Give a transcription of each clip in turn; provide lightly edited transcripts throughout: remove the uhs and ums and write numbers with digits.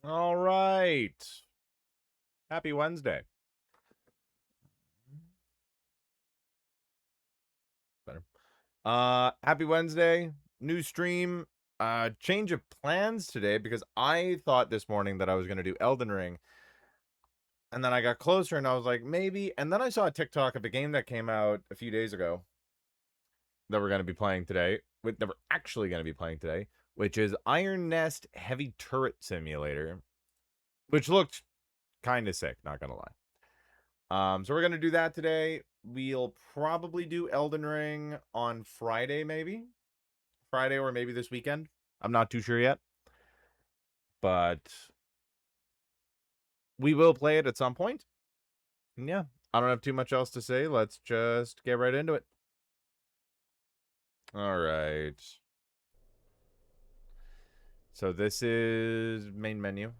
All right. Happy Wednesday. Better. Happy Wednesday. New stream. Change of plans today because I thought this morning that I was going to do Elden Ring. And then I got closer and I was like, maybe. And then I saw a TikTok of a game that came out a few days ago that we're going to be playing today. That we're actually going to be playing today, which is Iron Nest Heavy Turret Simulator, which looked kind of sick, not going to lie. So we're going to do that today. We'll probably do Elden Ring on Friday, maybe. Friday or maybe this weekend. I'm not too sure yet. But we will play it at some point. And yeah, I don't have too much else to say. Let's just get right into it. All right. So this is main menu.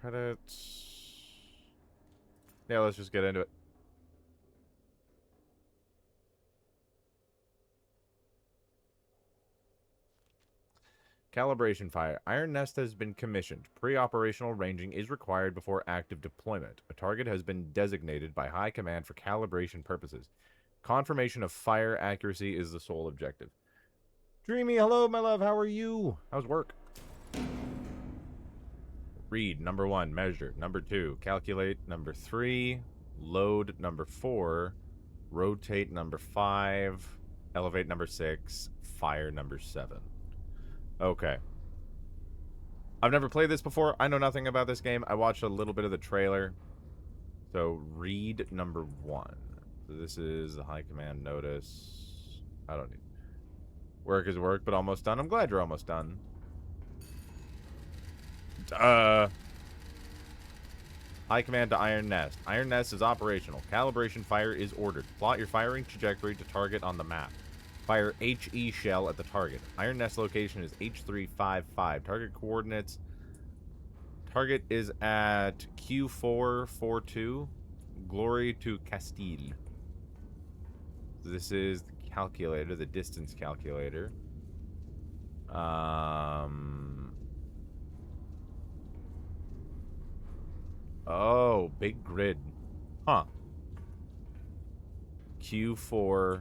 Credits. Yeah, let's just get into it. Calibration fire. Iron Nest has been commissioned. Pre-operational ranging is required before active deployment. A target has been designated by High Command for calibration purposes. Confirmation of fire accuracy is the sole objective. Dreamy, hello, my love. How are you? How's work? Read, number 1. Measure. Number 2. Calculate. Number 3. Load. Number 4. Rotate. Number 5. Elevate. Number 6. Fire. Number 7. Okay. I've never played this before. I know nothing about this game. I watched a little bit of the trailer. So, read number 1. So this is the High Command notice. I don't need... Work is work, but almost done. I'm glad you're almost done. High Command to Iron Nest. Iron Nest is operational. Calibration fire is ordered. Plot your firing trajectory to target on the map. Fire HE shell at the target. Iron Nest location is H355. Target coordinates. Target is at Q442. Glory to Castile. This is the calculator, the distance calculator. Oh, big grid. Huh. Q442.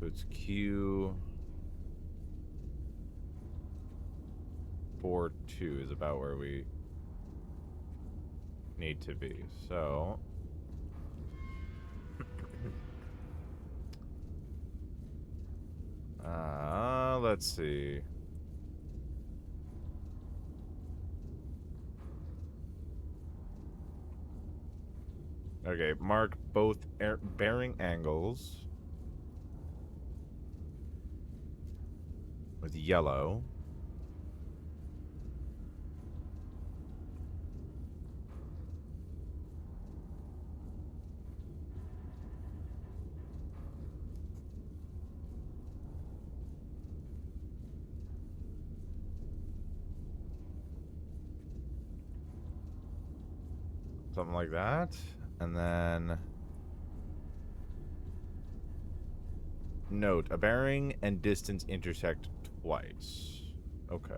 So it's Q42 is about where we need to be. So let's see. Okay, mark both bearing angles with yellow. Something like that. And then... Note, a bearing and distance intersect twice. Okay.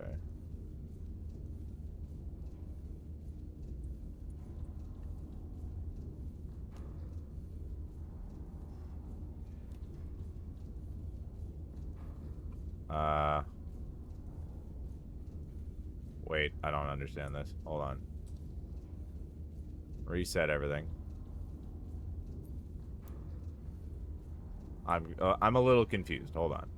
Wait, I don't understand this. Hold on. Reset everything. I'm a little confused. Hold on.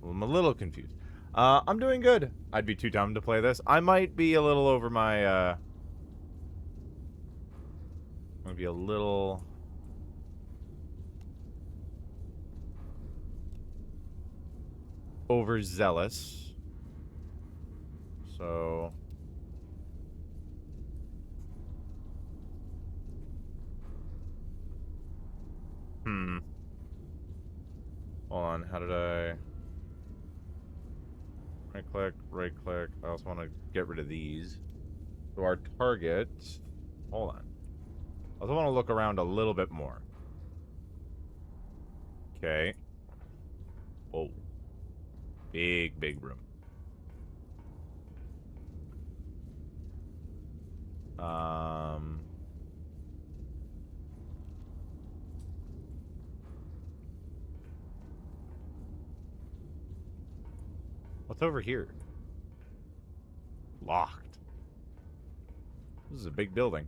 I'm a little confused. I'm doing good. I'd be too dumb to play this. I might be a little over my, might be a little... overzealous. So... Hold on, how did I... right click. I also want to get rid of these. So our target... Hold on. I also want to look around a little bit more. Okay. Whoa. Big, big room. What's over here? Locked. This is a big building.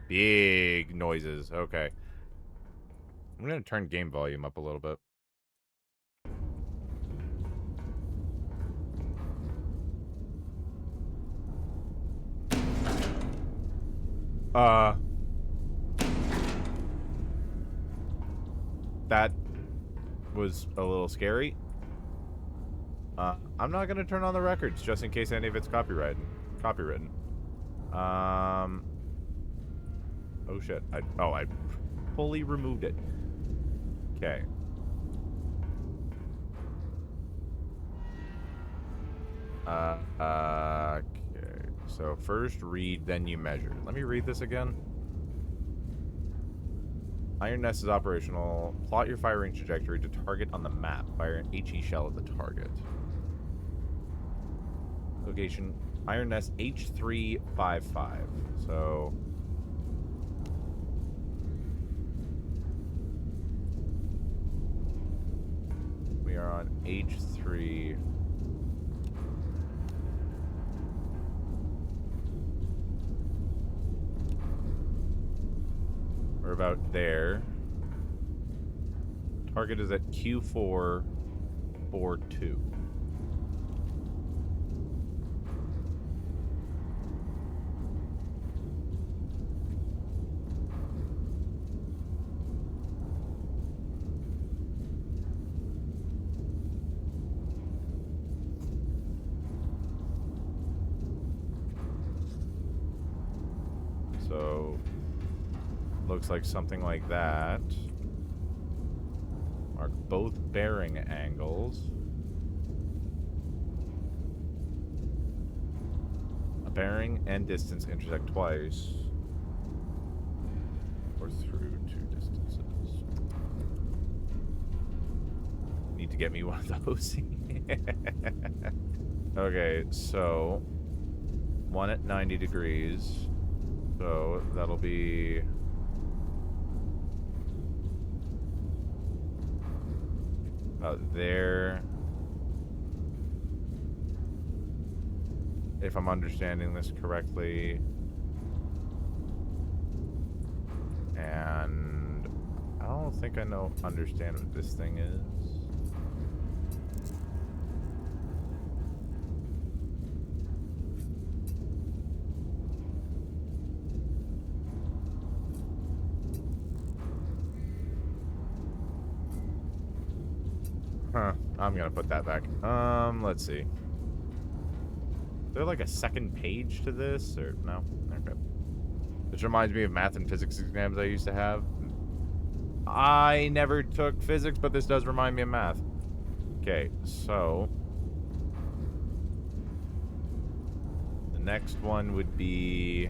Big noises. Okay. I'm going to turn game volume up a little bit. That was a little scary. I'm not going to turn on the records just in case any of it's copywritten. Oh shit. I fully removed it. Okay. Okay. So first read, then you measure. Let me read this again. Iron Nest is operational. Plot your firing trajectory to target on the map. Fire an HE shell at the target. Location, Iron Nest H355. So... we are on H3... we're about there. Target is at Q442. So looks like something like that. Mark both bearing angles. A bearing and distance intersect twice. Or through two distances. Need to get me one of those. Okay, so one at 90 degrees. So that'll be... about there. If I'm understanding this correctly. And I don't think I understand what this thing is. Huh. I'm gonna put that back. Let's see. Is there like a second page to this? Or no? Okay. This reminds me of math and physics exams I used to have. I never took physics, but this does remind me of math. Okay, so... the next one would be...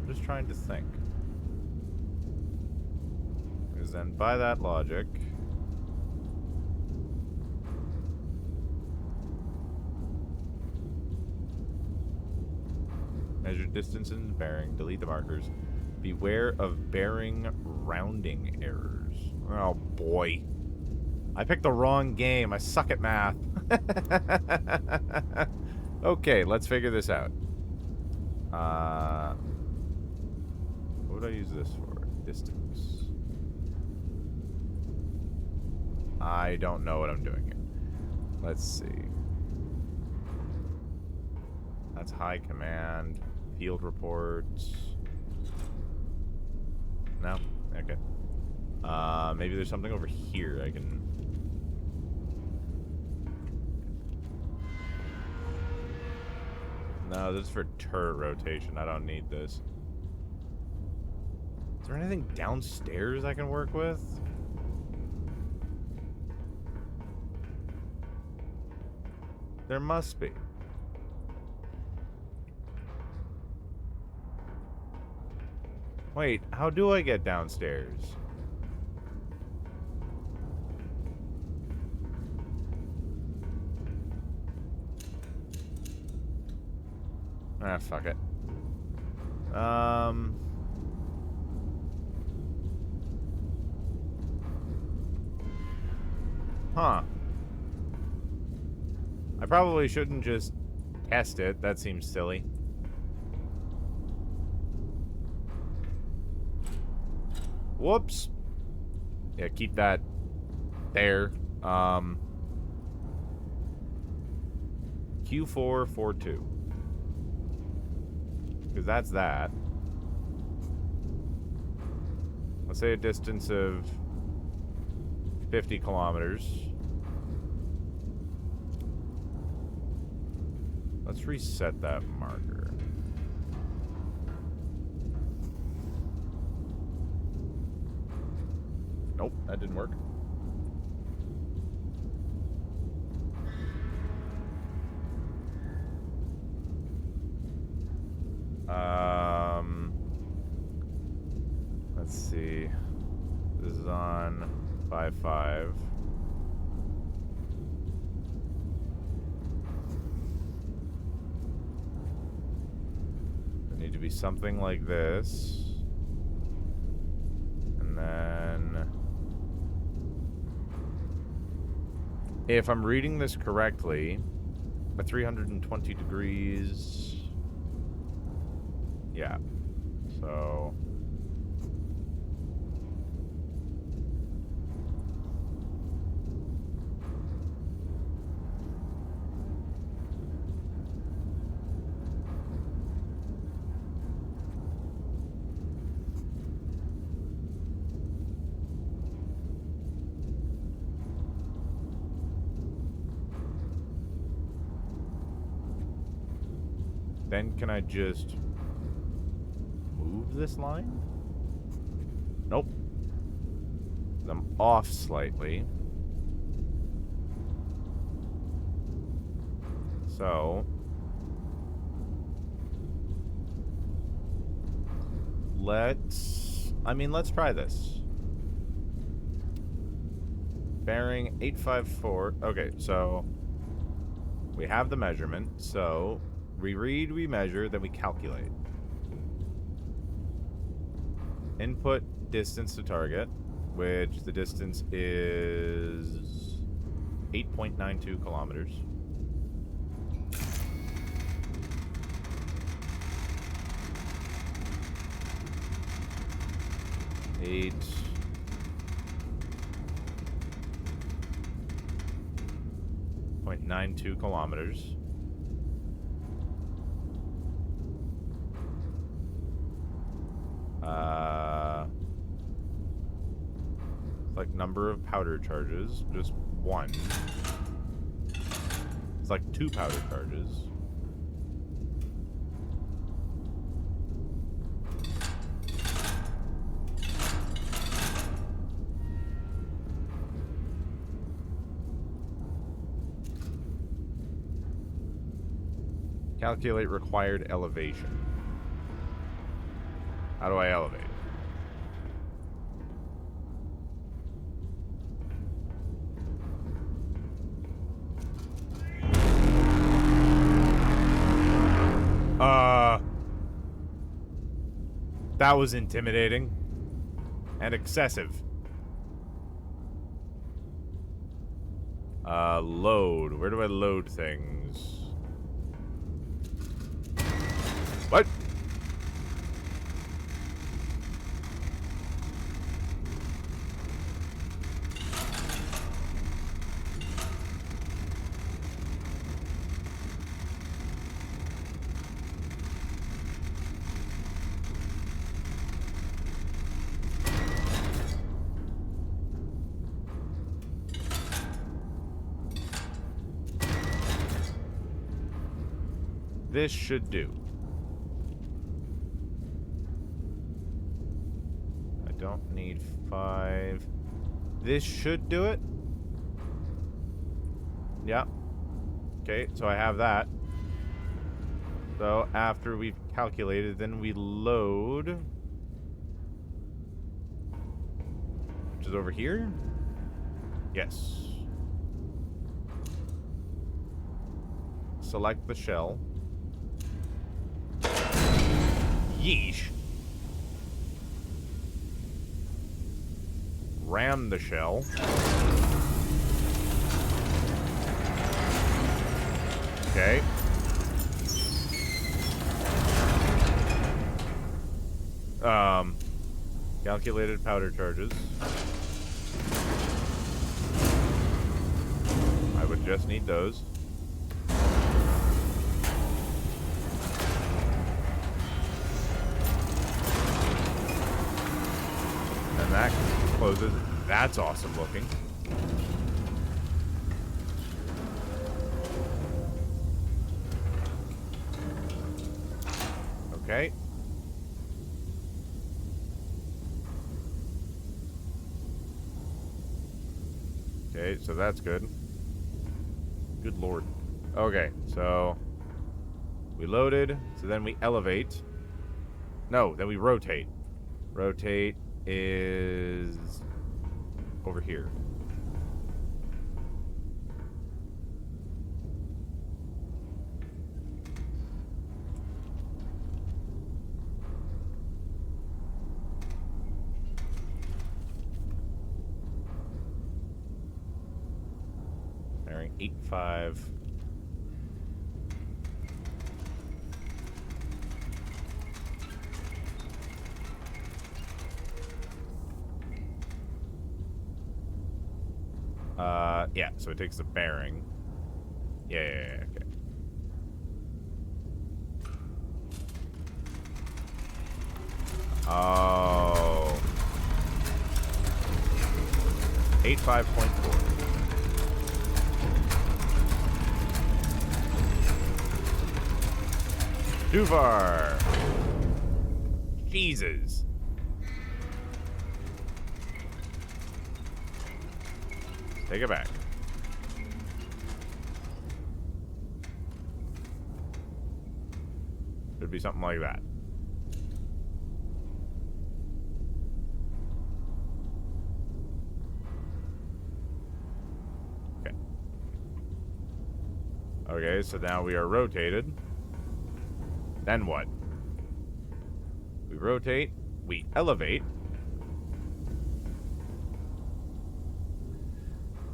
just trying to think. Because then by that logic... measure distance and bearing. Delete the markers. Beware of bearing rounding errors. Oh boy. I picked the wrong game. I suck at math. Okay, let's figure this out. What would I use this for? Distance. I don't know what I'm doing here. Let's see. That's high command. Field reports. No? Okay. Maybe there's something over here I can... no, this is for turret rotation. I don't need this. Is there anything downstairs I can work with? There must be. Wait, how do I get downstairs? Ah, fuck it. Huh. I probably shouldn't just test it. That seems silly. Whoops. Yeah, keep that there. Q442. Because that's that. Let's say a distance of 50 kilometers. Let's reset that marker. Nope, that didn't work. Let's see. This is on 5.5. There need to be something like this. And then, if I'm reading this correctly, at 320 degrees. Yeah. So then can I just move this line? Nope. I'm off slightly. So let's try this. Bearing 854. Okay, so we have the measurement. So we read, we measure, then we calculate. Input distance to target, which the distance is 8.92 kilometers. Eight. 0.92 kilometers. It's like number of powder charges, just one. It's like 2 powder charges. Calculate required elevation. How do I elevate? That was intimidating. And excessive. Load. Where do I load things? What? This should do. don't need 5. This should do it. Yeah. Okay, so I have that. So after we've calculated, then we load, which is over here. Yes. Select the shell. Yeesh. Ram the shell. Okay. Calculated powder charges. I would just need those. And that closes. That's awesome looking. Okay. Okay, so that's good. Good lord. Okay, so we loaded, so then we elevate. No, then we rotate. Rotate is over here. Bearing 8.5. Yeah, so it takes the bearing. Yeah, okay. Oh. 85.4. Too far. Jesus. Take it back. Should be something like that. Okay. Okay, so now we are rotated. Then what? We rotate, we elevate.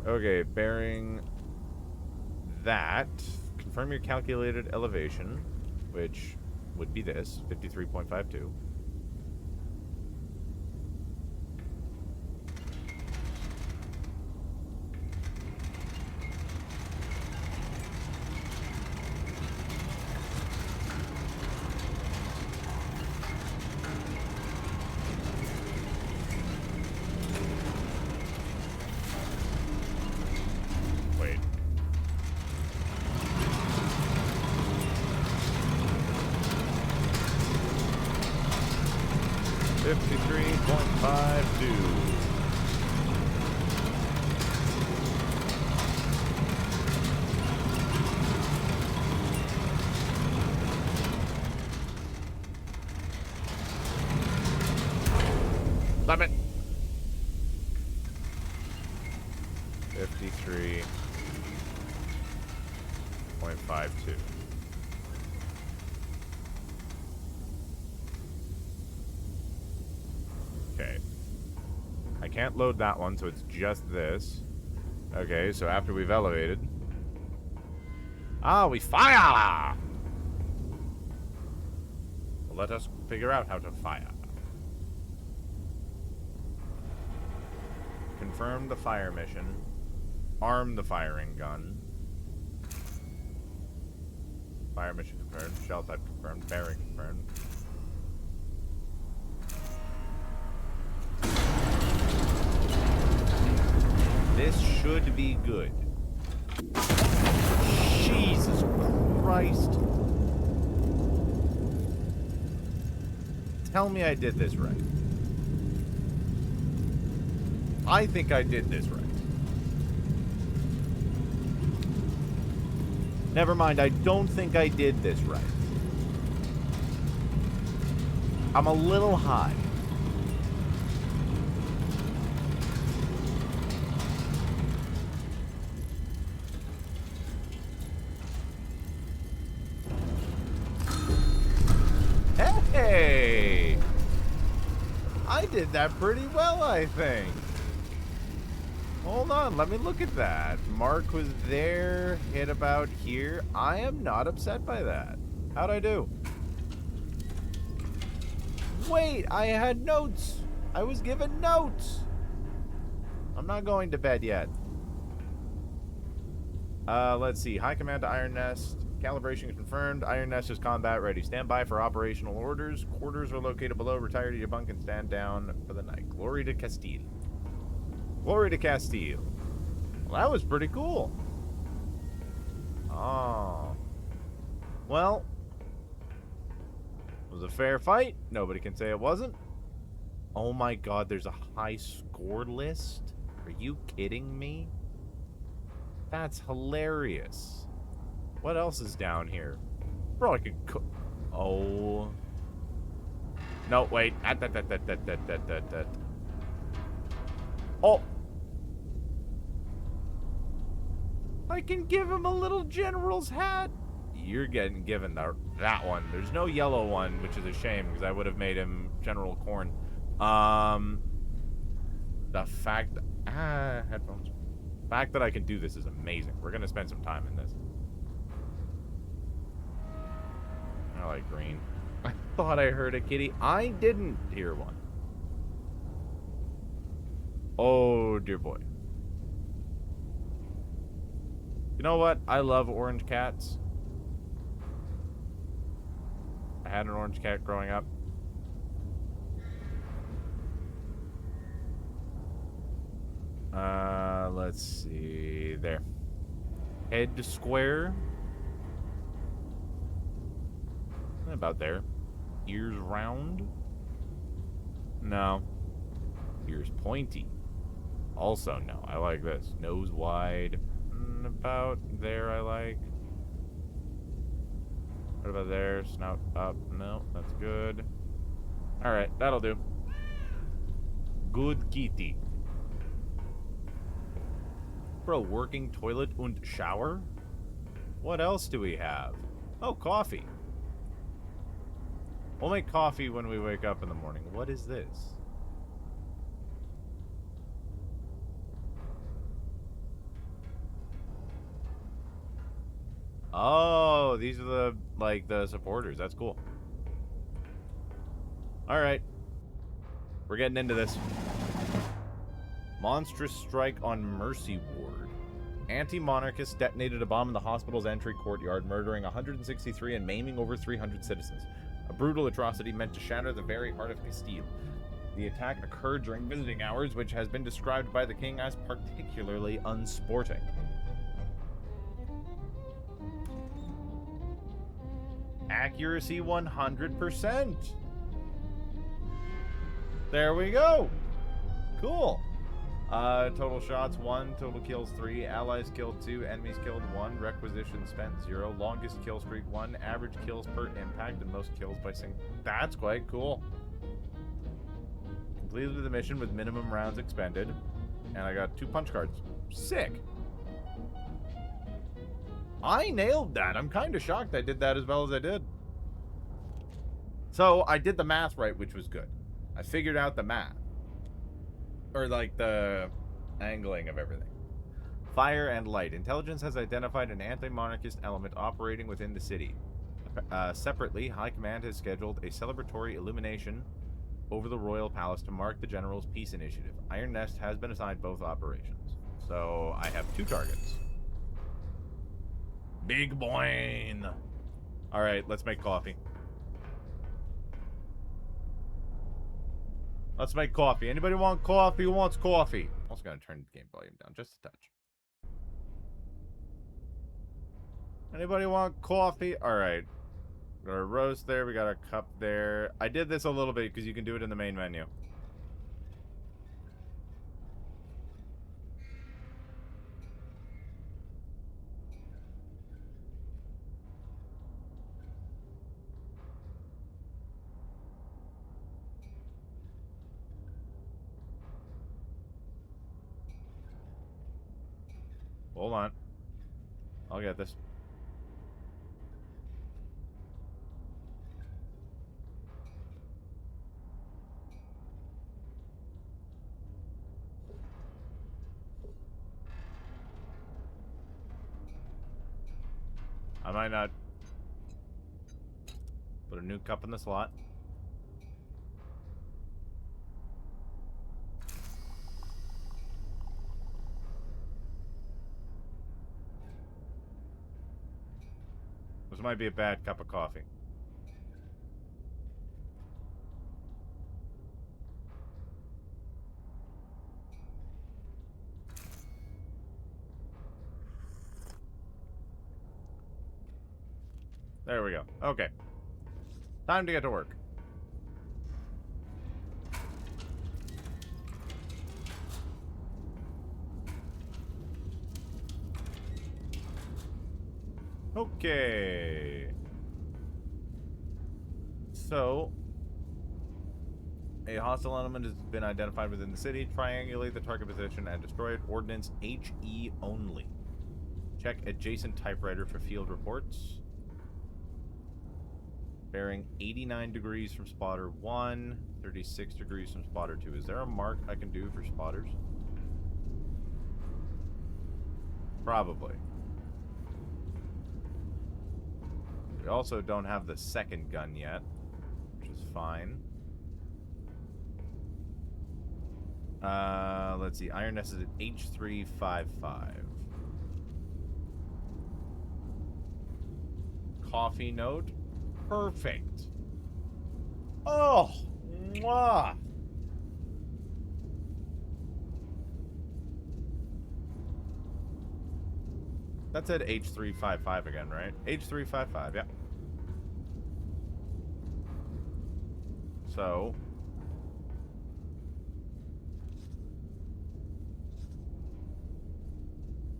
Okay, bearing that. Confirm your calculated elevation, which would be this, 53.52. Wait. $53.52. Stop it. 53.52. Okay. I can't load that one, so it's just this. Okay, so after we've elevated. Ah, we fire! Well, let us figure out how to fire. Confirm the fire mission. Arm the firing gun. Fire mission confirmed. Shell type confirmed. Bearing confirmed. This should be good. Jesus Christ. Tell me I did this right. I think I did this right. Never mind, I don't think I did this right. I'm a little high. Hey! I did that pretty well, I think. Hold on, let me look at that. Mark was there, hit about here. I am not upset by that. How'd I do? Wait, I had notes. I was given notes. I'm not going to bed yet. Let's see. High command to Iron Nest. Calibration confirmed. Iron Nest is combat ready. Stand by for operational orders. Quarters are located below. Retire to your bunk and stand down for the night. Glory to Castile. Glory to Castile. Well, that was pretty cool. Oh. Well, it was a fair fight. Nobody can say it wasn't. Oh my god, there's a high score list? Are you kidding me? That's hilarious. What else is down here? Bro, I could cook. Oh. No, wait. Oh. I can give him a little general's hat. You're getting given that one. There's no yellow one, which is a shame because I would have made him General Corn. The fact headphones. The fact that I can do this is amazing. We're gonna spend some time in this. I like green. I thought I heard a kitty. I didn't hear one. Oh dear boy. You know what? I love orange cats. I had an orange cat growing up. Let's see. There. Head square. About there. Ears round. No. Ears pointy. Also, no. I like this. Nose wide. About there, I like. What about there? Snout up. No, that's good. Alright, that'll do. Good kitty. Bro, working toilet and shower? What else do we have? Oh, coffee. We'll make coffee when we wake up in the morning. What is this? Oh, these are the, like, the supporters. That's cool. Alright. We're getting into this. Monstrous strike on Mercy Ward. Anti-monarchists detonated a bomb in the hospital's entry courtyard, murdering 163 and maiming over 300 citizens. A brutal atrocity meant to shatter the very heart of Castile. The attack occurred during visiting hours, which has been described by the king as particularly unsporting. Accuracy 100%. There we go. Cool. Total shots 1, total kills 3, allies killed 2, enemies killed 1, requisition spent 0, longest kill streak 1, average kills per impact, and most kills by single. That's quite cool. Completed the mission with minimum rounds expended, and I got 2 punch cards. Sick. I nailed that. I'm kind of shocked I did that as well as I did. So I did the math right, which was good. I figured out the math. Or like the angling of everything. Fire and light. Intelligence has identified an anti-monarchist element operating within the city. Separately, High Command has scheduled a celebratory illumination over the Royal Palace to mark the General's peace initiative. Iron Nest has been assigned both operations. So I have 2 targets. Big boy. Alright, let's make coffee. Let's make coffee. Anybody want coffee? Who wants coffee? I'm also going to turn the game volume down just a touch. Anybody want coffee? Alright. Got a roast there. We got a cup there. I did this a little bit because you can do it in the main menu. Hold on. I'll get this. I might not put a new cup in the slot. This might be a bad cup of coffee. There we go. Okay. Time to get to work. Okay. So, a hostile element has been identified within the city. Triangulate the target position and destroy it. Ordnance HE only. Check adjacent typewriter for field reports. Bearing 89 degrees from spotter 1, 36 degrees from spotter 2. Is there a mark I can do for spotters? Probably. We also don't have the second gun yet, which is fine. Let's see. Ironnest is at H355. Coffee note. Perfect. Oh, mwah. That's at H355 again, right? H355, yeah. So,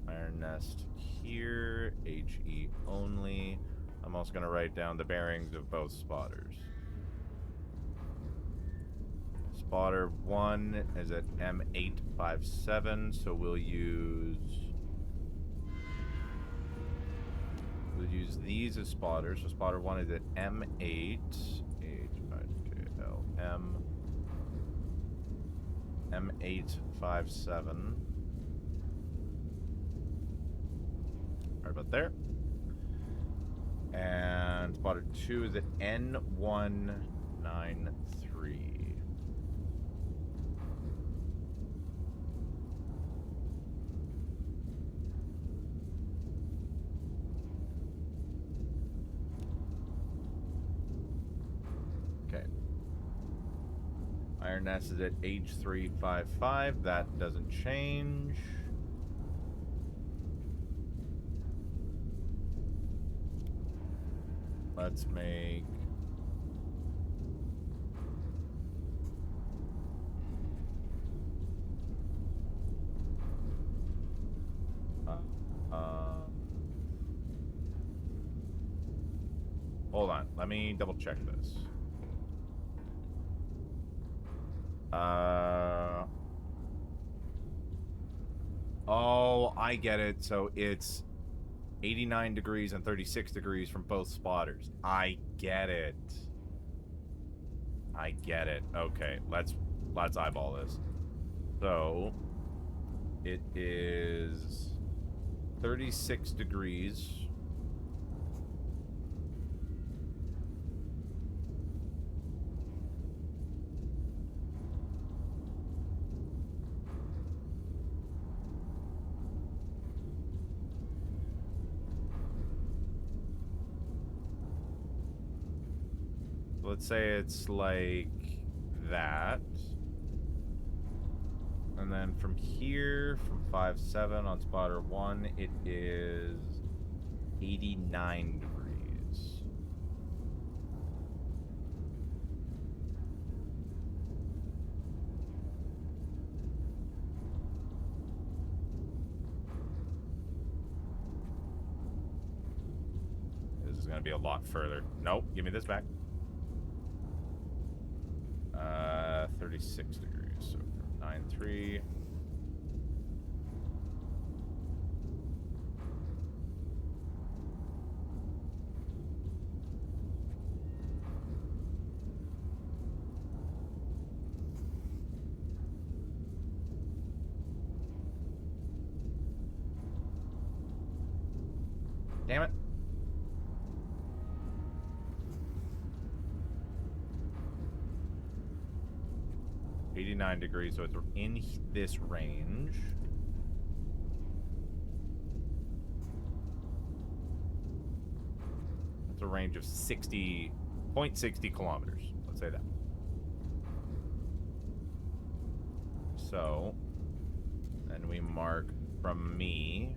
Ironnest here, HE only. I'm also going to write down the bearings of both spotters. Spotter 1 is at M857, so we'll use these as spotters. So spotter 1 is at M8, M857. Right about there. And spotter 2 is at N193. Okay. Ironnest is at H355. That doesn't change. Let's make hold on, let me double check this. Oh, I get it. So it's 89 degrees and 36 degrees from both spotters. I get it. I get it. Okay, let's eyeball this. So it is 36 degrees. Let's say it's like that. And then from here, from 5-7 on spotter 1, it is 89 degrees. This is going to be a lot further. Nope, give me this back. 36 degrees, so from 9.3. Damn it. $89 degrees, so it's in this range. It's a range of 0.60 kilometers. Let's say that. So, then we mark from me.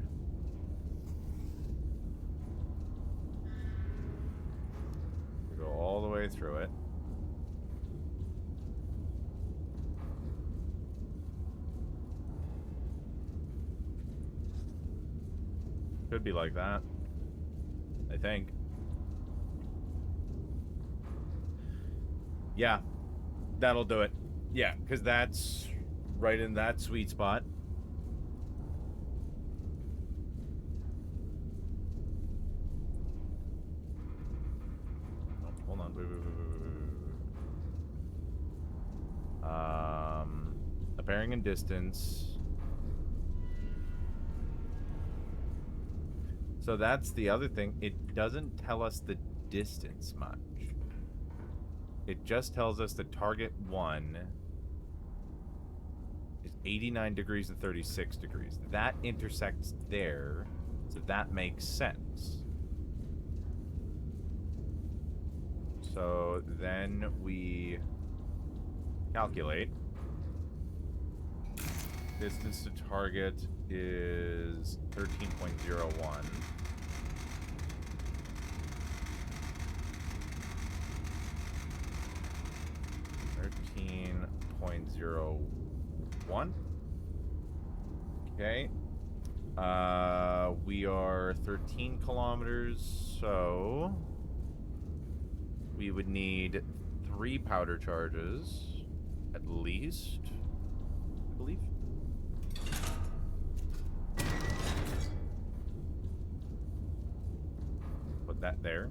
We go all the way through it. Could be like that, I think. Yeah, that'll do it. Yeah, because that's right in that sweet spot. Oh, hold on. Wait. A bearing and distance. So that's the other thing. It doesn't tell us the distance much. It just tells us that target 1 is 89 degrees and 36 degrees. That intersects there, so that makes sense. So then we calculate. Distance to target is 13.01. Okay. We are 13 kilometers, so we would need 3 powder charges, at least, I believe. Put that there.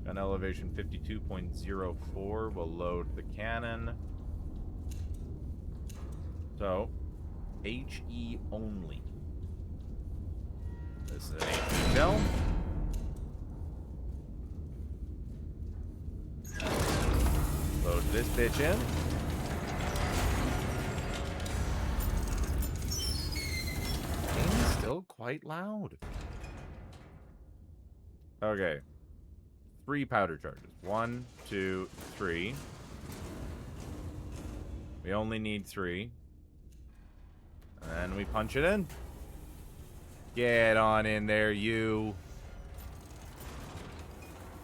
Gun elevation 52.04 will load the cannon. So, HE only. This is an HE shell. Load this bitch in. Game's still quite loud. Okay. 3 powder charges. 1, 2, 3. We only need 3. And we punch it in. Get on in there, you.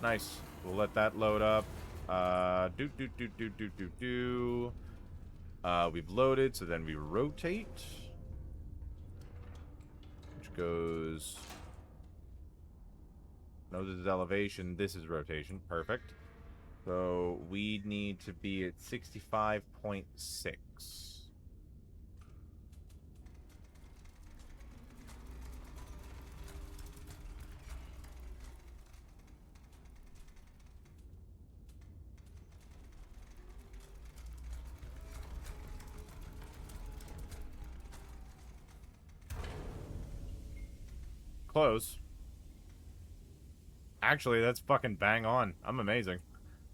Nice. We'll let that load up. We've loaded, so then we rotate. Which goes... No, this is elevation. This is rotation. Perfect. So we need to be at 65.6. Close. Actually, that's fucking bang on. I'm amazing.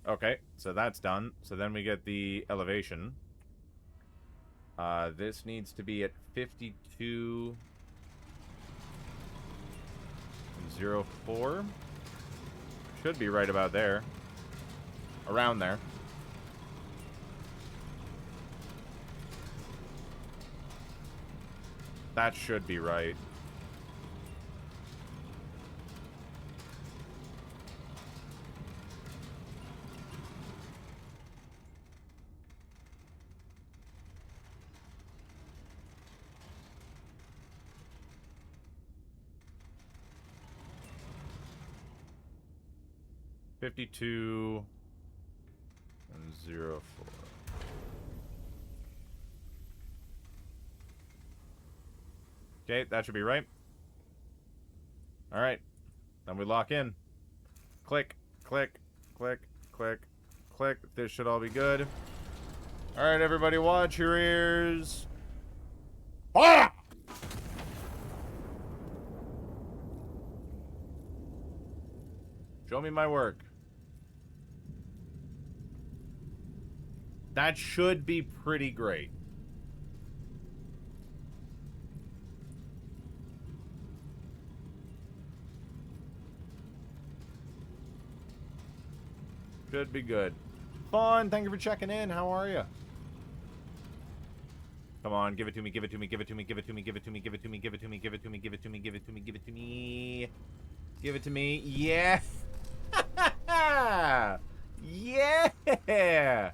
Okay, so that's done. So then we get the elevation. This needs to be at 52.04. Should be right about there. Around there. That should be right. .04. Okay, that should be right. All right, then we lock in. Click, click, click, click, click. This should all be good. All right, everybody, watch your ears. Ah! Show me my work. That should be pretty great. Should be good. Fawn, thank you for checking in. How are you? Come on, give it to me, give it to me, give it to me, give it to me, give it to me, give it to me, give it to me, give it to me, give it to me, give it to me, give it to me. Give it to me. Yeah. Yeah.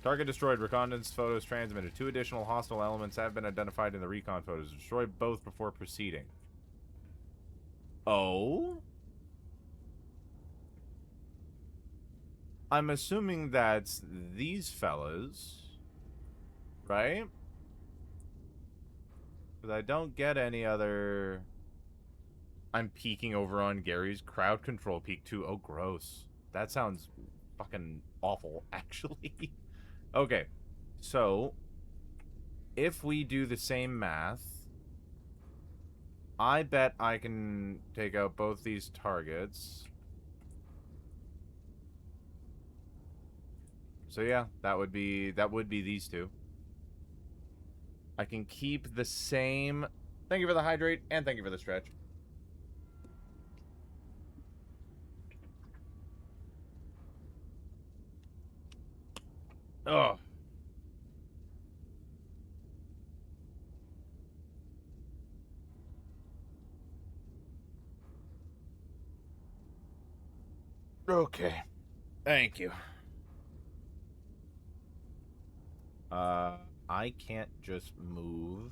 Target destroyed. Reconnaissance photos transmitted. 2 additional hostile elements have been identified in the recon photos. Destroy both before proceeding. Oh? I'm assuming that's these fellas. Right? Because I don't get any other... I'm peeking over on Gary's crowd control peek too. Oh, gross. That sounds fucking awful, actually. Okay. So, if we do the same math, I bet I can take out both these targets. So yeah, that would be these two. I can keep the same. Thank you for the hydrate, and thank you for the stretch. Ugh. Okay. Thank you. I can't just move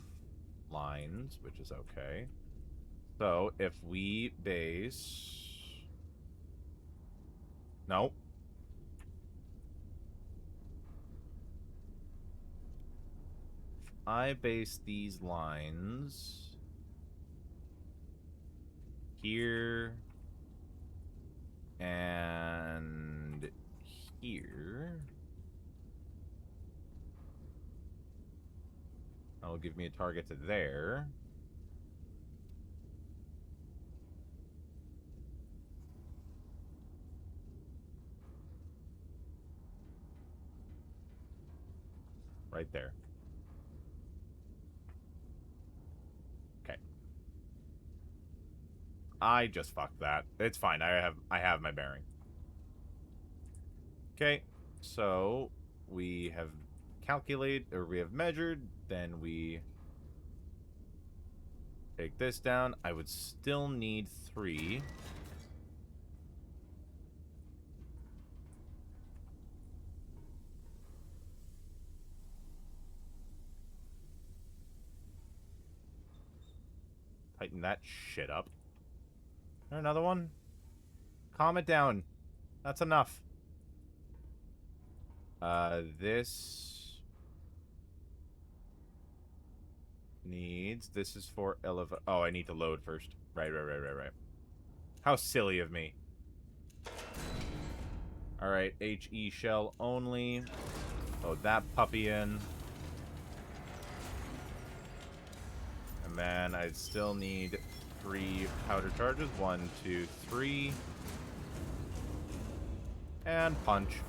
lines, which is okay. So, if we base... Nope. I base these lines here and here. That'll give me a target to there. Right there. Okay. I just fucked that. It's fine. I have my bearing. Okay. So we have calculated, or we have measured, then we take this down. I would still need 3. Tighten that shit up. Is there another one? Calm it down. That's enough. This needs... This is for eleva... Oh, I need to load first. Right. How silly of me. Alright, HE shell only. Load that puppy in. And then I'd still need 3 powder charges. 1, 2, 3. And punch.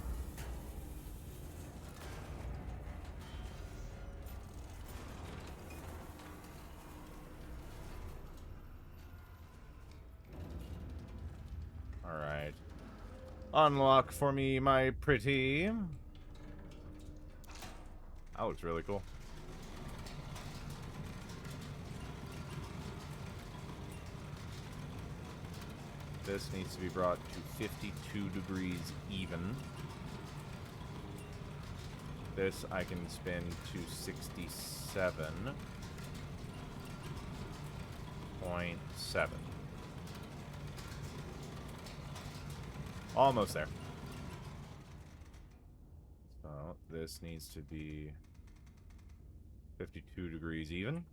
Alright. Unlock for me, my pretty. That looks really cool. This needs to be brought to 52 degrees even. This I can spin to 67.7. Almost there. So this needs to be 52 degrees even.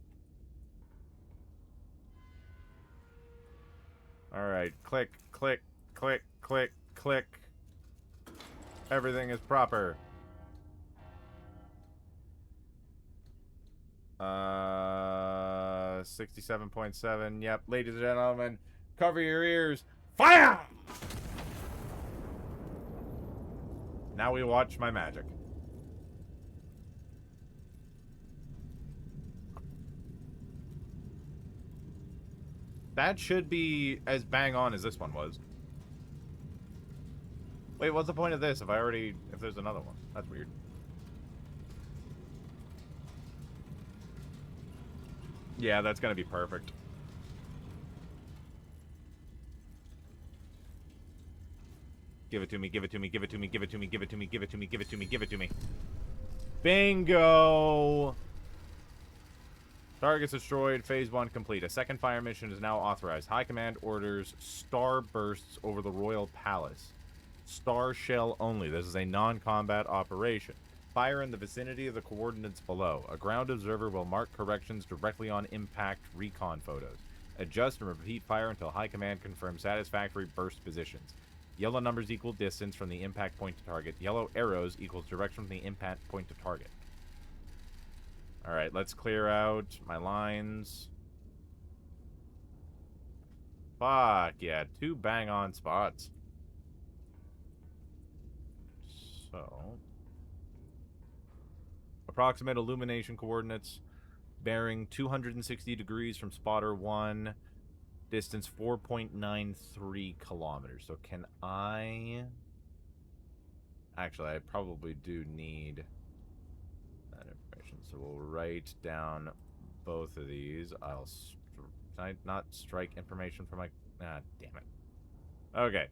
Alright, click, click, click, click, click. Everything is proper. 67.7. Yep, ladies and gentlemen, cover your ears Fire! Now we watch my magic. That should be as bang on as this one was. Wait, what's the point of this if there's another one? That's weird. Yeah, that's gonna be perfect. Give it to me, give it to me, give it to me, give it to me, give it to me, give it to me, give it to me, give it to me. Bingo! Targets destroyed. Phase 1 complete. A second fire mission is now authorized. High Command orders star bursts over the Royal Palace. Star shell only. This is a non-combat operation. Fire in the vicinity of the coordinates below. A ground observer will mark corrections directly on impact recon photos. Adjust and repeat fire until High Command confirms satisfactory burst positions. Yellow numbers equal distance from the impact point to target. Yellow arrows equals direction from the impact point to target. Alright, let's clear out my lines. Fuck, yeah, 2 bang-on spots. So... approximate illumination coordinates. Bearing 260 degrees from spotter 1. Distance 4.93 kilometers. So can I... actually, I probably do need that information. So we'll write down both of these. Can I not strike information from my... ah, damn it. Okay.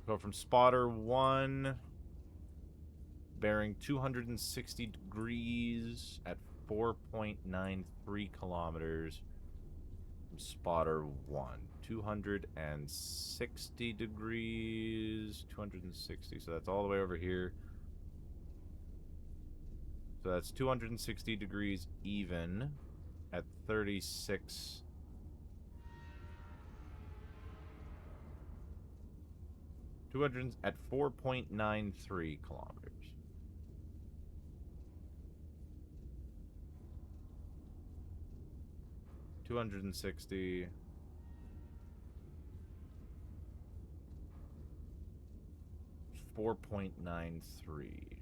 Go from spotter 1, bearing 260 degrees at 4.93 kilometers. From spotter 1. 260 degrees. 260. So that's all the way over here. So that's 260 degrees even at 36. At 4.93 kilometers. $260. 4.93.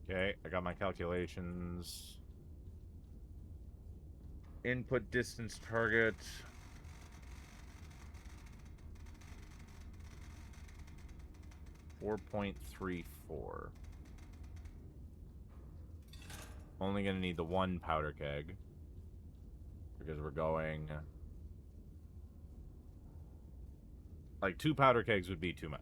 Okay, I got my calculations. Input distance target. .34. Only gonna need the 1 powder keg. Because we're going... like, 2 powder kegs would be too much.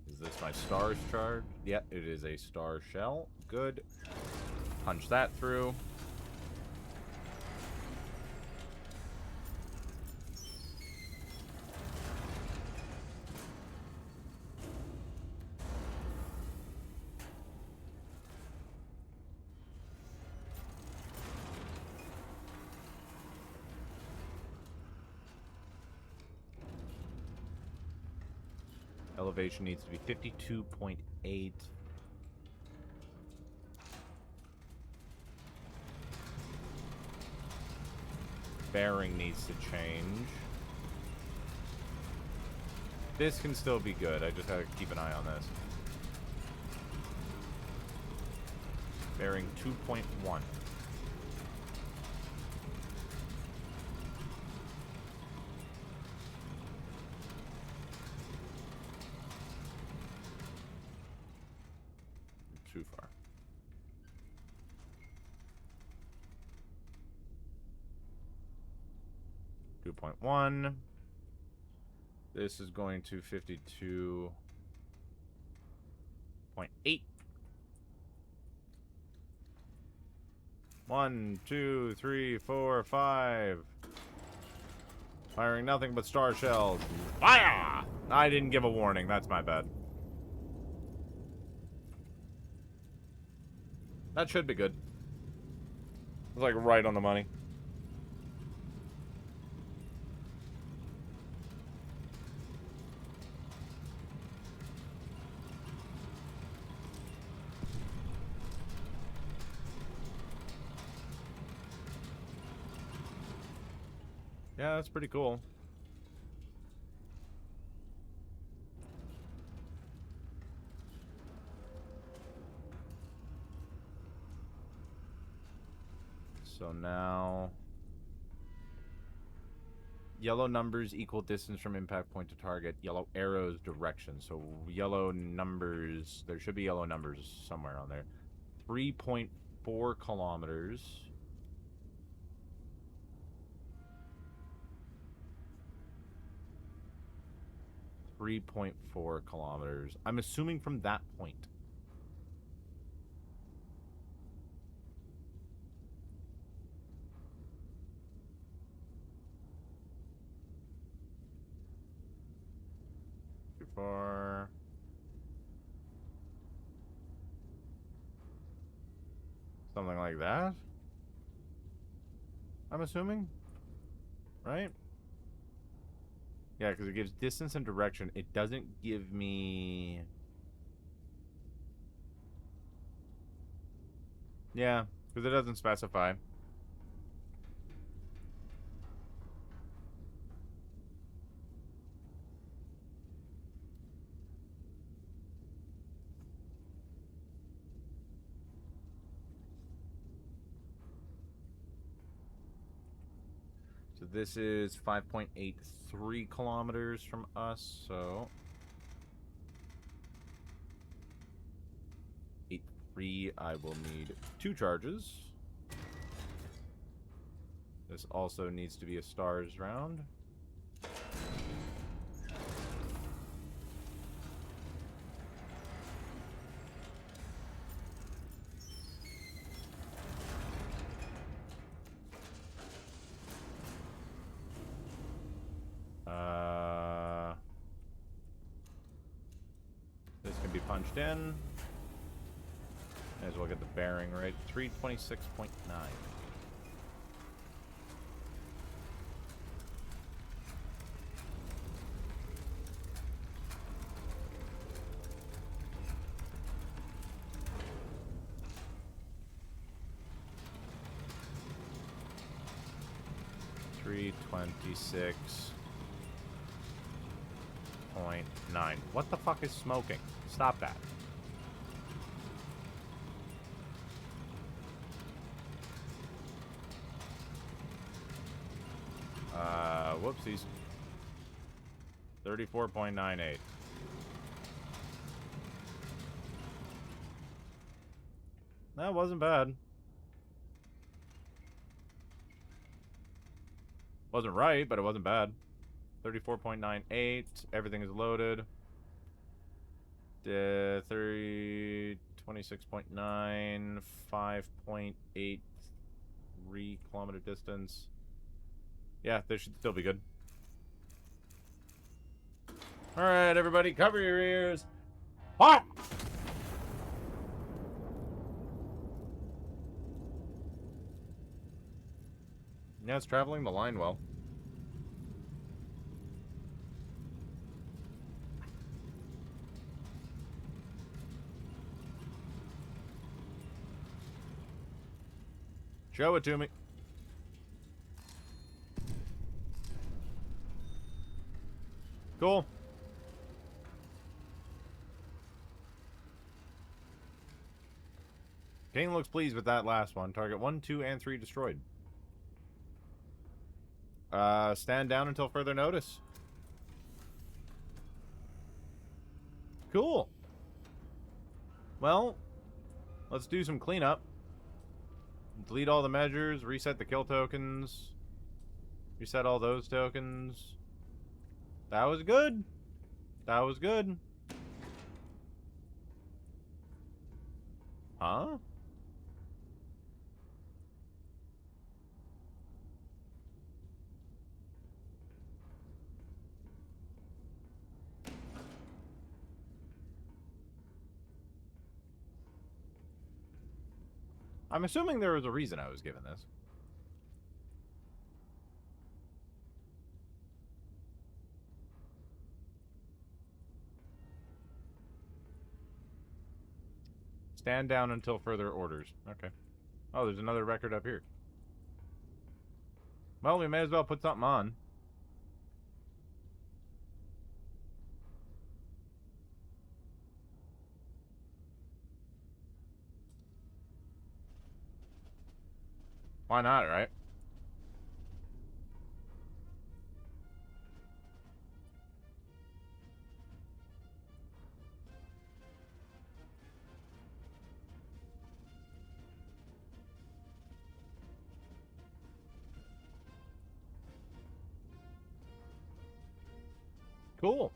Is this my stars charge? Yeah, it is a star shell. Good. Punch that through. Elevation needs to be 52.8. Bearing needs to change. This can still be good. I just gotta keep an eye on this. Bearing 2.1. too far. .1. This is going to 52.8. 1, 2, 3, 4, 5. Firing nothing but star shells. Fire! I didn't give a warning. That's my bad. That should be good. It's like right on the money. Yeah, that's pretty cool. So now... Yellow numbers equal distance from impact point to target. Yellow arrows direction. So yellow numbers... There should be yellow numbers somewhere on there. 3.4 kilometers. 3.4 kilometers. I'm assuming from that point. Too far. Something like that? I'm assuming? Right? Yeah, because it gives distance and direction. It doesn't give me... Yeah, because it doesn't specify. So this is 5.83 kilometers from us, so... 8.3, I will need 2 charges. This also needs to be a stars round. This can be punched in. May as well get the bearing right. 326.9. .9. What the fuck is smoking? Stop that. Whoopsies. 34.98. That wasn't bad. Wasn't right, but it wasn't bad. 34.98. Everything is loaded. 26.9. 5.83 kilometer distance. Yeah, they should still be good. Alright, everybody, cover your ears. Ah! Yeah, it's traveling the line well. Show it to me. Cool. Kane looks pleased with that last one. Target 1, 2, and 3 destroyed. Stand down until further notice. Cool. Well, Let's do some cleanup. Delete all the measures, reset the kill tokens. Reset all those tokens. That was good. That was good. Huh? I'm assuming there was a reason I was given this. Stand down until further orders. Okay. Oh, there's another record up here. Well, we may as well put something on. Why not, right? Cool.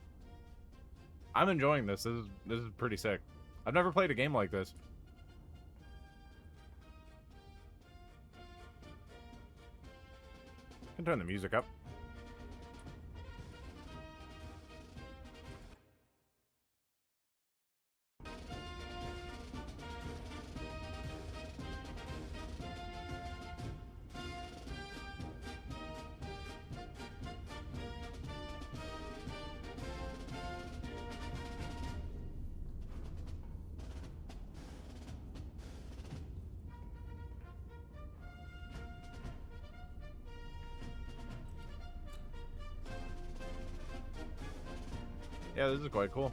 I'm enjoying this. This is pretty sick. I've never played a game like this. I can turn the music up. Yeah, this is quite cool.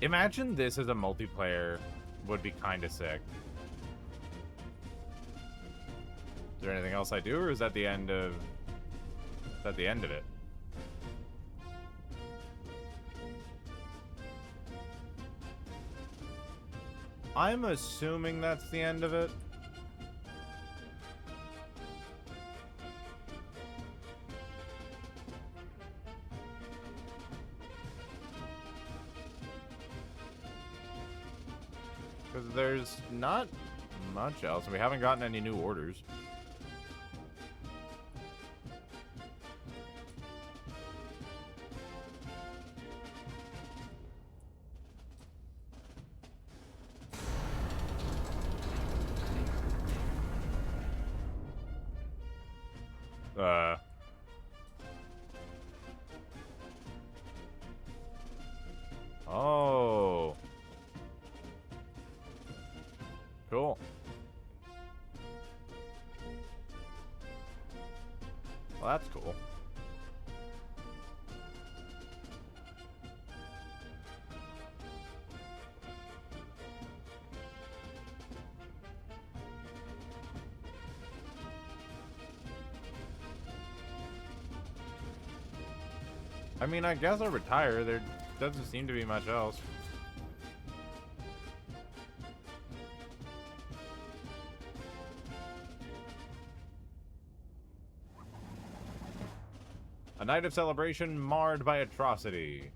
Imagine this as a multiplayer would be kind of sick. Is there anything else I do, or is that the end of... Is that the end of it? I'm assuming that's the end of it. Because there's not much else. We haven't gotten any new orders. Oh. Cool. Well, that's cool. I mean, I guess I'll retire. There doesn't seem to be much else. A night of celebration marred by atrocity.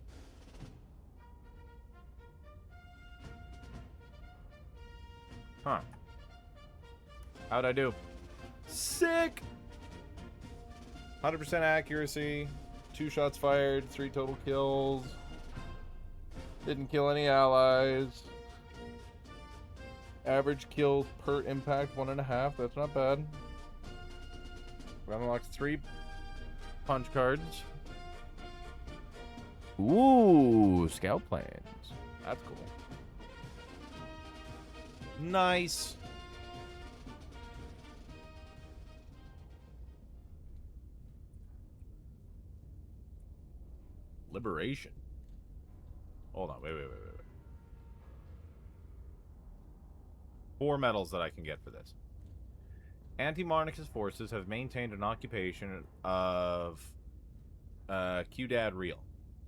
Huh. How'd I do? Sick! 100% accuracy. 2 shots fired, 3 total kills. Didn't kill any allies. Average kills per impact, 1.5. That's not bad. We unlocked 3 punch cards. Ooh, scout planes. That's cool. Nice. Liberation. Hold on, wait. 4 medals that I can get for this. Anti-monarchist forces have maintained an occupation of Qdad Real.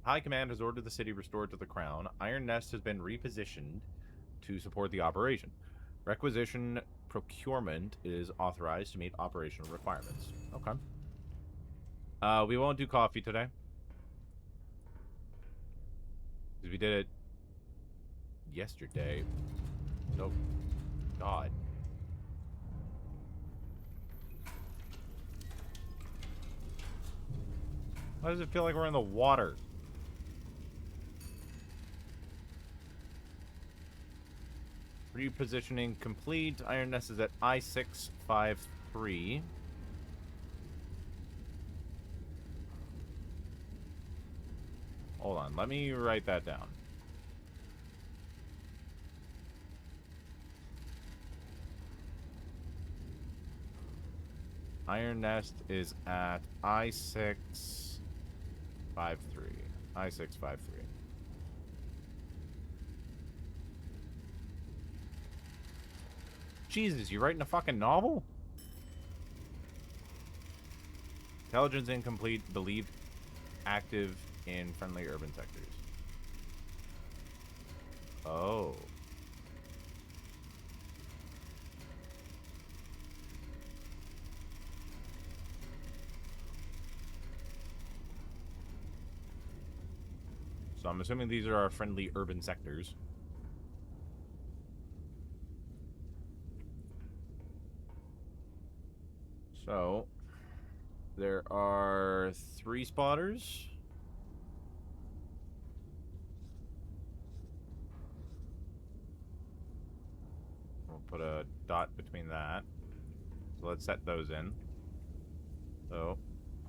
High Command has ordered the city restored to the crown. Iron Nest has been repositioned to support the operation. Requisition procurement is authorized to meet operational requirements. Okay. We won't do coffee today. Because we did it yesterday. Oh, God. Why does it feel like we're in the water? Repositioning complete. Iron Nest is at I-653. Hold on, let me write that down. Iron Nest is at I-653. I-653. Jesus, you writing a fucking novel? Intelligence incomplete. Believed active in friendly urban sectors. Oh. So I'm assuming these are our friendly urban sectors. So, there are 3 spotters. We'll put a dot between that. So let's set those in. So,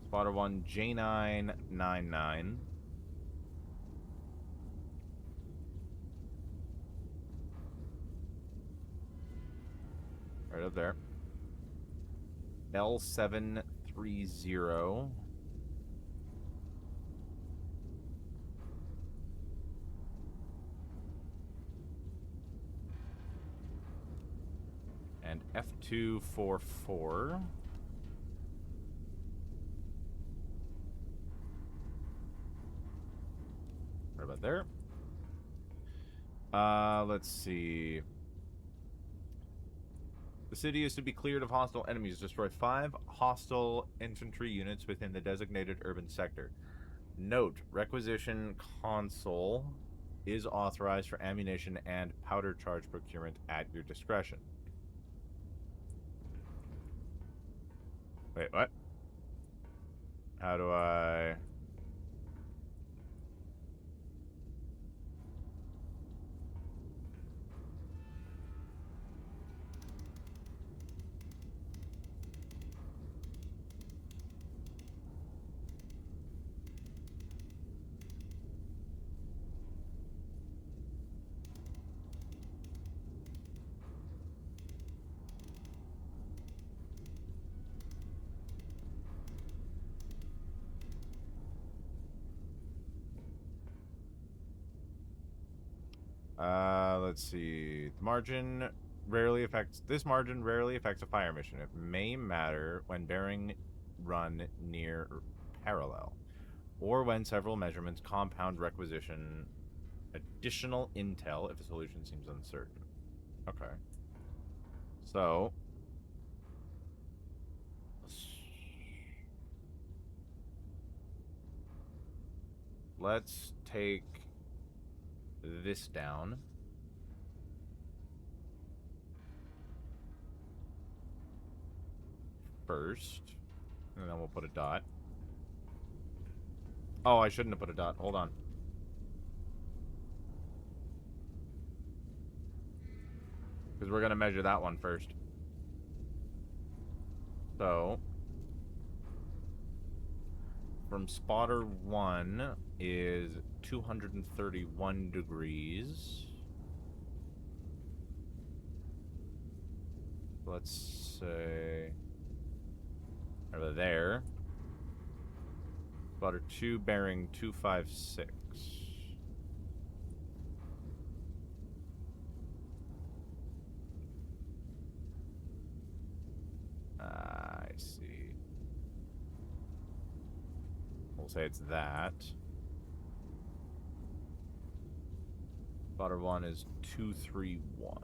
spotter 1, J999. Right up there. L730. And F244. Right about there. Let's see. The city is to be cleared of hostile enemies. Destroy 5 hostile infantry units within the designated urban sector. Note, requisition console is authorized for ammunition and powder charge procurement at your discretion. Wait, what? How do I... let's see. The margin rarely affects... This margin rarely affects a fire mission. It may matter when bearing run near parallel, or when several measurements compound requisition additional intel if a solution seems uncertain. Okay. So... let's take this down. First. And then we'll put a dot. Oh, I shouldn't have put a dot. Hold on. Because we're going to measure that one first. So, from spotter 1 is 231 degrees. Let's say over there. Spotter 2 bearing 256. I see. We'll say it's that. Spotter 1 is 231.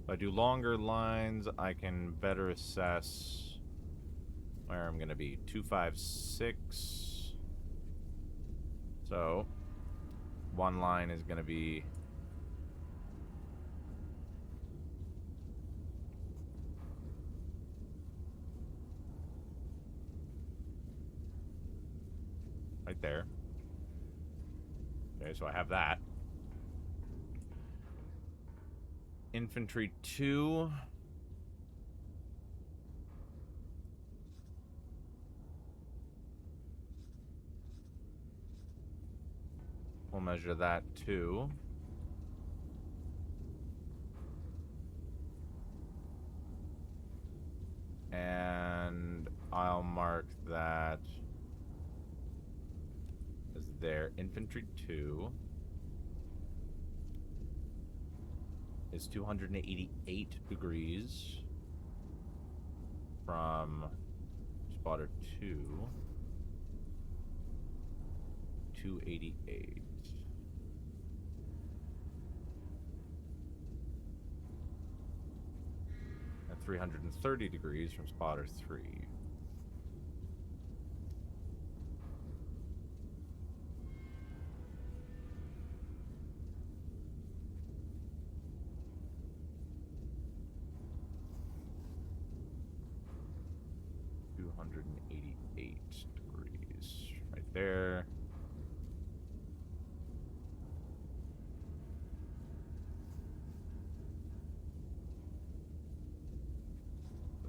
If I do longer lines, I can better assess where I'm going to be. 256. So, one line is going to be right there. Okay, so I have that. Infantry 2. We'll measure that too. And I'll mark that as there. Infantry 2 is 288 degrees from spotter 2. 288. And 330 degrees from spotter 3. Degrees right there.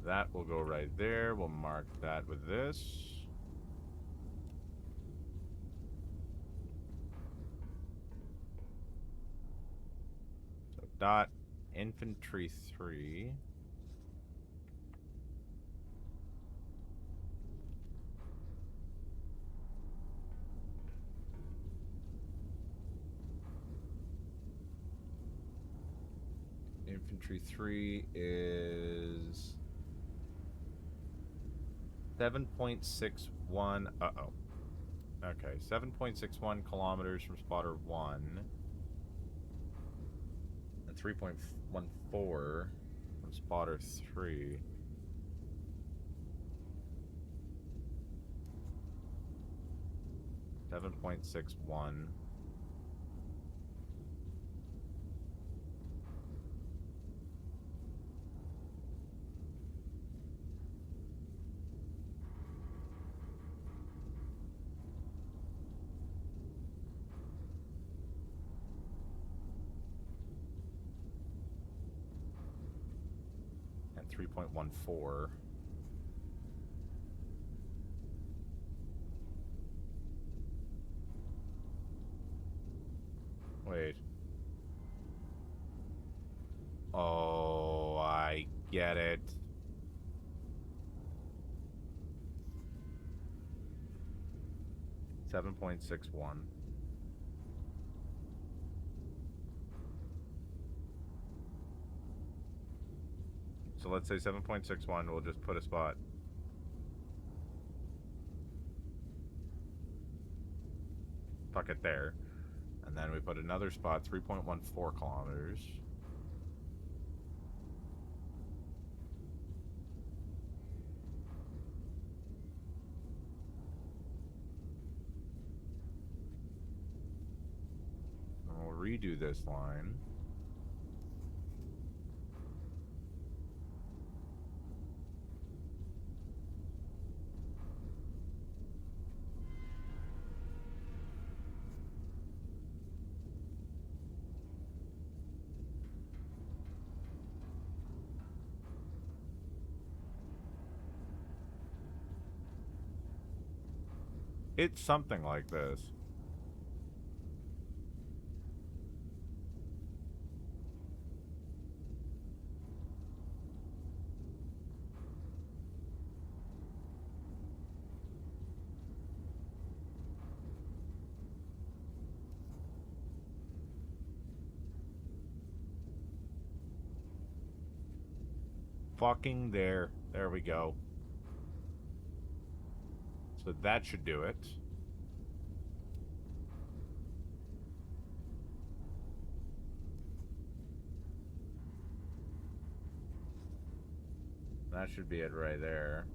That will go right there. We'll mark that with this. So dot infantry 3. Infantry 3 is 7.61. Uh-oh. Okay, 7.61 kilometers from spotter 1. And 3.14 from spotter 3. Seven 7.61. And 3.14. Wait. Oh, I get it. $7.61. So let's say 7.61. We'll just put a spot. Tuck it there. And then we put another spot, 3.14 kilometers. And we'll redo this line. It's something like this. Fucking there. There we go. So that should do it. That should be it right there.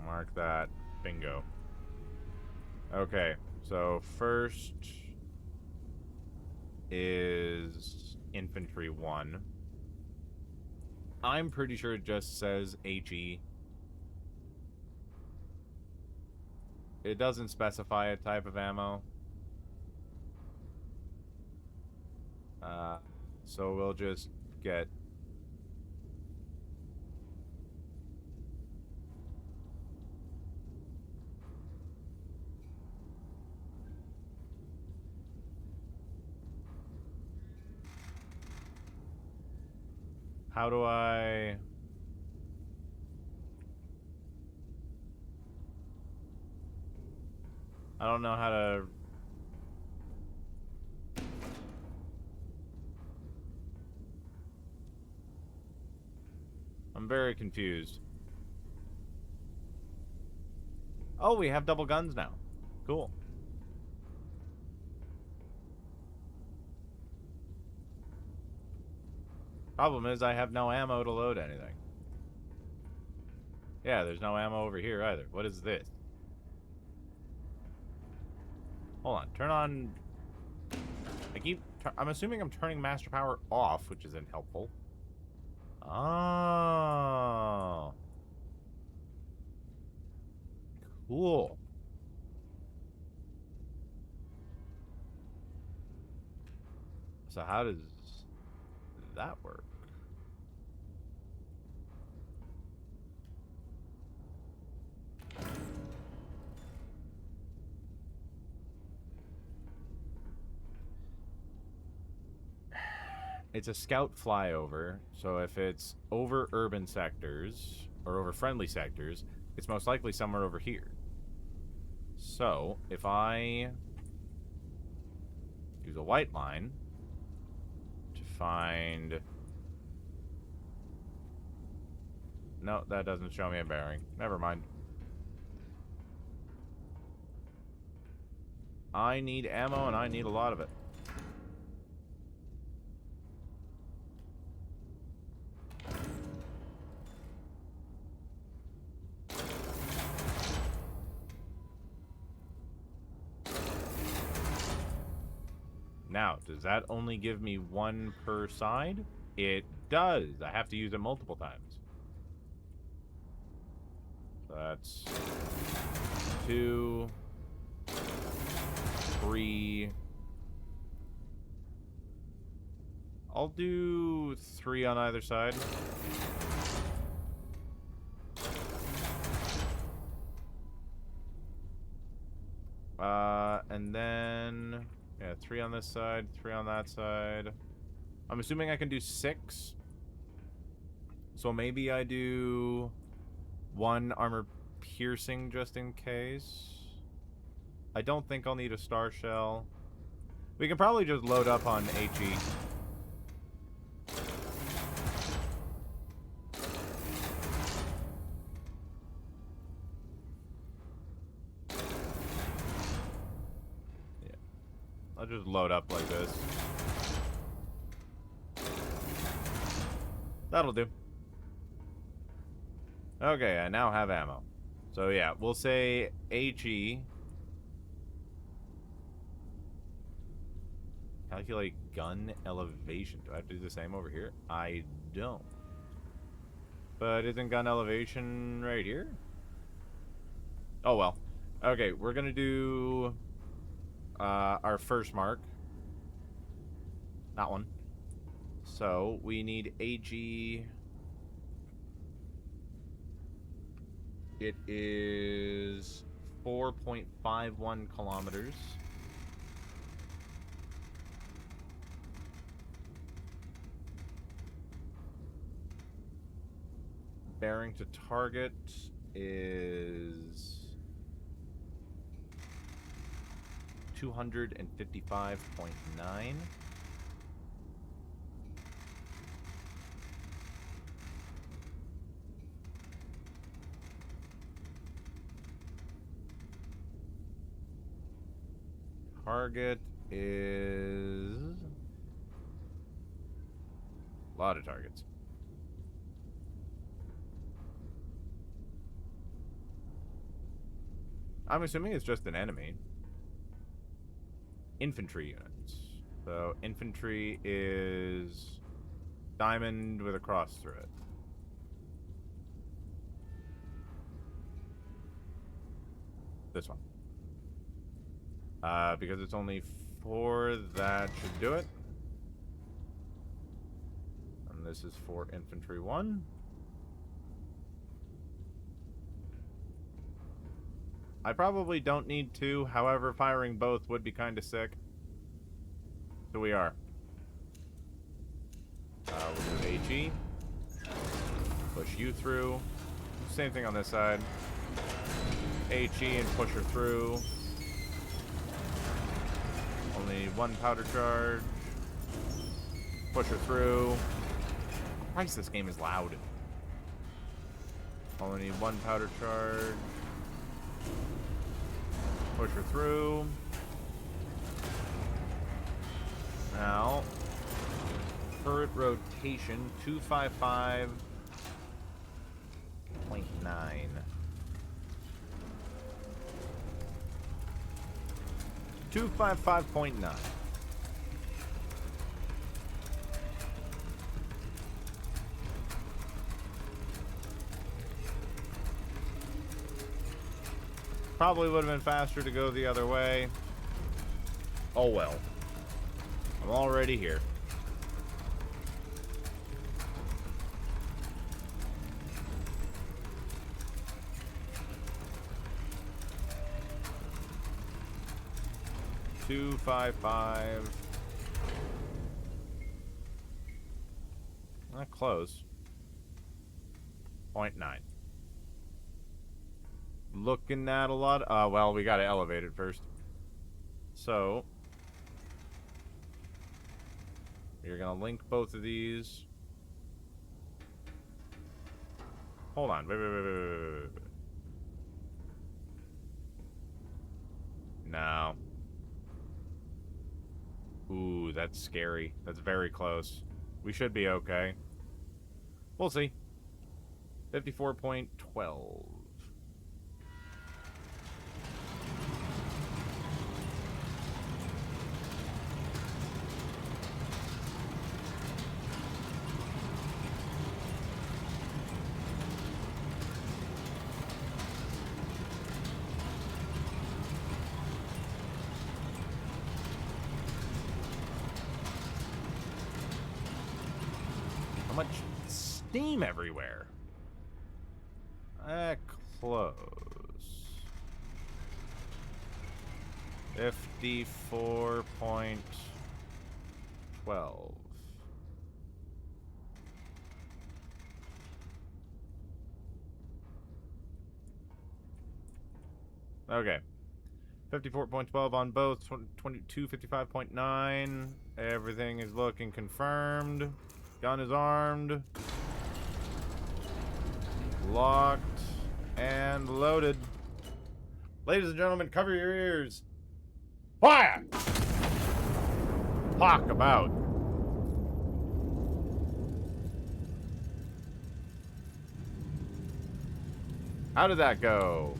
Mark that. Bingo. Okay, so first is infantry 1. I'm pretty sure it just says HE. It doesn't specify a type of ammo. So we'll just get... How do I... I don't know how to... I'm very confused. Oh, we have double guns now. Cool. Problem is, I have no ammo to load anything. Yeah, there's no ammo over here either. What is this? Hold on. Turn on... I'm assuming I'm turning master power off, which isn't helpful. Oh. Cool. So how does that work? It's a scout flyover, so if it's over urban sectors, or over friendly sectors, it's most likely somewhere over here. So, if I use a white line to find... No, that doesn't show me a bearing. Never mind. I need ammo, and I need a lot of it. Now, does that only give me 1 per side? It does. I have to use it multiple times. So that's 2, 3. I'll do 3 on either side. And then... Yeah, 3 on this side, 3 on that side. I'm assuming I can do 6. So maybe I do 1 armor piercing just in case. I don't think I'll need a star shell. We can probably just load up on HE. I'll just load up like this. That'll do. Okay, I now have ammo. So yeah, we'll say HE. Calculate gun elevation. Do I have to do the same over here? I don't. But isn't gun elevation right here? Oh well. Okay, we're gonna do... our first mark. That one. So, we need AG... It is 4.51 kilometers. Bearing to target is 255.9. Target is a lot of targets. I'm assuming it's just an enemy. Infantry units. So infantry is diamond with a cross through it. This one. Because it's only 4, that should do it. And this is for infantry 1. I probably don't need 2, however, firing both would be kind of sick. So we are. We'll do HE. Push you through. Same thing on this side. HE and push her through. Only 1 powder charge. Push her through. Christ, this game is loud. Only 1 powder charge. Push her through. Now, turret rotation 255.9. 255.9. Probably would have been faster to go the other way. Oh well. I'm already here. Two, 5. Not close. 0.9. Looking at a lot. Well, we gotta elevate it first. So, you're gonna link both of these. Hold on. Wait. No. Ooh, that's scary. That's very close. We should be okay. We'll see. 54.12. How much steam everywhere? Close. 54.12. Okay. 54.12 on both. 22, 55.9. Everything is looking confirmed. Gun is armed. Locked. And loaded. Ladies and gentlemen, cover your ears. Fire! Talk about. How did that go?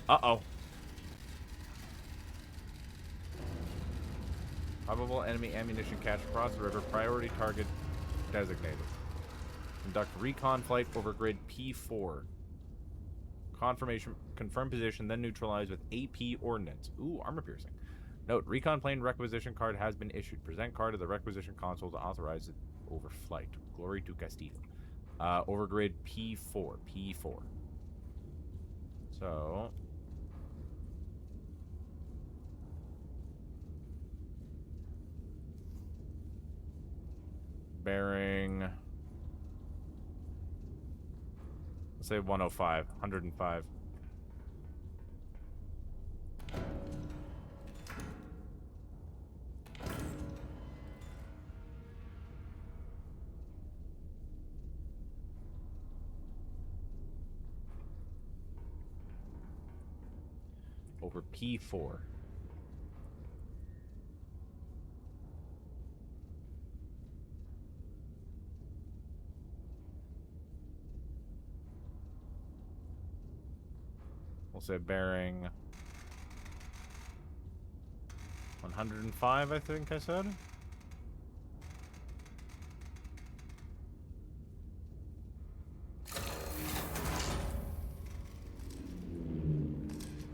Uh-oh. Probable enemy ammunition cache across the river. Priority target designated. Conduct recon flight over grid P4. Confirmation, confirm position, then neutralize with AP ordnance. Ooh, armor piercing. Note, recon plane requisition card has been issued. Present card of the requisition console to authorize it over flight. Glory to Castillo. Over grid P4. P4. So... bearing... let's say 105. 105. Over P4. We'll say bearing 105, I think I said.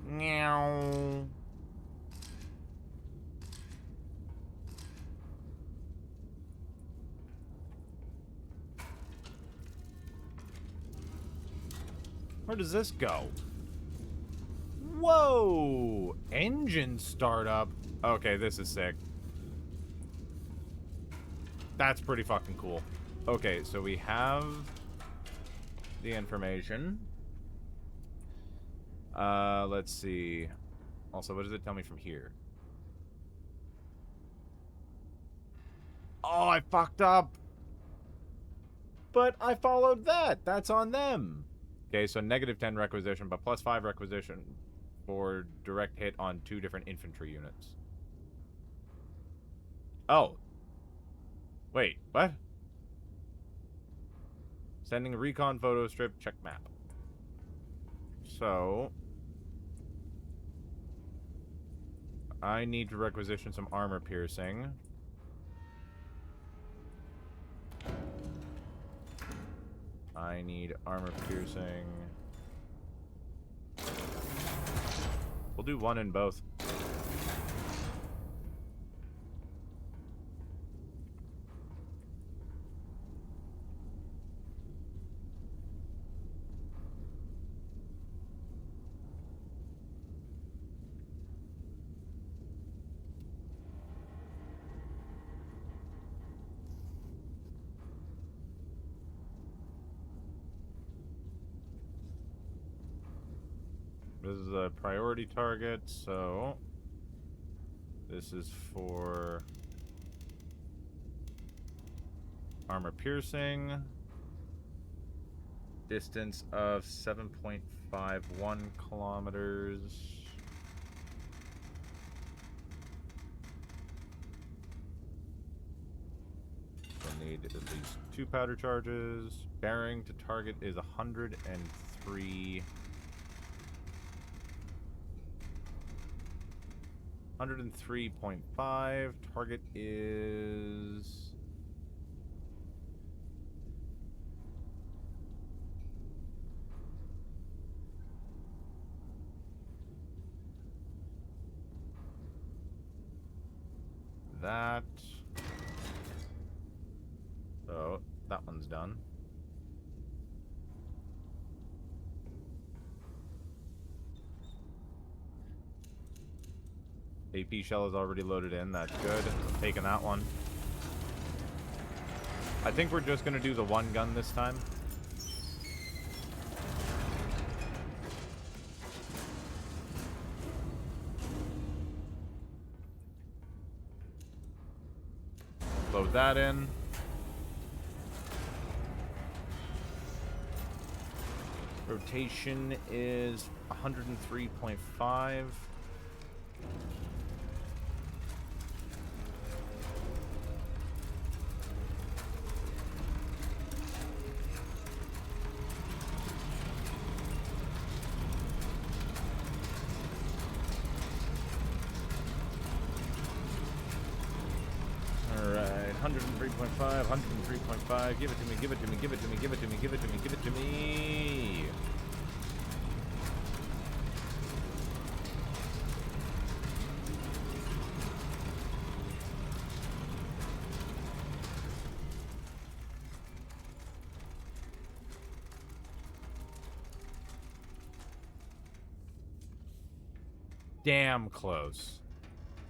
Meow. Where does this go? Whoa! Engine startup. Okay, this is sick. That's pretty fucking cool. Okay, so we have the information. Let's see. Also, what does it tell me from here? Oh, I fucked up! But I followed that! That's on them! Okay, so -10 requisition, but +5 requisition for direct hit on 2 different infantry units. Oh. Wait, what? Sending a recon photo strip, check map. So... I need to requisition some armor piercing. I need armor piercing. We'll do one in both. This is a priority target, so this is for armor piercing. Distance of 7.51 kilometers. I need at least 2 powder charges. Bearing to target is 103. 103.5. Target is... that. So, that one's done. AP shell is already loaded in. That's good. Taking that one. I think we're just going to do the one gun this time. Load that in. Rotation is 103.5. Alright, 103.5, 103.5. Give it to me, give it to me, give it to me, give it to me, give it to me, give it to me. Damn close.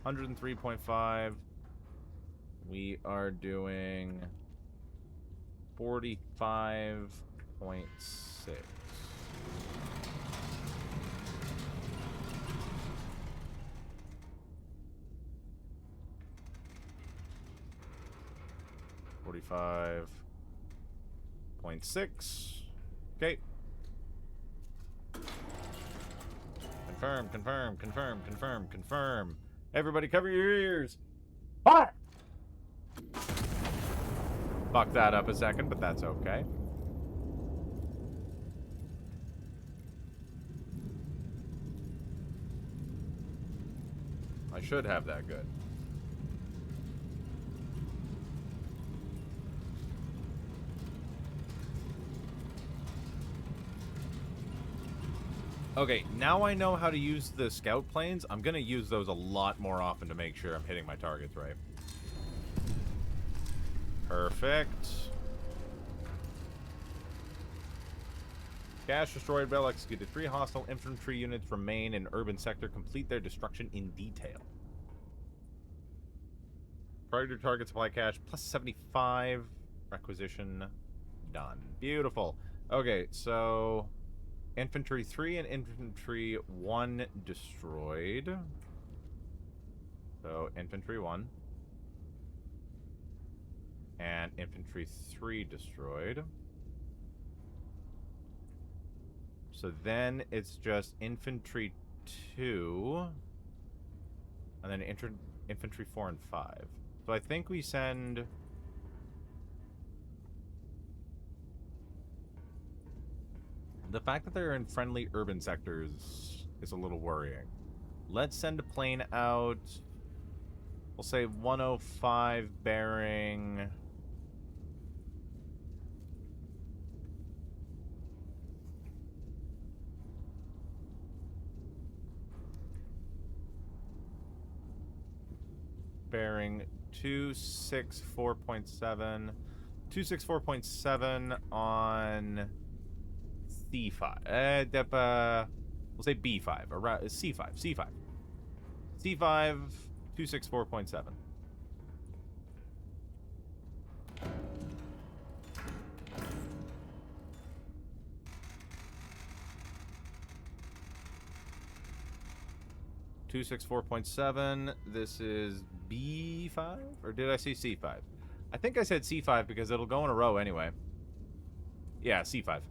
103.5. We are doing 45.6. .6. Okay. Confirm, confirm, confirm, confirm, confirm. Everybody cover your ears. What? Fuck that up a second, but that's okay. I should have that good. Okay, now I know how to use the scout planes. I'm gonna use those a lot more often to make sure I'm hitting my targets right. Perfect. Cache destroyed, well executed. 3 hostile infantry units remain in urban sector. Complete their destruction in detail. Priority target supply cache plus 75. Requisition done. Beautiful. Okay, so infantry 3 and infantry 1 destroyed. So infantry 1 and infantry 3 destroyed. So then it's just infantry 2 and then infantry 4 and 5. So I think we send... The fact that they're in friendly urban sectors is a little worrying. Let's send a plane out. We'll say 105 bearing... bearing 264.7. 264.7 on C5. We'll say B5 or C5. C5. C5 264.7. .7. This is B5? Or did I say C5? I think I said C5 because it'll go in a row anyway. Yeah, C5.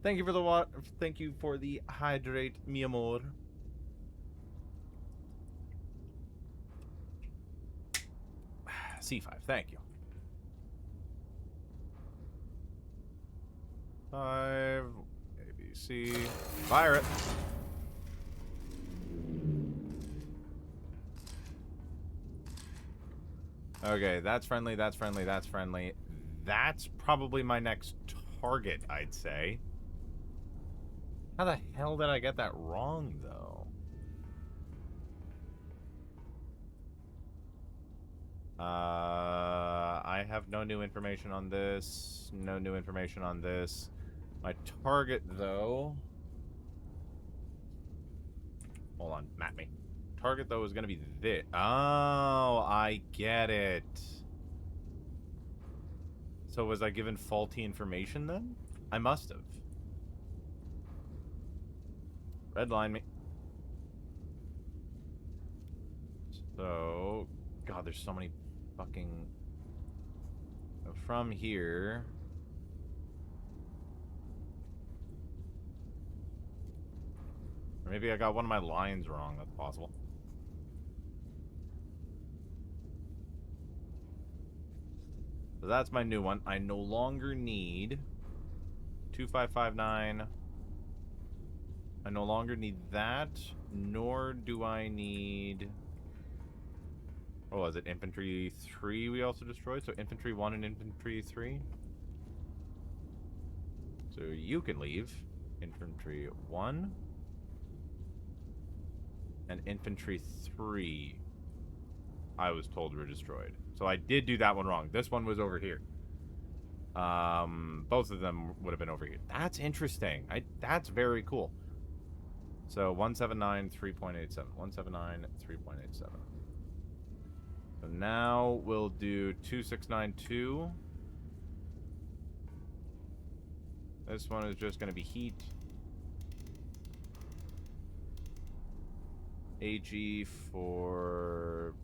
Thank you for the water. Thank you for the hydrate, mi amor. C5. Thank you. 5. ABC. Fire it. Okay, that's friendly, that's friendly, that's friendly. That's probably my next target, I'd say. How the hell did I get that wrong, though? I have no new information on this. No new information on this. My target, though... Hold on, map me. Target, though, is going to be this. Oh, I get it. So was I given faulty information, then? I must have. Redline me. So... God, there's so many fucking... From here... Or maybe I got one of my lines wrong. That's possible. So that's my new one. I no longer need 2559. I no longer need that, nor do I need What was it? Infantry 3 we also destroyed? So infantry 1 and infantry 3? So you can leave. Infantry 1. And infantry 3, I was told were destroyed. So I did do that one wrong. This one was over here. Both of them would have been over here. That's interesting. That's very cool. So 179, 3.87. 179, 3.87. So now we'll do 2692. This one is just going to be heat. AG for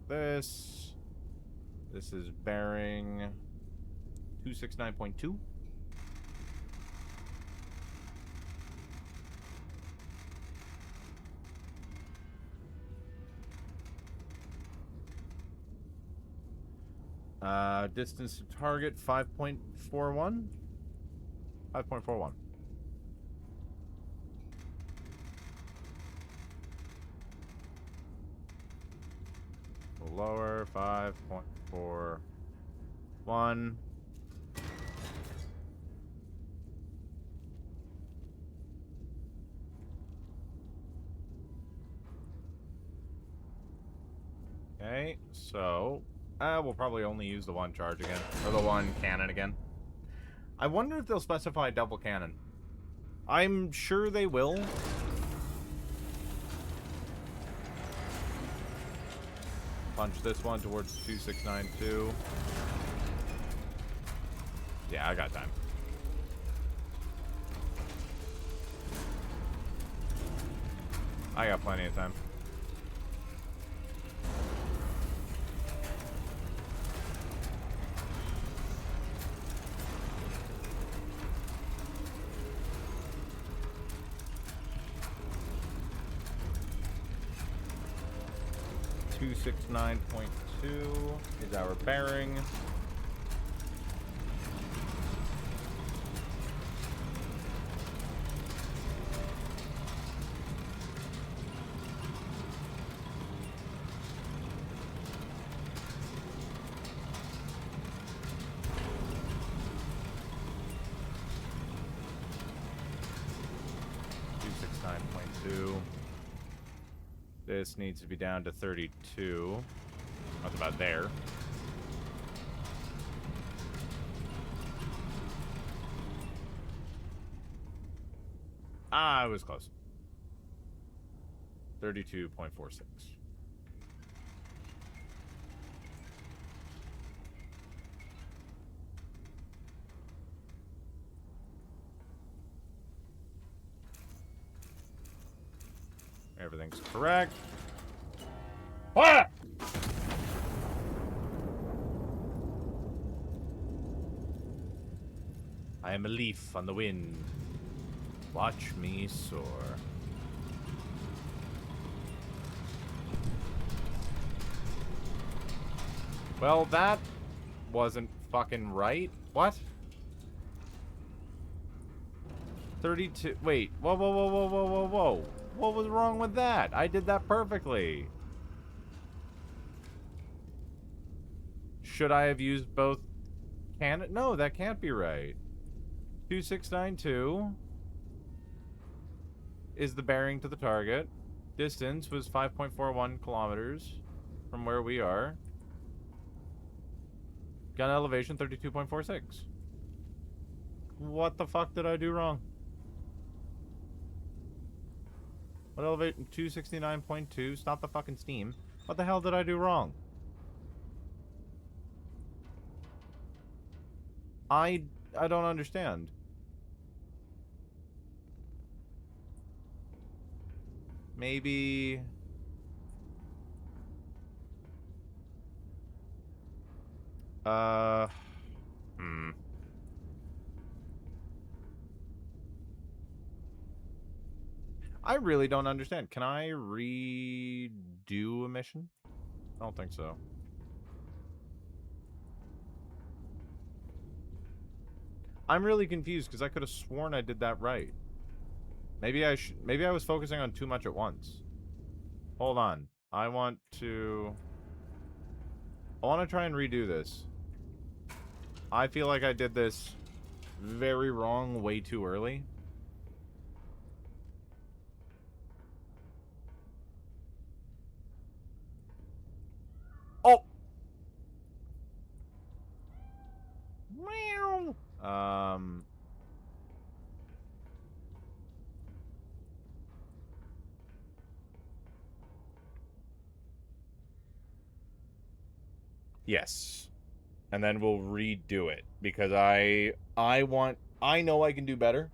this. This is bearing 269.2. Distance to target 5.41. 5.41. Lower 5.41. Okay, so we'll probably only use the one charge again, or the one cannon again. I wonder if they'll specify double cannon. I'm sure they will. Punch this one towards 2692. Yeah, I got time. I got plenty of time. Two 269.2 is our bearing. This needs to be down to 32. That's about there. Ah, I was close. 32.46. Everything's correct. What? I am a leaf on the wind. Watch me soar. Well, that wasn't fucking right. What? 32. Wait. Whoa, whoa, whoa, whoa, whoa, whoa, whoa. What was wrong with that? I did that perfectly. Should I have used both cannon? No, that can't be right. 2692 is the bearing to the target. Distance was 5.41 kilometers from where we are. Gun elevation 32.46. What the fuck did I do wrong? What elevation? 269.2. Stop the fucking steam. What the hell did I do wrong? I don't understand. Maybe... I really don't understand. Can I redo a mission? I don't think so. I'm really confused because I could have sworn I did that right. Maybe I was focusing on too much at once. Hold on. I want to try and redo this. I feel like I did this very wrong way too early. Oh! Meow! Yes. And then we'll redo it. Because I know I can do better.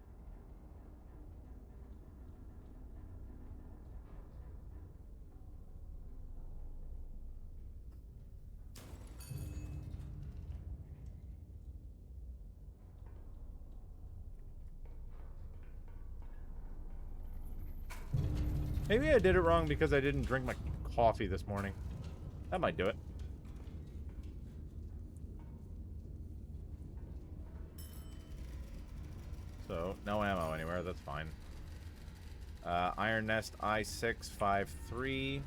Maybe I did it wrong because I didn't drink my coffee this morning. That might do it. So, no ammo anywhere. That's fine. Ironnest I653.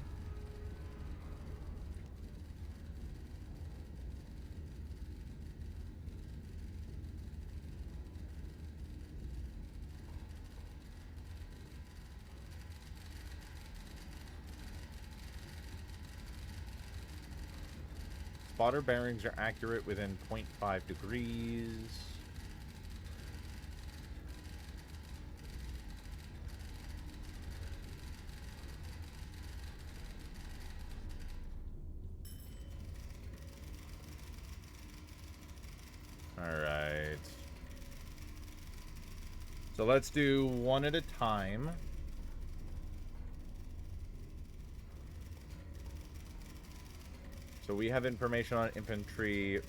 Spotter bearings are accurate within 0.5 degrees. Alright. So let's do one at a time. So we have information on infantry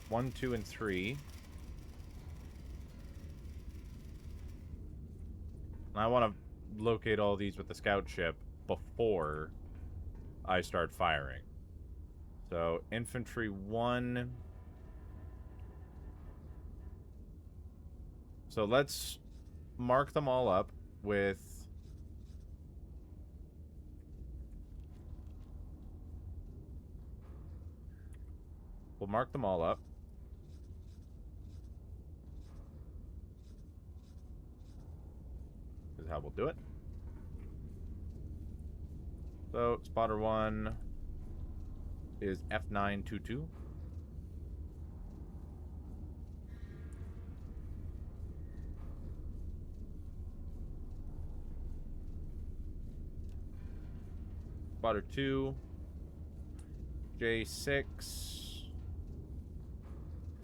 1, 2, and 3. And I want to locate all these with the scout ship before I start firing. So infantry 1. So let's mark them all up with... We'll mark them all up. This is how we'll do it. So, spotter 1 is F922. Spotter 2, J6,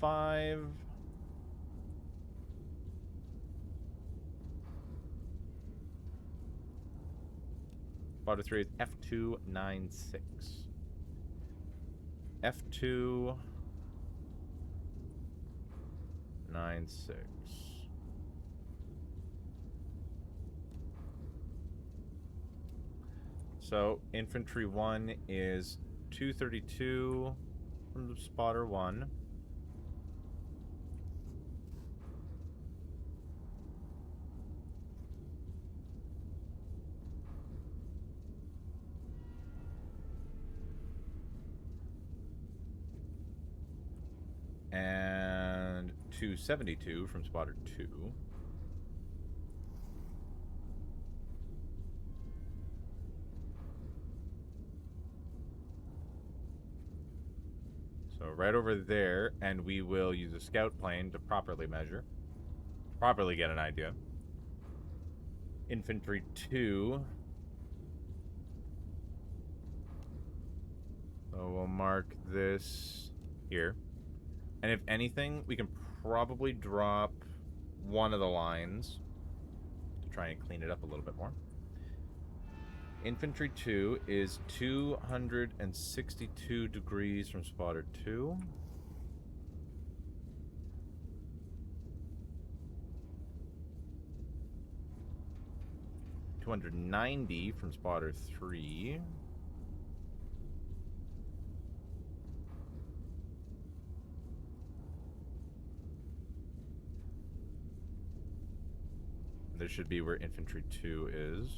5. Spotter 3 is F296. F296. So, infantry 1 is 232 from spotter 1. And 272 from spotter 2. So right over there, and we will use a scout plane to properly measure. Properly get an idea. Infantry 2. So we'll mark this here. And if anything, we can probably drop one of the lines to try and clean it up a little bit more. Infantry 2 is 262 degrees from spotter 2. $290 from spotter 3. This should be where infantry 2 is.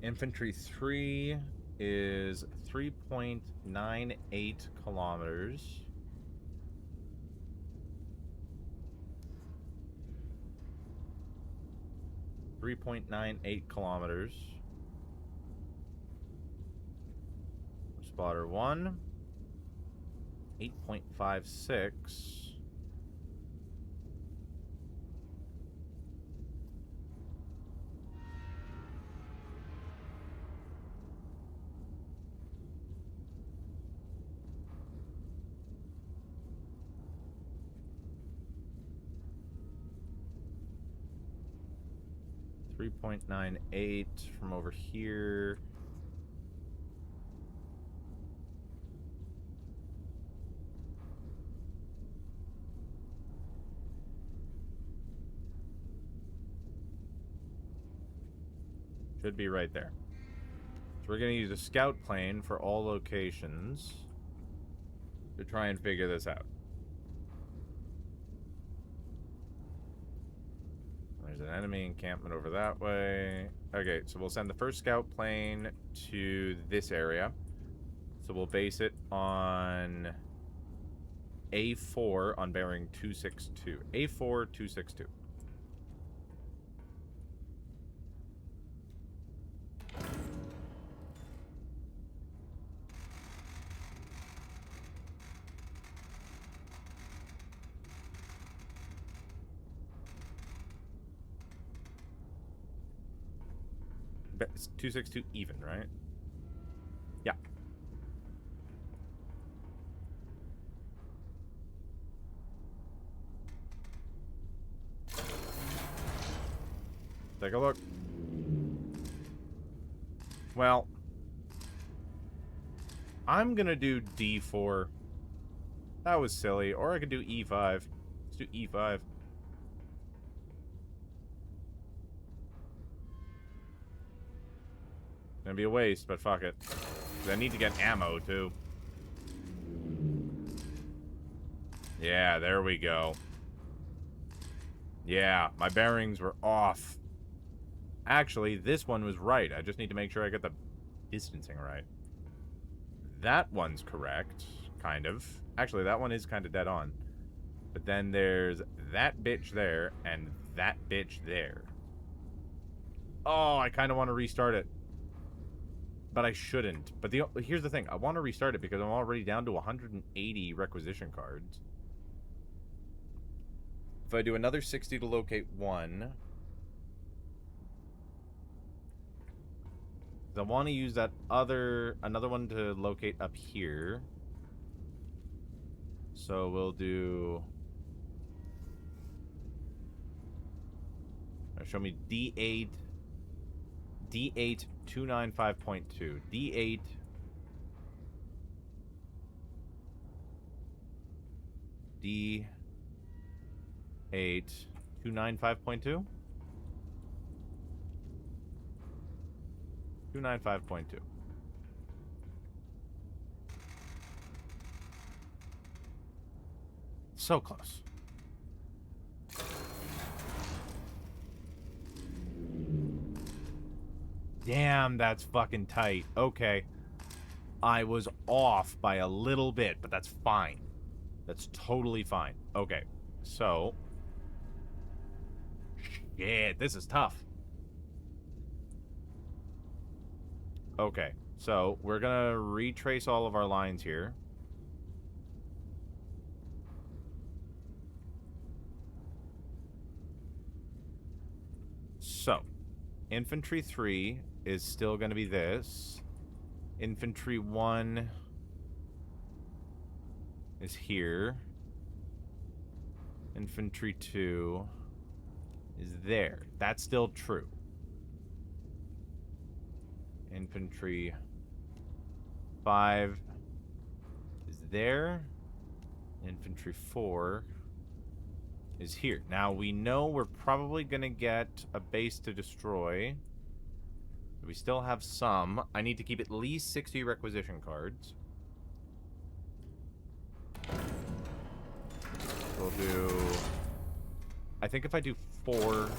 Infantry 3 is 3.98 kilometers. .98 kilometers. Spotter 1. 8.56. .98 from over here. Should be right there. So we're going to use a scout plane for all locations to try and figure this out. There's an enemy encampment over that way. Okay, so we'll send the first scout plane to this area. So we'll base it on A4 on bearing 262. A4 262. It's 262 even, right? Yeah. Take a look. Well, I'm gonna do D4. That was silly. Or I could do E5. Let's do E5. Gonna be a waste, but fuck it. I need to get ammo, too. Yeah, there we go. Yeah, my bearings were off. Actually, this one was right. I just need to make sure I get the distancing right. That one's correct, kind of. Actually, that one is kind of dead on. But then there's that bitch there and that bitch there. Oh, I kind of want to restart it. But I shouldn't. But here's the thing. I want to restart it because I'm already down to 180 requisition cards. If I do another 60 to locate one... I want to use that another one to locate up here. So we'll do... Show me D8... D8 295.2. D8 D8 295.2. 295.2. So close. Damn, that's fucking tight. Okay. I was off by a little bit, but that's fine. That's totally fine. Okay. So. Shit, this is tough. Okay. So, we're gonna retrace all of our lines here. So. Infantry 3 is still going to be this. Infantry 1 is here. Infantry 2 is there. That's still true. Infantry 5 is there. Infantry 4 is here. Now, we know we're probably going to get a base to destroy. We still have some. I need to keep at least 60 requisition cards. We'll do... I think if I do 4...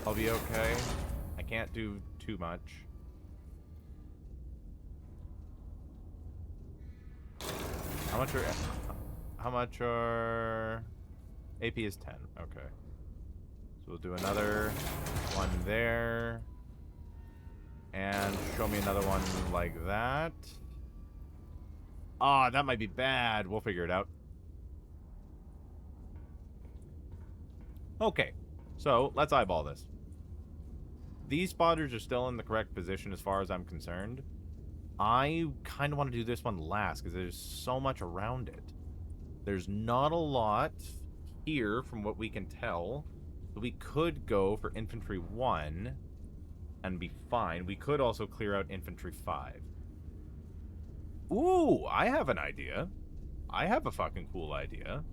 I'll be okay. I can't do too much. How much are AP is 10. Okay. So we'll do another one there. And show me another one like that. Ah, that might be bad. We'll figure it out. Okay. So, let's eyeball this. These spotters are still in the correct position as far as I'm concerned. I kind of want to do this one last because there's so much around it. There's not a lot here from what we can tell. So we could go for Infantry 1 and be fine. We could also clear out Infantry 5. Ooh, I have an idea. I have a fucking cool idea.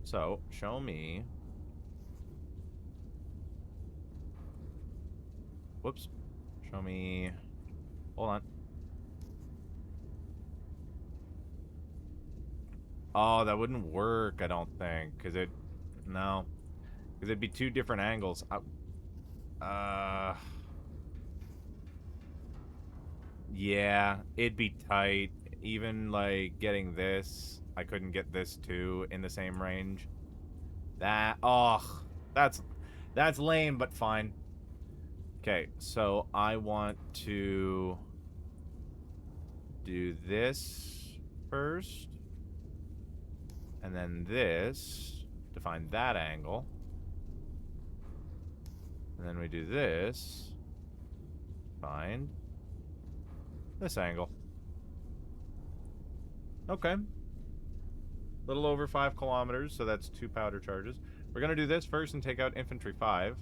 So, show me. Whoops. Show me. Hold on. Oh, that wouldn't work, I don't think. Because it... No. Because it'd be two different angles. Yeah, it'd be tight. Even, like, getting this, I couldn't get this, too, in the same range. That... Oh, that's lame, but fine. Okay, so I want to do this first. And then this to find that angle. And then we do this. Find this angle. Okay. Little over 5 kilometers, so that's 2 powder charges. We're going to do this first and take out Infantry 5.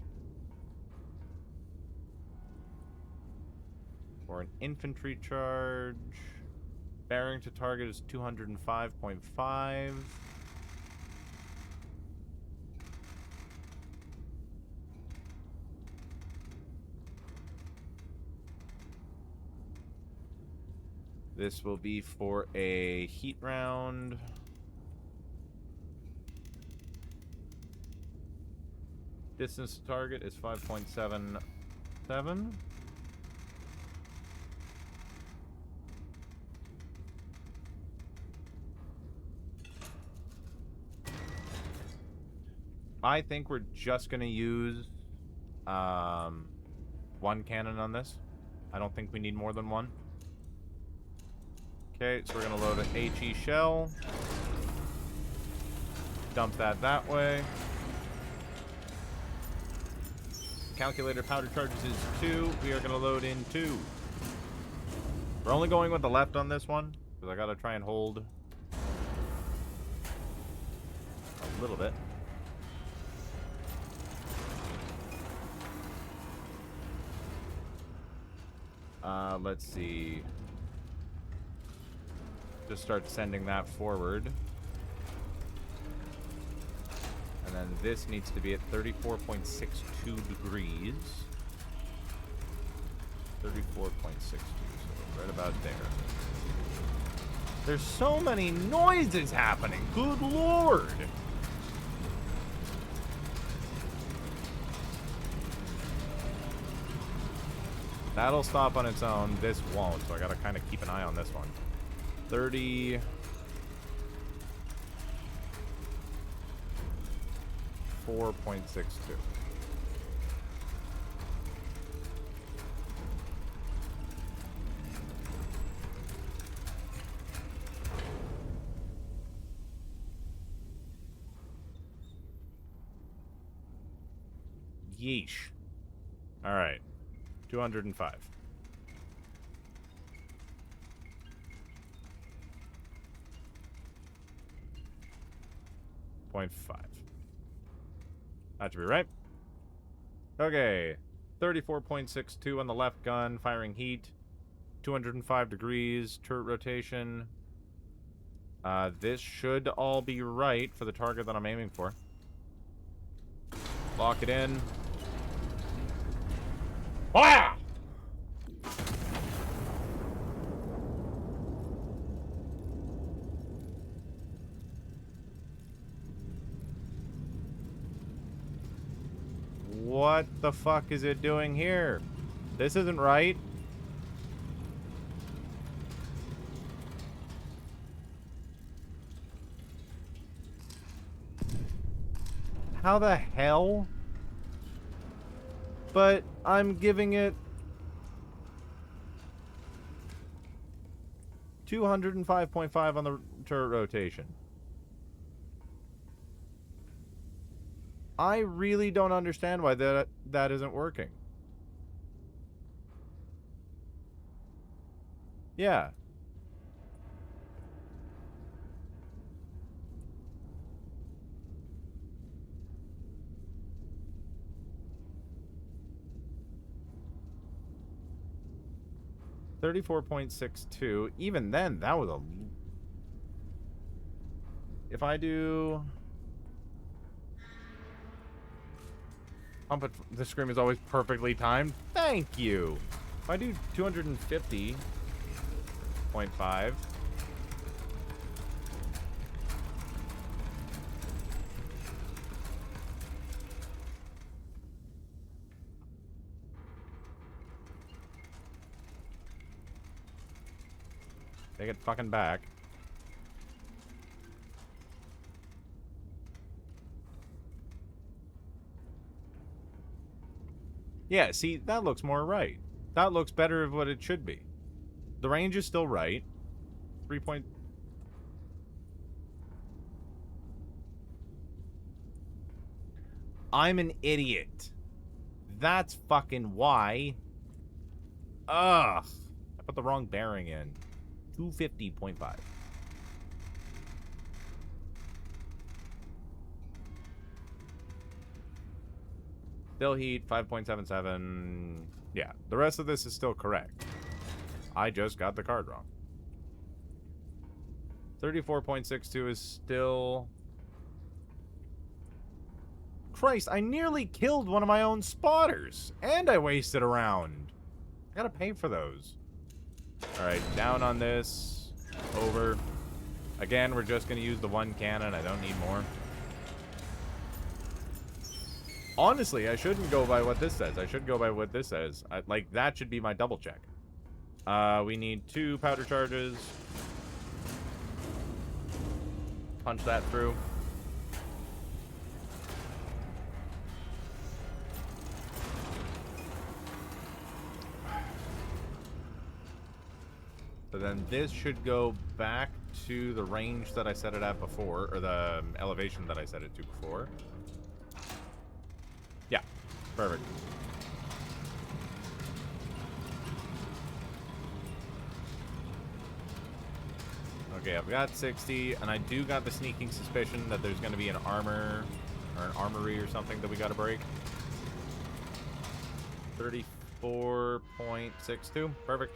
For an infantry charge. Bearing to target is 205.5. This will be for a heat round. Distance to target is 5.77. I think we're just going to use 1 cannon on this. I don't think we need more than 1. Okay, so we're going to load an HE shell. Dump that way. Calculator powder charges is 2. We are going to load in 2. We're only going with the left on this one, because I got to try and hold a little bit. Let's see. Just start sending that forward. And then this needs to be at 34.62 degrees. 34.62, so right about there. There's so many noises happening. Good lord. That'll stop on its own. This won't, so I gotta kind of keep an eye on this one. 30... 4.62. Yeesh. All right. 205. 0.5. That should be right. Okay. 34.62 on the left gun, firing heat. 205 degrees, turret rotation. This should all be right for the target that I'm aiming for. Lock it in. Fire! What the fuck is it doing here? This isn't right. How the hell? But I'm giving it 205.5 on the turret rotation. I really don't understand why that isn't working. Yeah. $34.62. Even then, that was a... If I do... Pump it... The scream is always perfectly timed. Thank you. If I do 250.5... Take it fucking back. Yeah, see, that looks more right. That looks better of what it should be. The range is still right. 3 point... I'm an idiot. That's fucking why. Ugh. I put the wrong bearing in. 250.5. Still heat, 5.77. Yeah, the rest of this is still correct. I just got the card wrong. 34.62 is still... Christ, I nearly killed one of my own spotters. And I wasted a round. I gotta pay for those. Alright, down on this. Over. Again, we're just gonna use the one cannon. I don't need more. Honestly, I shouldn't go by what this says. I should go by what this says. Like, that should be my double check. We need 2 powder charges. Punch that through. So then this should go back to the range that I set it at before, or the elevation that I set it to before. Yeah, perfect. Okay, I've got 60, and I do got the sneaking suspicion that there's going to be an armor, or an armory or something that we got to break. 34.62, perfect.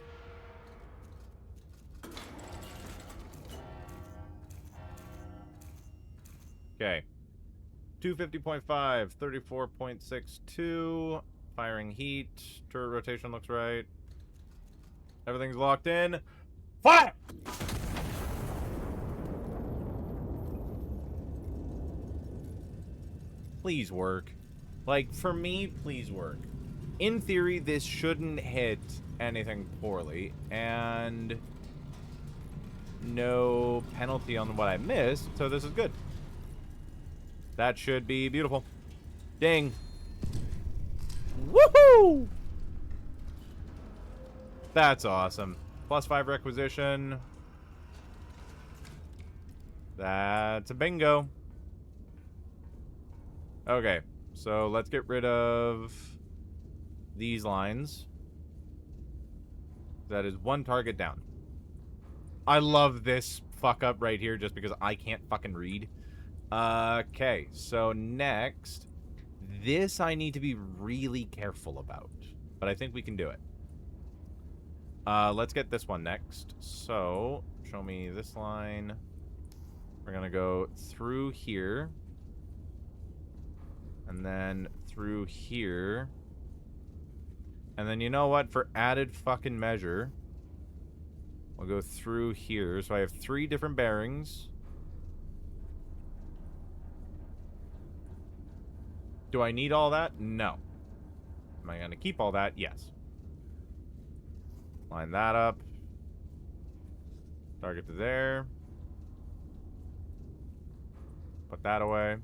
Okay. 250.5, 34.62, firing heat, turret rotation looks right. Everything's locked in. Fire! Please work. Like, for me, please work. In theory, this shouldn't hit anything poorly, and no penalty on what I missed, so this is good. That should be beautiful. Ding. Woohoo! That's awesome. +5 requisition. That's a bingo. Okay, so let's get rid of these lines. That is 1 target down. I love this fuck up right here just because I can't fucking read. Okay, so next, this I need to be really careful about, but I think we can do it. Let's get this one next. So, show me this line. We're gonna go through here, and then through here, and then you know what? For added fucking measure, we'll go through here. So I have 3 different bearings. Do I need all that? No. Am I going to keep all that? Yes. Line that up. Target to there. Put that away.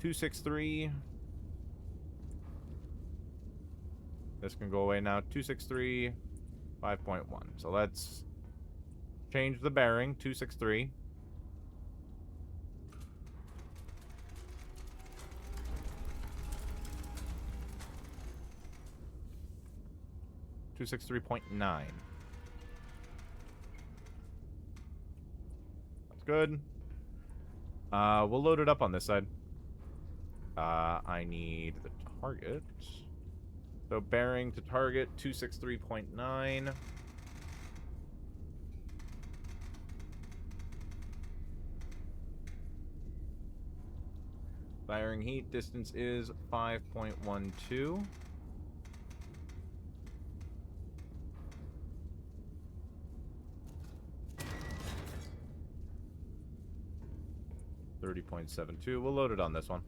263. This can go away now. 263. 5.1. So let's change the bearing. 263. .9. That's good. We'll load it up on this side. I need the target. So bearing to target 263.9. Firing heat distance is 5.12. .72. We'll load it on this one.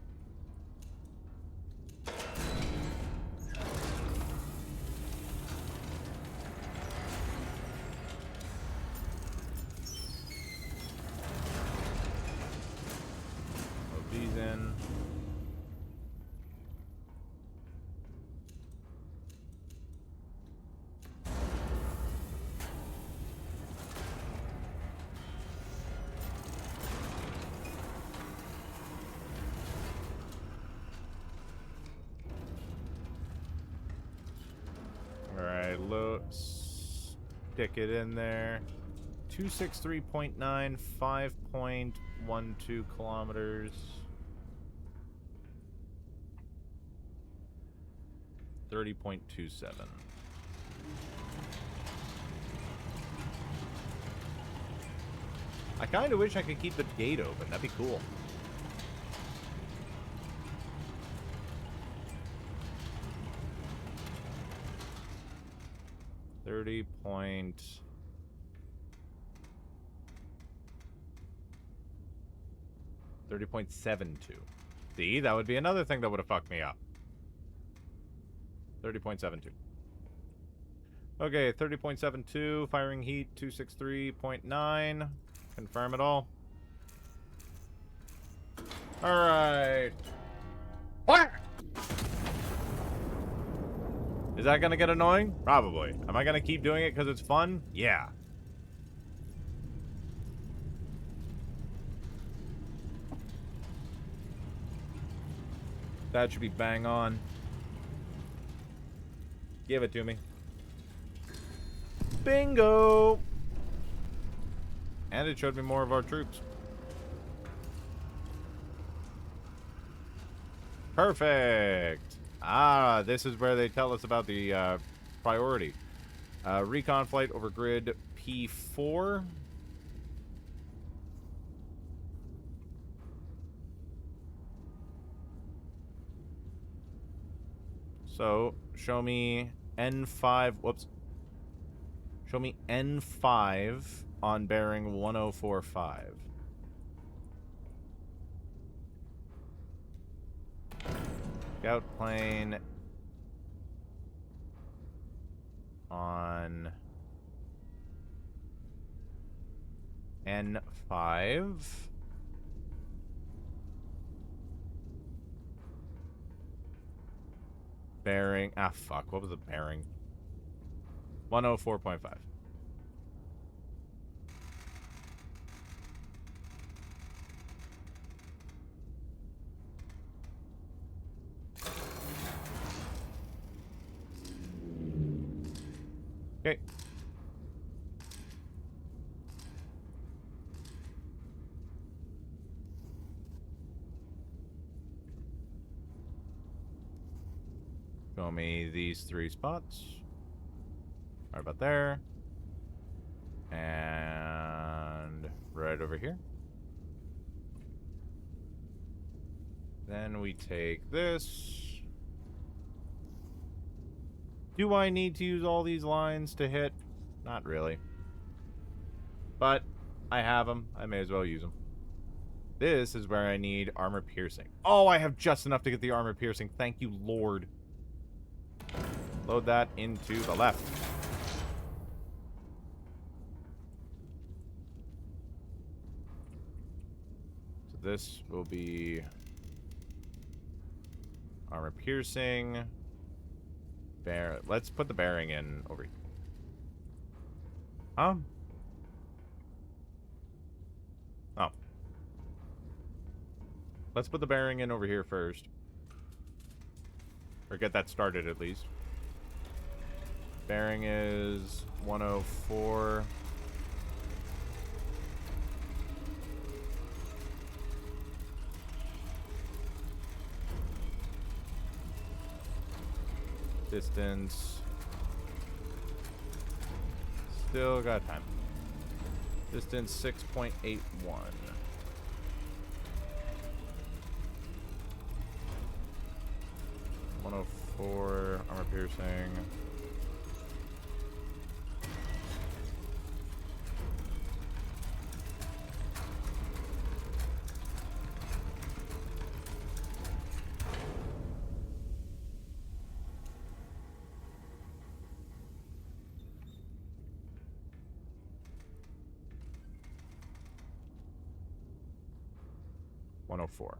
Load these in. Stick it in there. 263.9, 5.12 kilometers. 30.27. I kind of wish I could keep the gate open. That'd be cool. .72. See, that would be another thing that would have fucked me up. 30.72. Okay, 30.72. Firing heat 263.9. Confirm it all. Alright. What? Is that gonna get annoying? Probably. Am I gonna keep doing it because it's fun? Yeah. That should be bang on. Give it to me. Bingo! And it showed me more of our troops. Perfect! Ah, this is where they tell us about the priority. Recon flight over grid P4. So, show me N5, whoops. Show me N5 on bearing 1045. Scout plane on N5. Bearing, fuck, what was the bearing? 104.5. Okay. Show me these 3 spots. Right about there. And right over here. Then we take this. Do I need to use all these lines to hit? Not really. But I have them. I may as well use them. This is where I need armor piercing. Oh, I have just enough to get the armor piercing. Thank you, Lord. Load that into the left. So this will be armor piercing. Let's put the bearing in over here. Oh. Let's put the bearing in over here first. Or get that started at least. Bearing is 104. Distance. Still got time. Distance 6.81. 104, armor piercing. $104.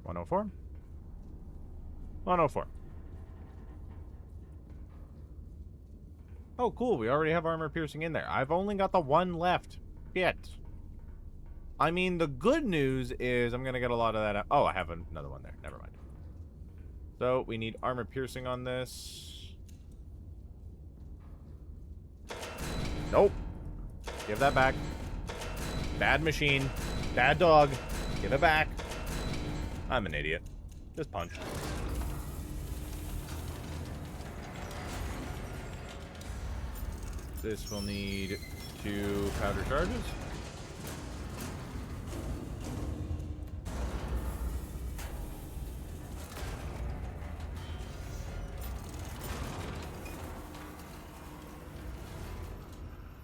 $104. $104. Oh, cool. We already have armor piercing in there. I've only got the one left. Shit. I mean, the good news is I'm going to get a lot of that out. Oh, I have another one there. Never mind. So, we need armor piercing on this. Nope. Give that back. Bad machine. Bad dog. Give it back. I'm an idiot. Just punch. This will need 2 powder charges.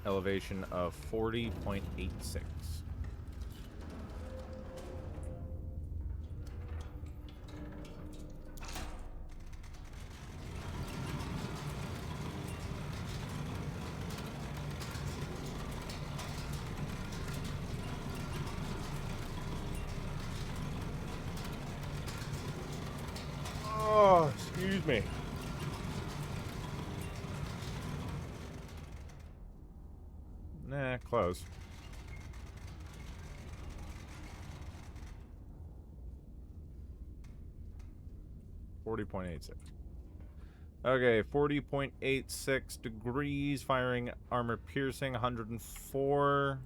Elevation of 40.86. Oh, excuse me. Nah, close. .86. Okay, 40.86 degrees, firing armor piercing, 104.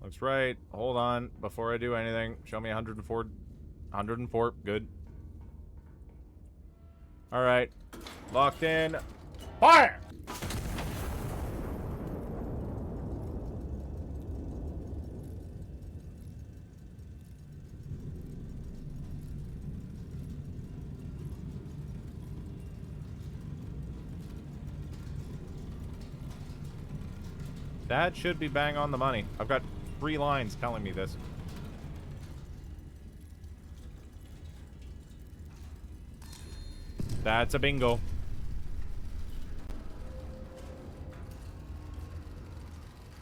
Looks right. Hold on, before I do anything, show me 104. 104, good. Alright, locked in. Fire! That should be bang on the money. I've got 3 lines telling me this. That's a bingo.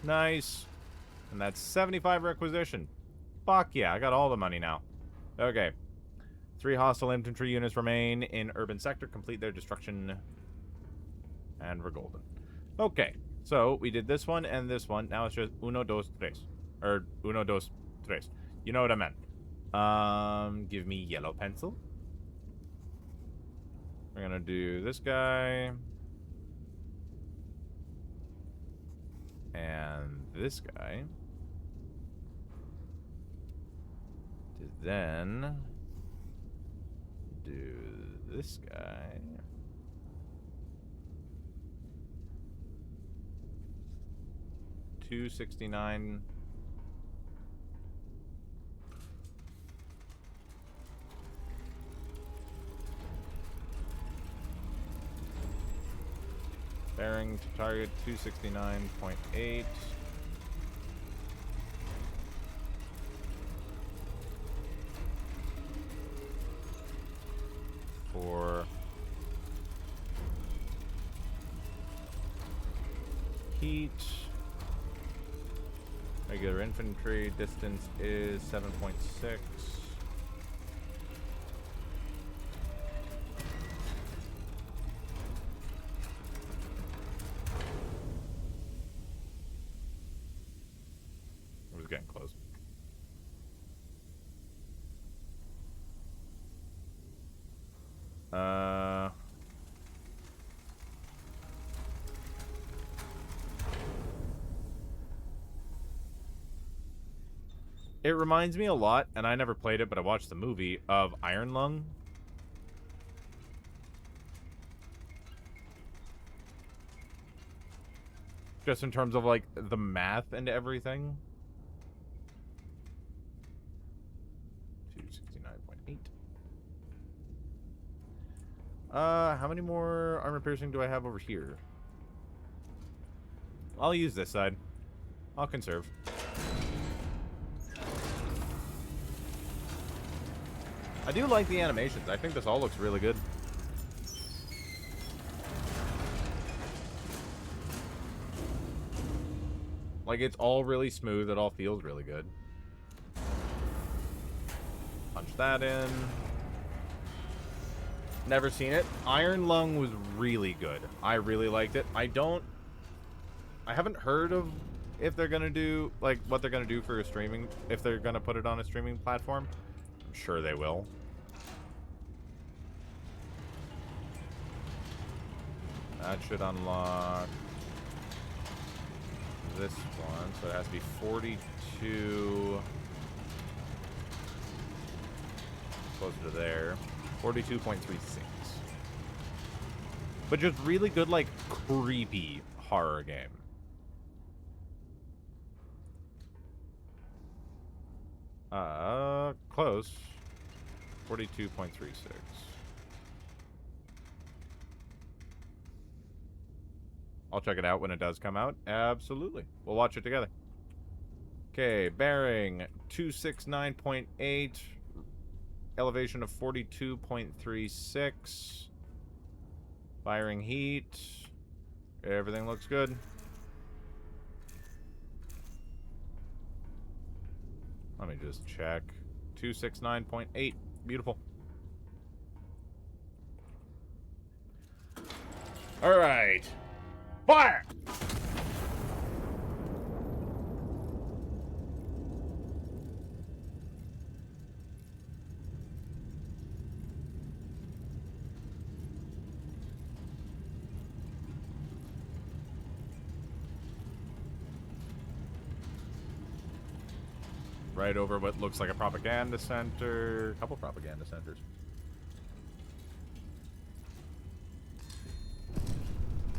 Nice. And that's 75 requisition. Fuck yeah, I got all the money now. Okay. 3 hostile infantry units remain in urban sector. Complete their destruction. And we're golden. Okay. So, we did this one and this one. Now it's just uno, dos, tres. Or, uno, dos, tres. You know what I meant. Give me yellow pencil. We're gonna do this guy. And this guy. To then do this guy. $269 Bearing to target 269.8. For heat. Regular infantry distance is 7.6. It was getting close. It reminds me a lot, and I never played it, but I watched the movie, of Iron Lung. Just in terms of, like, the math and everything. 269.8. How many more armor piercing do I have over here? I'll use this side. I'll conserve. I do like the animations. I think this all looks really good. Like, it's all really smooth. It all feels really good. Punch that in. Never seen it. Iron Lung was really good. I really liked it. I haven't heard of if they're gonna do, like, what they're gonna do for a streaming, if they're gonna put it on a streaming platform. I'm sure they will. That should unlock this one, so it has to be 42. Closer to there. 42.36. But just really good, like, creepy horror game. Close. 42.36. I'll check it out when it does come out. Absolutely. We'll watch it together. Okay, bearing 269.8. Elevation of 42.36. Firing heat. Everything looks good. Let me just check. 269.8. Beautiful. All right. Fire! Right over what looks like a propaganda center. A couple propaganda centers.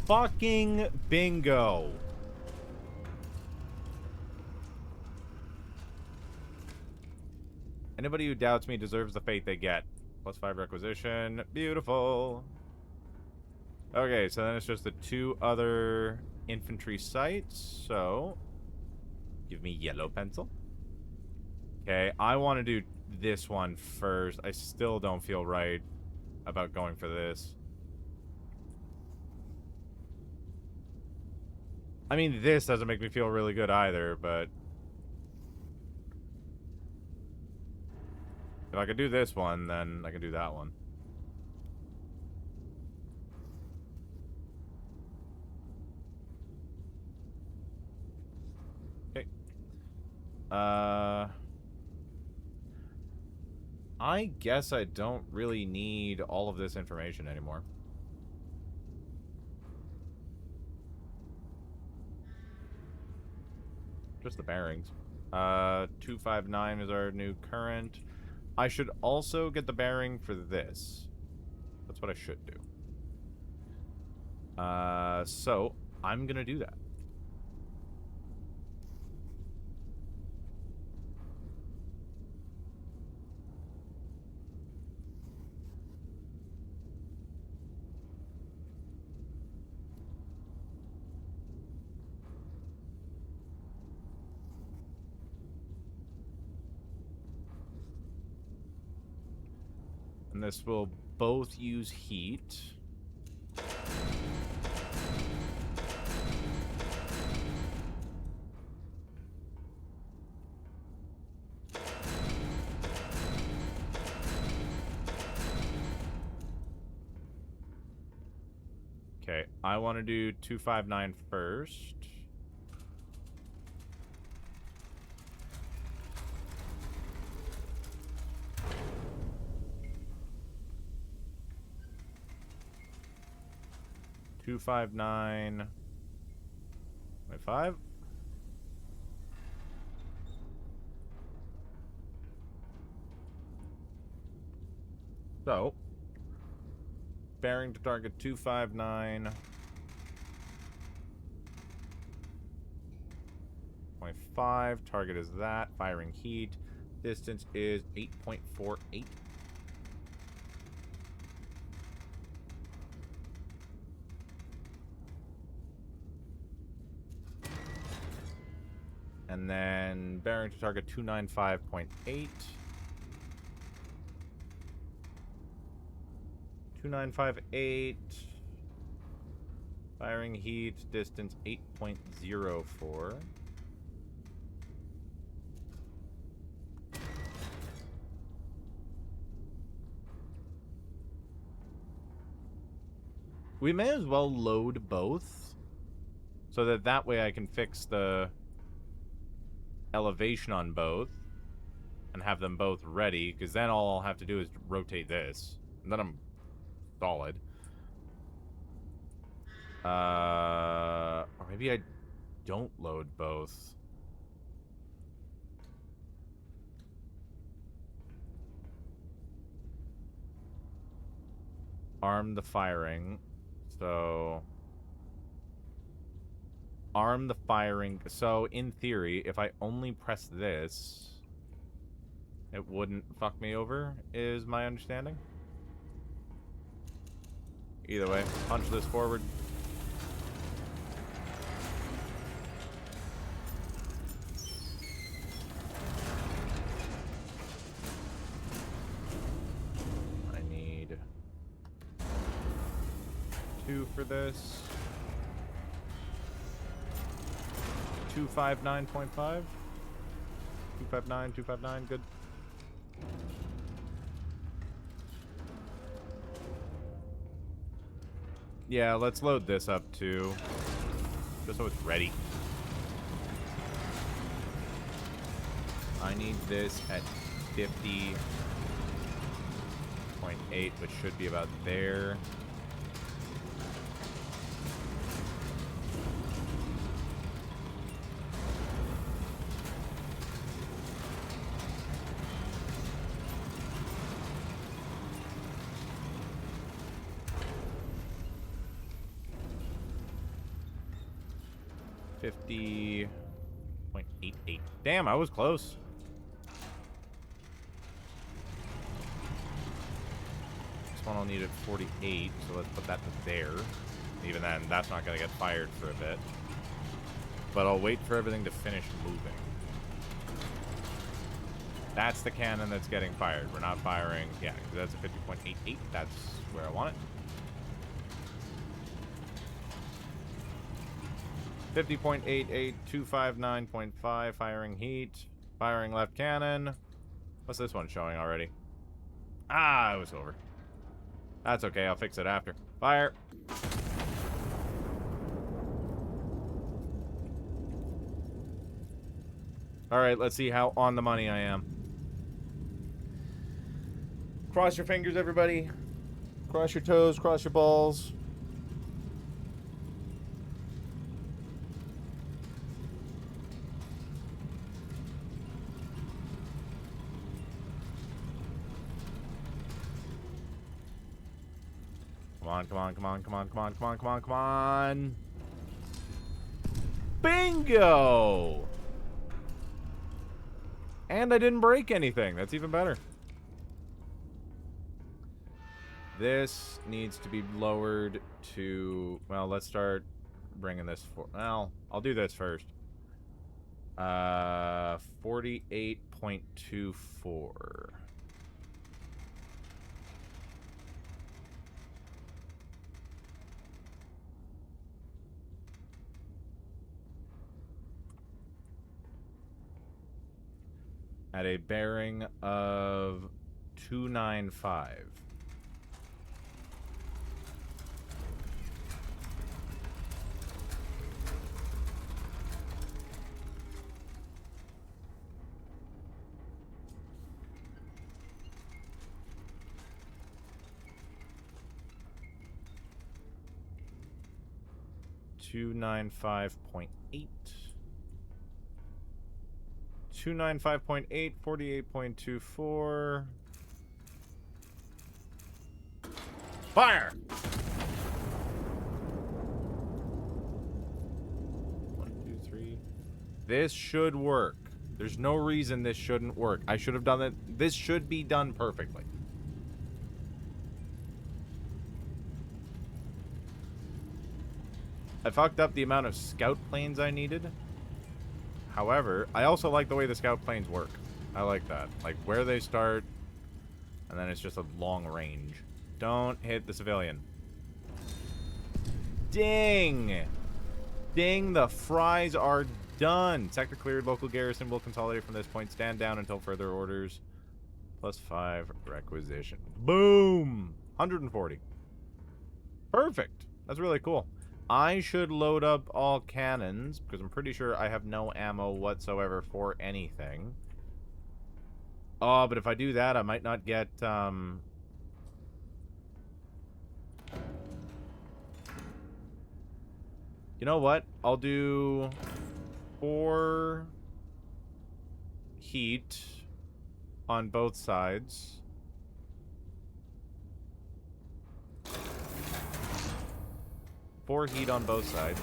Fucking bingo. Anybody who doubts me deserves the fate they get. +5 requisition. Beautiful. Okay, so then it's just the 2 other infantry sites. So, give me yellow pencil. Okay, I want to do this one first. I still don't feel right about going for this. I mean, this doesn't make me feel really good either, but if I could do this one, then I can do that one. Okay. I guess I don't really need all of this information anymore. Just the bearings. 259 is our new current. I should also get the bearing for this. That's what I should do. So I'm gonna do that. And this will both use heat. Okay, I want to do 259 first. Two, 5, 9, 5. So, bearing to target 259. 0.5. Target is that. Firing heat. Distance is 8.48. And then bearing to target 295.8. 2958. Firing heat. Distance 8.04. We may as well load both, so that way I can fix the elevation on both and have them both ready, because then all I'll have to do is rotate this, and then I'm solid. Or maybe I don't load both. Arm the firing. So arm the firing. So in theory, if I only press this, it wouldn't fuck me over, is my understanding. Either way, punch this forward. I need 2 for this. 259.5. 259, 259, good. Yeah, let's load this up too. Just so it's ready. I need this at 50.8, which should be about there. .88. Damn, I was close. This one will need at 48, so let's put that to there. Even then, that's not going to get fired for a bit. But I'll wait for everything to finish moving. That's the cannon that's getting fired. We're not firing... Yeah, that's a 50.88. That's where I want it. 50.88, 259.5, firing heat, firing left cannon. What's this one showing already? Ah, it was over. That's okay, I'll fix it after. Fire! Alright, let's see how on the money I am. Cross your fingers, everybody. Cross your toes, cross your balls. Come on, come on, come on, come on, come on, come on, come on, come on. Bingo! And I didn't break anything. That's even better. This needs to be lowered to... Well, let's start bringing this for... Well, I'll do this first. 48.24. at a bearing of 295. $295.8. 295.8, 48.24. Fire! 1, 2, 3. This should work. There's no reason this shouldn't work. I should have done it. This should be done perfectly. I fucked up the amount of scout planes I needed. However, I also like the way the scout planes work. I like that. Like where they start, and then it's just a long range. Don't hit the civilian. Ding! Ding, the fries are done. Sector cleared. Local garrison will consolidate from this point. Stand down until further orders. +5 requisition. Boom! 140. Perfect. That's really cool. I should load up all cannons, because I'm pretty sure I have no ammo whatsoever for anything. Oh, but if I do that, I might not get, You know what? I'll do 4 heat on both sides. Four heat on both sides.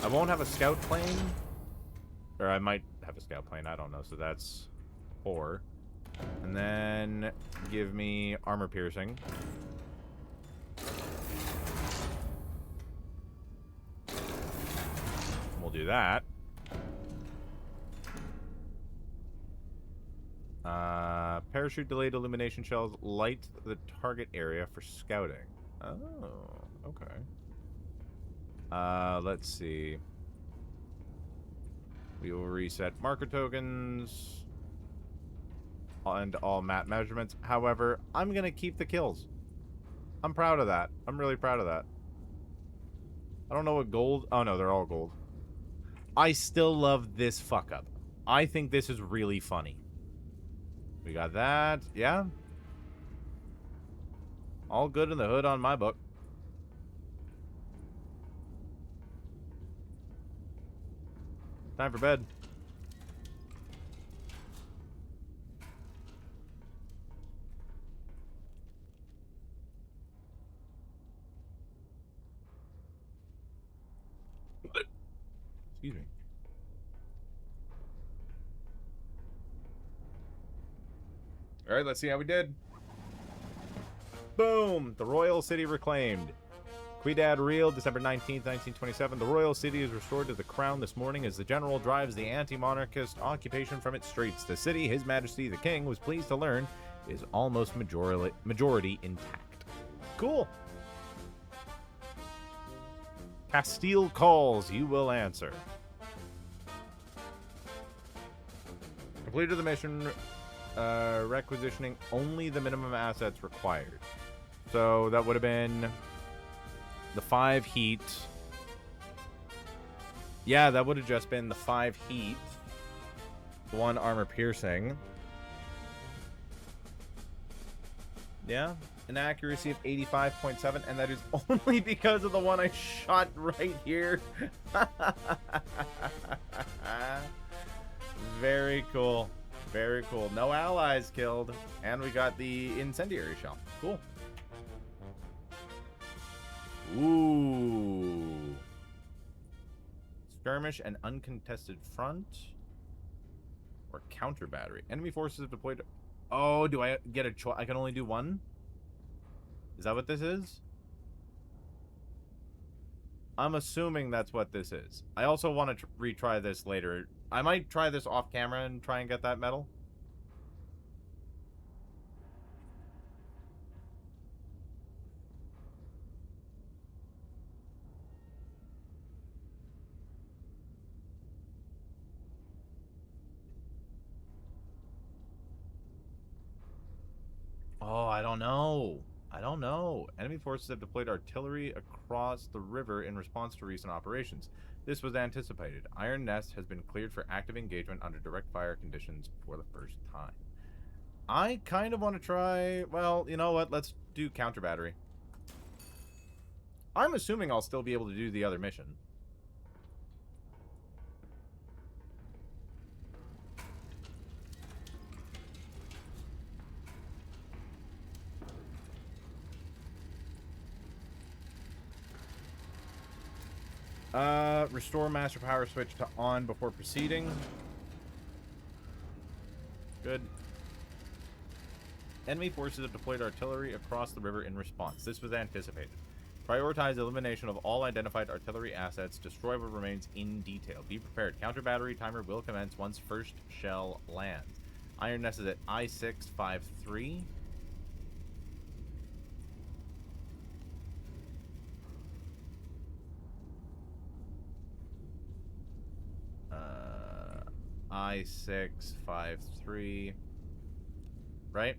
I won't have a scout plane. Or I might have a scout plane, I don't know. So that's 4. And then give me armor piercing. We'll do that. Parachute delayed illumination shells light the target area for scouting. Oh, okay. Let's see. We will reset marker tokens and all map measurements. However, I'm gonna keep the kills. I'm proud of that. I'm really proud of that. I don't know what gold... Oh, no, they're all gold. I still love this fuck up. I think this is really funny. We got that. Yeah. All good in the hood on my book. Time for bed. Excuse me. All right, let's see how we did. Boom! The Royal City reclaimed. Quidad Real, December 19th, 1927. The Royal City is restored to the crown this morning as the general drives the anti-monarchist occupation from its streets. The city, His Majesty the King, was pleased to learn, is almost majority intact. Cool. Castile calls, you will answer. Completed the mission, requisitioning only the minimum assets required. So that would have been the 5 heat. Yeah, that would have just been the 5 heat. 1 armor piercing. Yeah, an accuracy of 85.7, and that is only because of the one I shot right here. Very cool. Very cool. No allies killed. And we got the incendiary shell. Cool. Ooh. Skirmish and uncontested front. Or counter battery. Enemy forces have deployed. Oh, do I get a choice? I can only do one? Is that what this is? I'm assuming that's what this is. I also want to retry this later I might try this off camera and try and get that medal. Oh, I don't know. I don't know. Enemy forces have deployed artillery across the river in response to recent operations. This was anticipated. Iron Nest has been cleared for active engagement under direct fire conditions for the first time. I kind of want to try... Well, you know what? Let's do counter battery. I'm assuming I'll still be able to do the other mission. Restore master power switch to on before proceeding. Good. Enemy forces have deployed artillery across the river in response. This was anticipated. Prioritize elimination of all identified artillery assets. Destroy what remains in detail. Be prepared. Counter battery timer will commence once first shell lands. Iron Nest is at I-653. I-653. Right?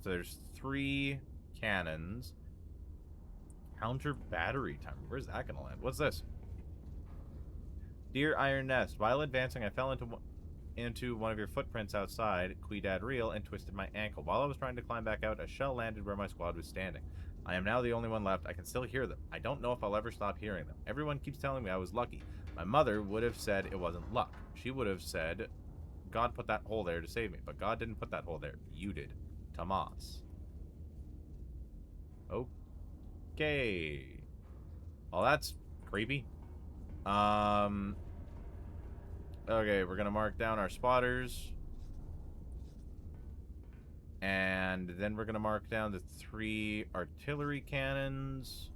So there's 3 cannons. Counter battery timer. Where's that gonna land? What's this? Dear Iron Nest, while advancing, I fell into one of your footprints outside, Quidad Real, and twisted my ankle. While I was trying to climb back out, a shell landed where my squad was standing. I am now the only one left. I can still hear them. I don't know if I'll ever stop hearing them. Everyone keeps telling me I was lucky. My mother would have said it wasn't luck. She would have said, God put that hole there to save me. But God didn't put that hole there. You did. Tomas. Okay. Well, that's creepy. Okay, we're gonna mark down our spotters. And then we're gonna mark down the 3 artillery cannons.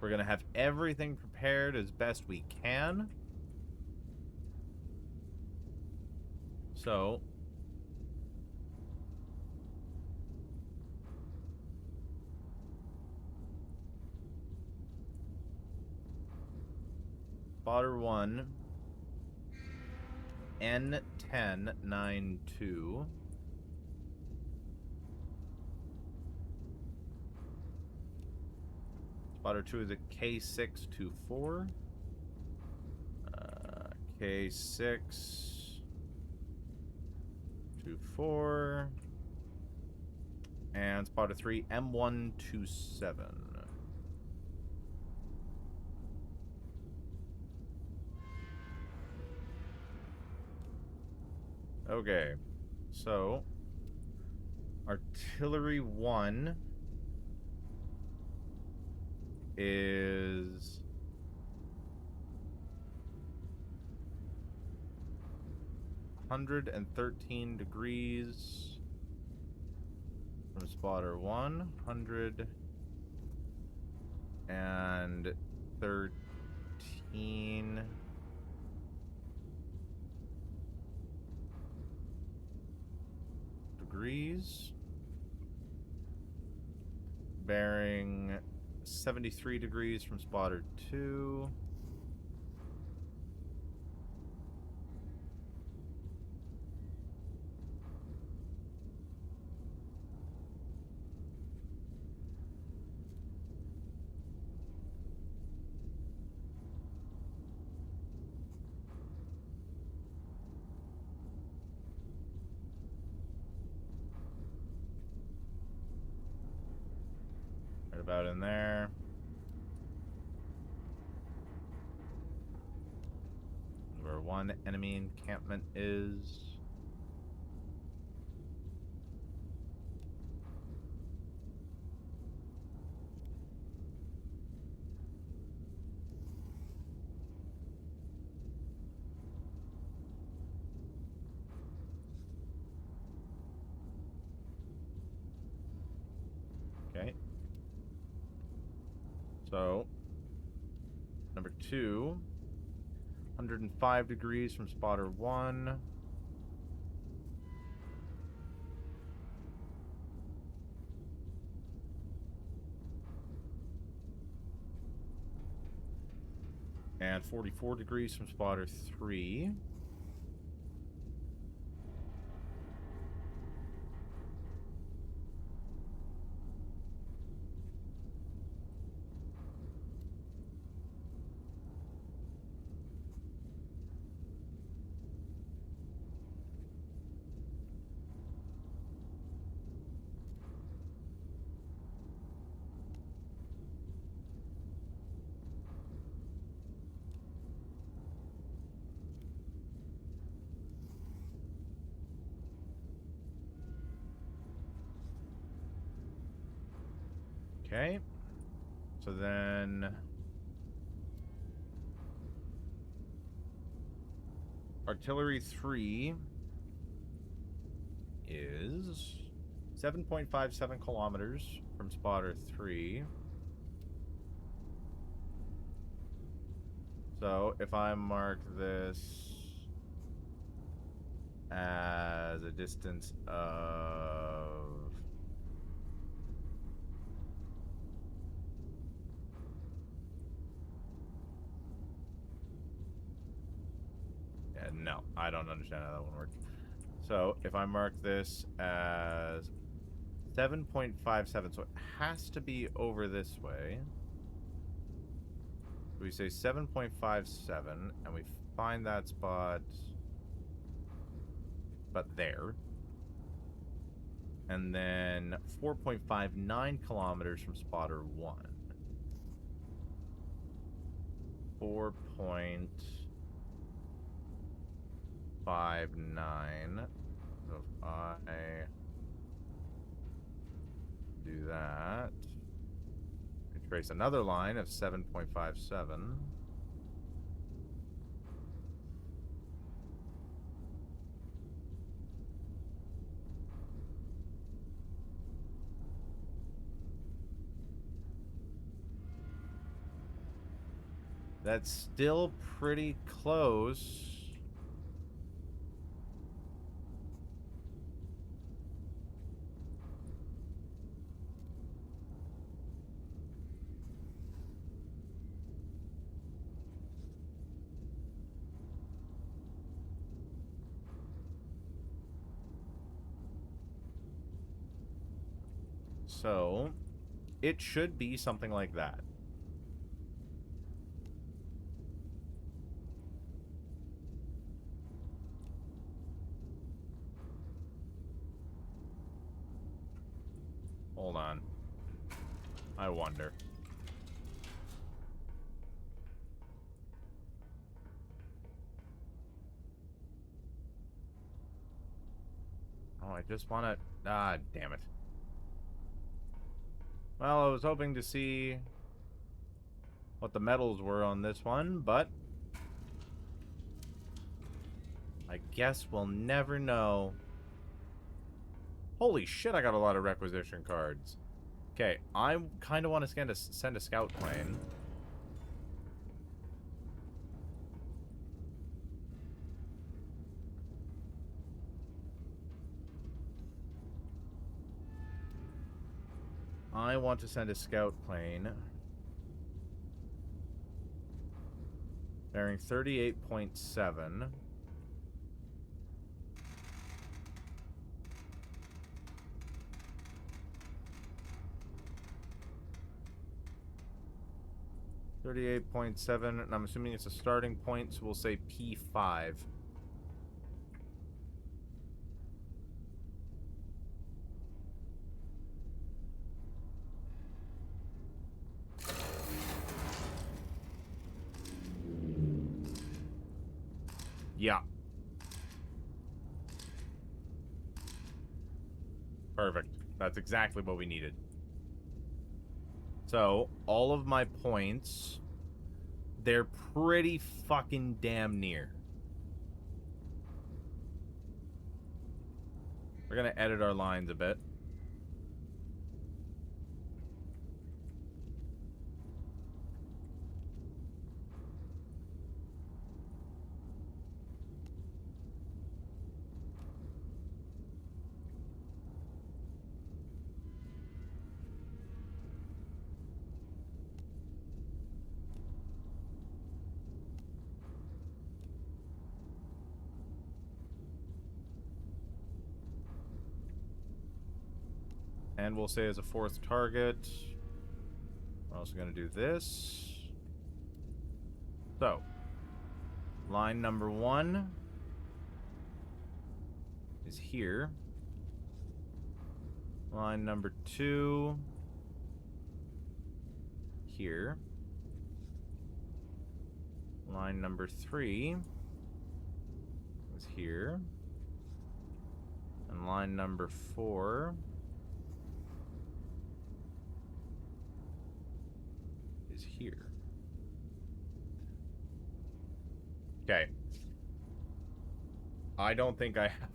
We're gonna have everything prepared as best we can. So... Spotter 1, N1092. Spotter 2 is a K624. K624. And spotter 3, M127. Okay, so artillery 1 is 113 degrees from spotter 1, 113 degrees, bearing 73 degrees from spotter 2. Right about in there. Where one enemy encampment is. So, number 2, 105 degrees from spotter 1. And 44 degrees from spotter 3. Okay. So then artillery 3 is 7.57 kilometers from spotter 3. So if I mark this as a distance of no, I don't understand how that one works. So if I mark this as 7.57, so it has to be over this way. We say 7.57, and we find that spot, but there. And then 4.59 kilometers from spotter 1. 4.59. So if I do that, we trace another line of 7.57. That's still pretty close. So, it should be something like that. Hold on. I wonder. Oh, I just want to... Ah, damn it. Well, I was hoping to see what the medals were on this one, but I guess we'll never know. Holy shit, I got a lot of requisition cards. Okay, I kind of want to send a scout plane. I want to send a scout plane bearing 38.7. .7, and I'm assuming it's a starting point, so we'll say P5. Yeah. Perfect. That's exactly what we needed. So, all of my points, they're pretty fucking damn near. We're gonna edit our lines a bit. And we'll say as a 4th target, we're also going to do this. So, line number 1 is here. Line number 2 here. Line number 3 is here. And line number 4 is here. Okay. I don't think I have...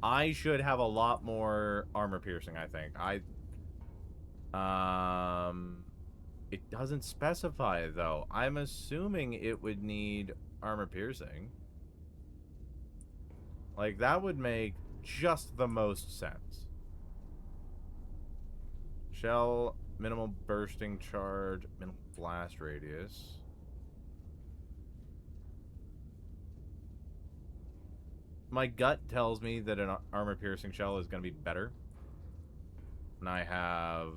I should have a lot more armor piercing, I think. It doesn't specify, though. I'm assuming it would need armor piercing. Like, that would make just the most sense. Shell, minimal bursting charge, minimal blast radius. My gut tells me that an armor-piercing shell is going to be better. And I have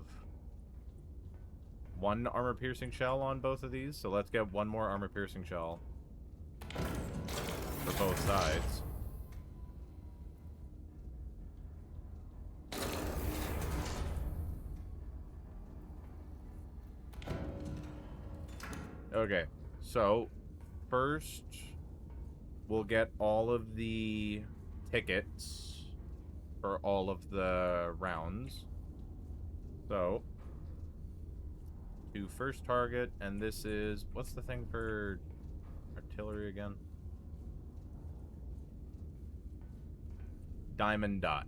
1 armor-piercing shell on both of these, so let's get 1 more armor-piercing shell for both sides. Okay, so first we'll get all of the tickets for all of the rounds. So, to first target, and this is... What's the thing for artillery again? Diamond dot.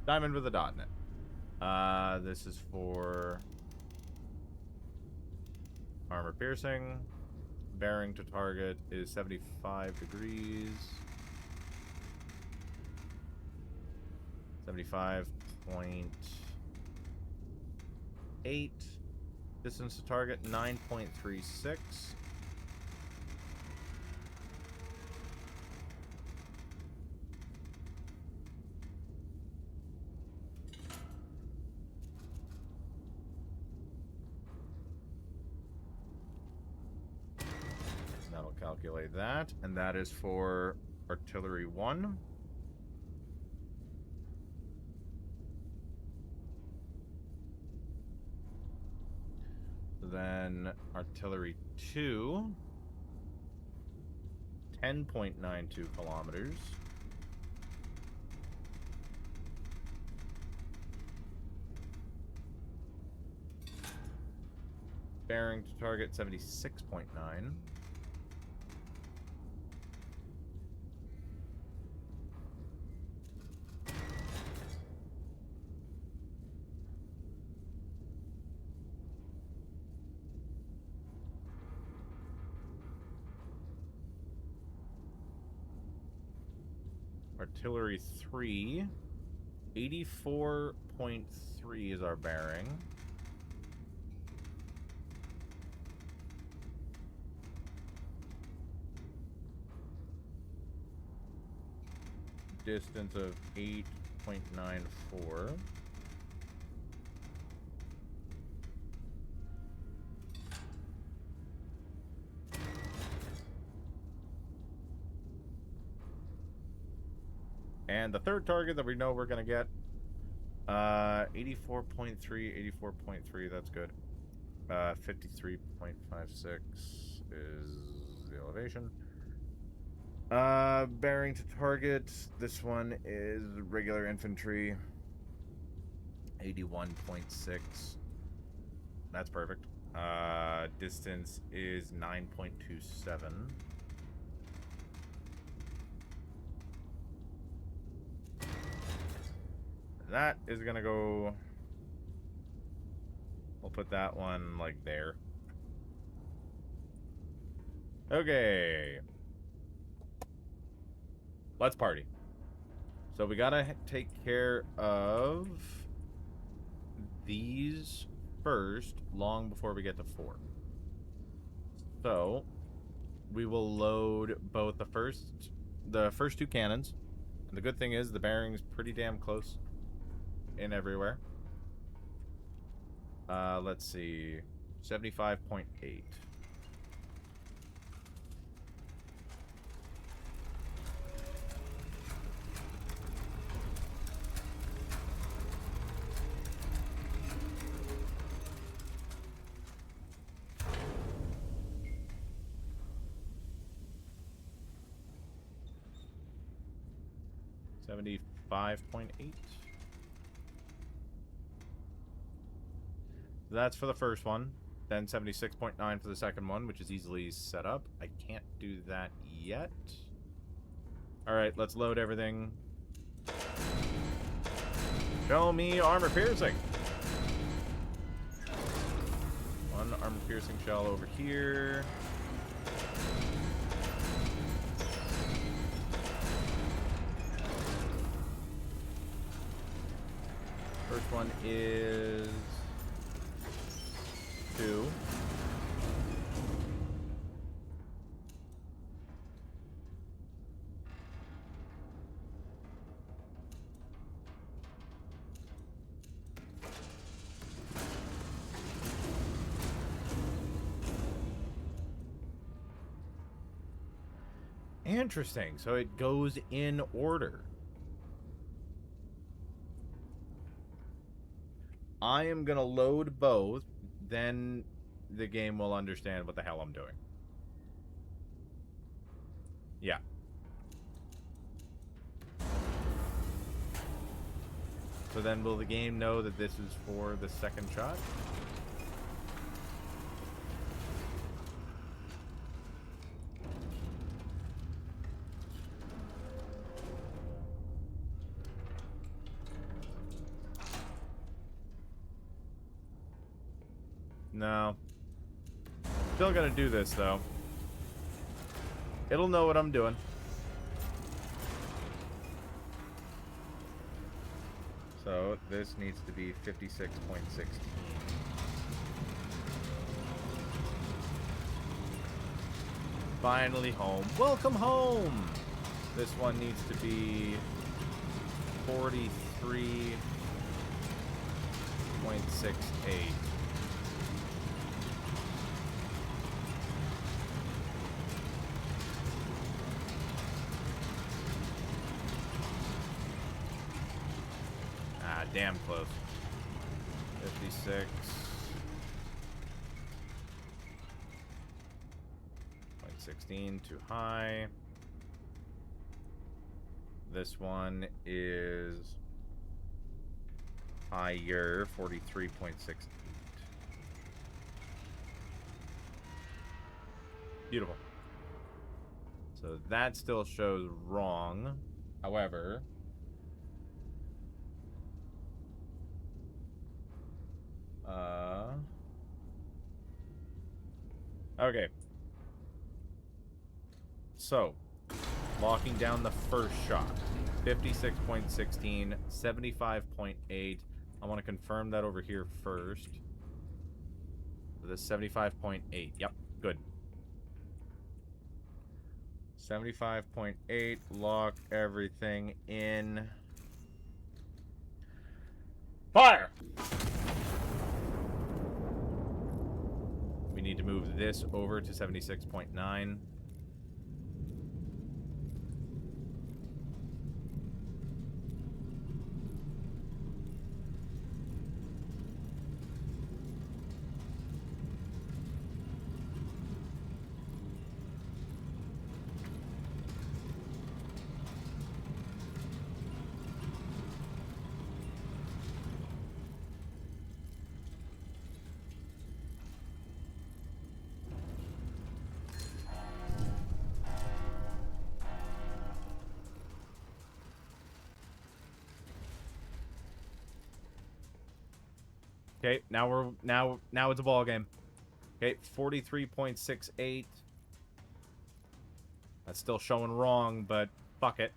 Diamond with a dot in it. This is for armor piercing. Bearing to target is 75 degrees. 75.8. Distance to target 9.36. That'll calculate that, and that is for artillery 1. Then artillery 2, 10.92 kilometers. Bearing to target 76.9. Artillery 3, 84.3 is our bearing. Distance of 8.94. And the third target that we know we're going to get, 84.3, 84.3, that's good. 53.56 is the elevation. Bearing to target, this one is regular infantry, 81.6. That's perfect. Distance is 9.27. That is gonna go... We'll put that one, like, there. Okay. Let's party. So we gotta take care of these first, long before we get to 4. So, we will load both the first 2 cannons. And the good thing is the bearing's pretty damn close in everywhere. Let's see. 75.8. $75.8. That's for the first one. Then 76.9 for the second one, which is easily set up. I can't do that yet. Alright, let's load everything. Show me armor piercing. One armor piercing shell over here. First one is 2. Interesting. So it goes in order. I am going to load both, then the game will understand what the hell I'm doing. Yeah. So then will the game know that this is for the second shot? No. Still gonna do this, though. It'll know what I'm doing. So, this needs to be 56.16. Finally home. Welcome home! This one needs to be 43.68. Damn close. 56.16, too high. This one is higher, 43.68. Beautiful. So that still shows wrong. However, okay. So, locking down the first shot. 56.16, 75.8. I want to confirm that over here first. The 75.8. Yep, good. 75.8. Lock everything in. Fire! We need to move this over to 76.9. Okay, now it's a ball game. Okay, 43.68. That's still showing wrong, but fuck it.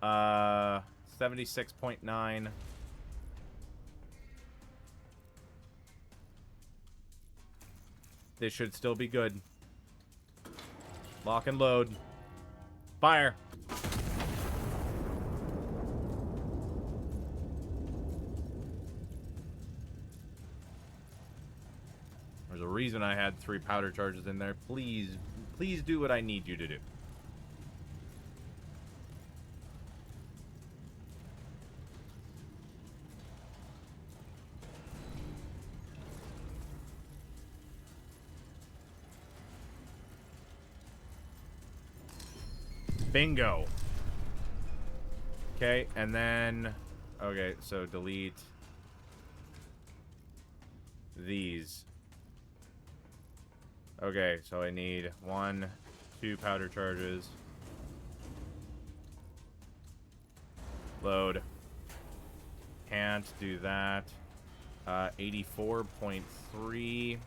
76.9. This should still be good. Lock and load. Fire. There's a reason I had 3 powder charges in there. Please, please do what I need you to do. Bingo. Okay, and then... Okay, so delete these. Okay, so I need 1, 2 powder charges. Load. Can't do that. 84.3.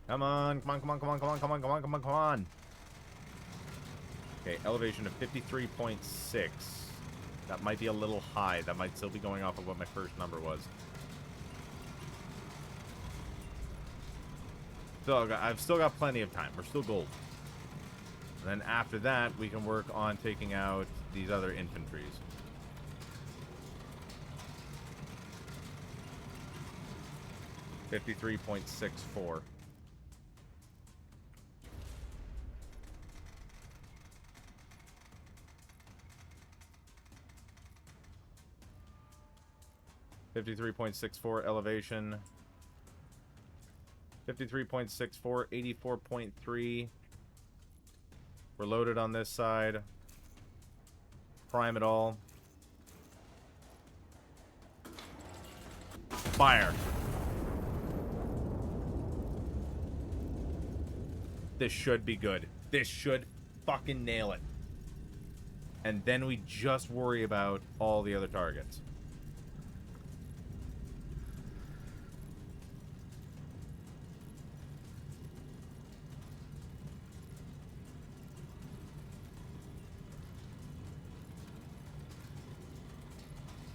Come on, come on, come on, come on, come on, come on, come on, come on, come on. Okay, elevation of 53.6. That might be a little high. That might still be going off of what my first number was. So I've still got plenty of time. We're still gold. And then after that, we can work on taking out these other infantries. $53.64. $53.64 elevation. 53.64, 84.3. We're loaded on this side. Prime it all. Fire. This should be good. This should fucking nail it. And then we just worry about all the other targets.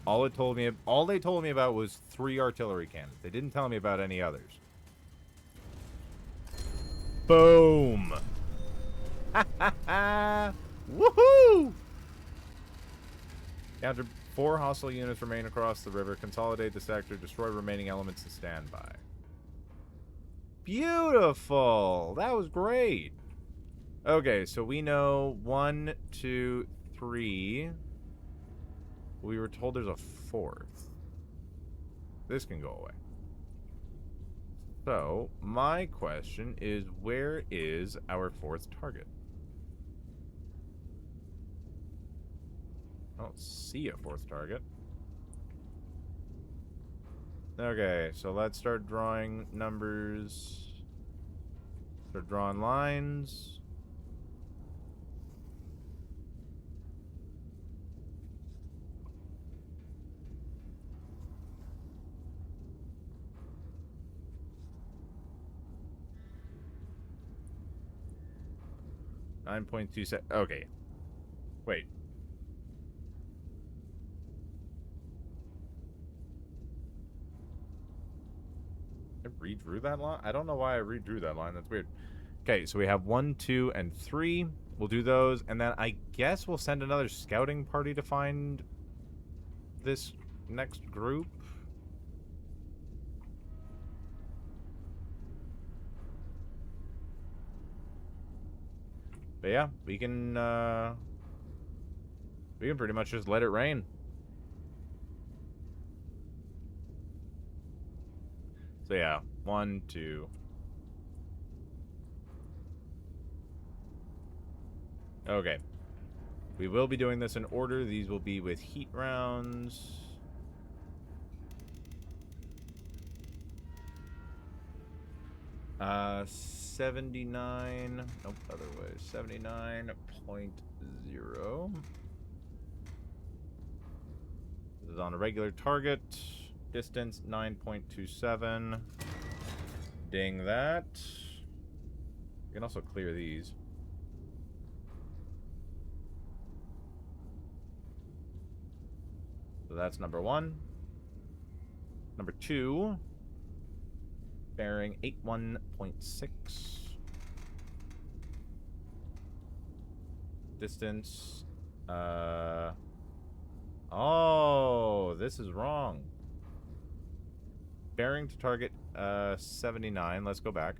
All they told me about was 3 artillery cannons. They didn't tell me about any others. Boom! Ha ha ha! Woohoo! Counter 4 hostile units remain across the river. Consolidate the sector. Destroy remaining elements and stand by. Beautiful! That was great. Okay, so we know 1, 2, 3. We were told there's a 4th. This can go away. So, my question is, where is our 4th target? I don't see a 4th target. Okay, so let's start drawing numbers. Start drawing lines. .27. Okay. Wait. I redrew that line? I don't know why I redrew that line. That's weird. Okay, so we have 1, 2, and 3. We'll do those, and then I guess we'll send another scouting party to find this next group. But yeah, we can pretty much just let it rain. So yeah, 1, 2. Okay. We will be doing this in order. These will be with heat rounds. Uh, 79. Nope, other way. 79.0. This is on a regular target. Distance 9.27. Ding that. You can also clear these. So that's number 1. Number 2. Bearing 81.6. Distance. Oh, this is wrong. Bearing to target 79. Let's go back.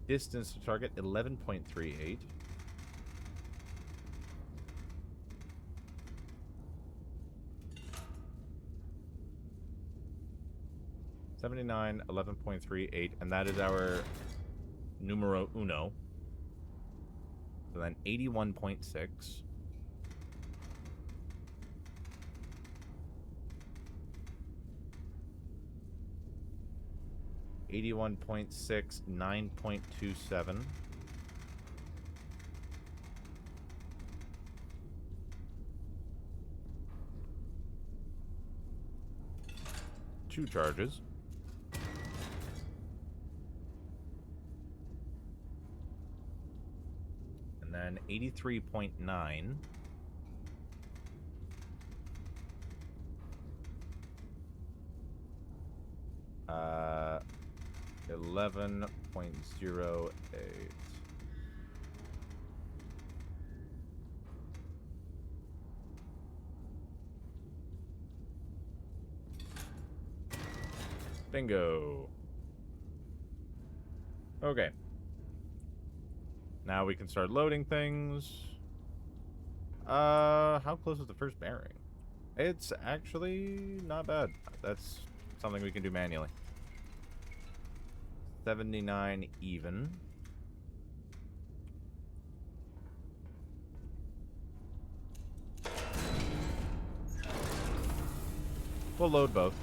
Distance to target 11.38. $79, 11.38, and that is our numero uno. So then 81.6. 81.6, 9.27. Two charges. And then 83.9. Uh, 11.08. Bingo. Okay. Now we can start loading things. How close is the first bearing? It's actually not bad. That's something we can do manually. 79 even. We'll load both.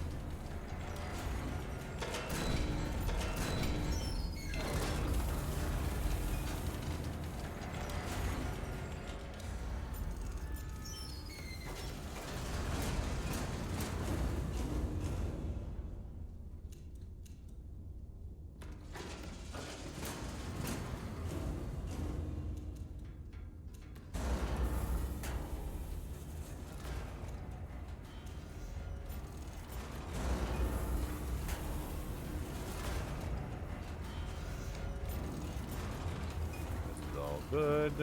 Good.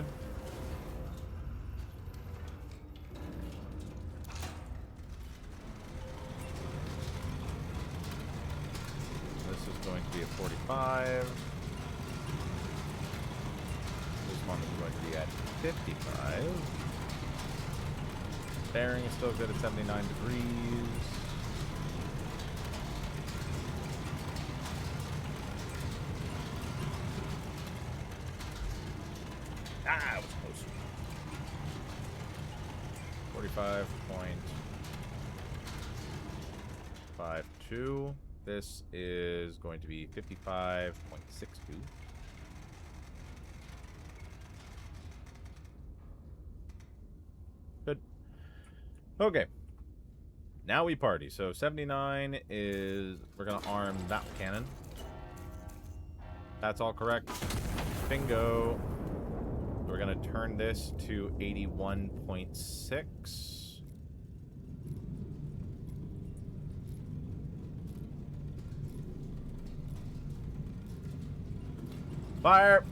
This is going to be a 45. This one is going to be at 55. Bearing is still good at 79 degrees. Ah, it was close. 45.52. This is going to be 55.62. Good. Okay. Now we party. So 79 is... We're going to arm that cannon. That's all correct. Bingo. We're going to turn this to 81.6. Fire!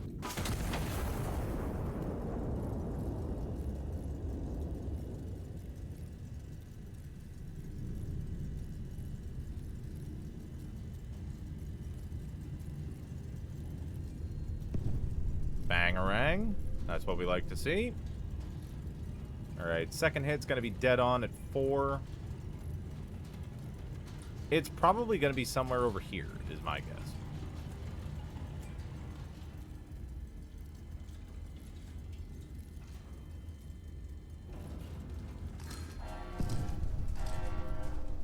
Bangarang. That's what we like to see. Alright, second hit's going to be dead on at 4. It's probably going to be somewhere over here, is my guess.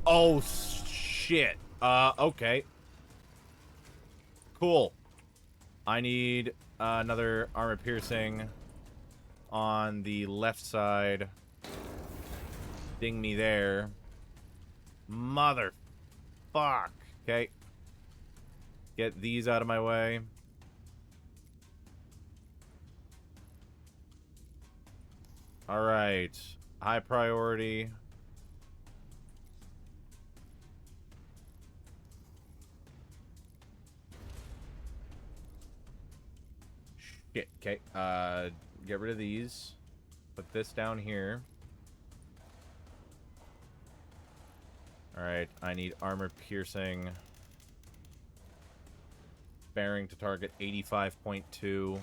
Oh, shit. Okay. Cool. I need another armor piercing on the left side. Ding me there. Mother fuck. Okay. Get these out of my way. Alright. High priority. Okay. Get rid of these. Put this down here. Alright, I need armor piercing. Bearing to target 85.2.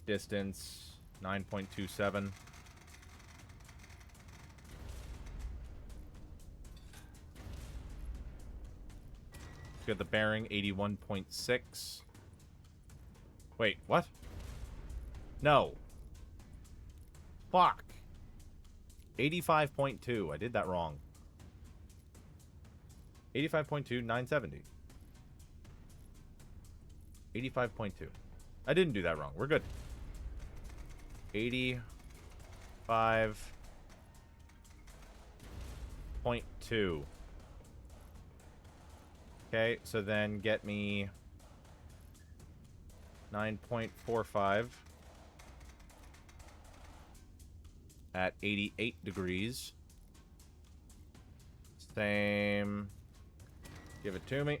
Distance 9.27. Get the bearing 81.6. Wait, what? No. Fuck. 85.2. I did that wrong. 85.2, 970. 85.2. I didn't do that wrong. We're good. 85.2. Okay, so then get me 9.45 at 88 degrees. Same. Give it to me.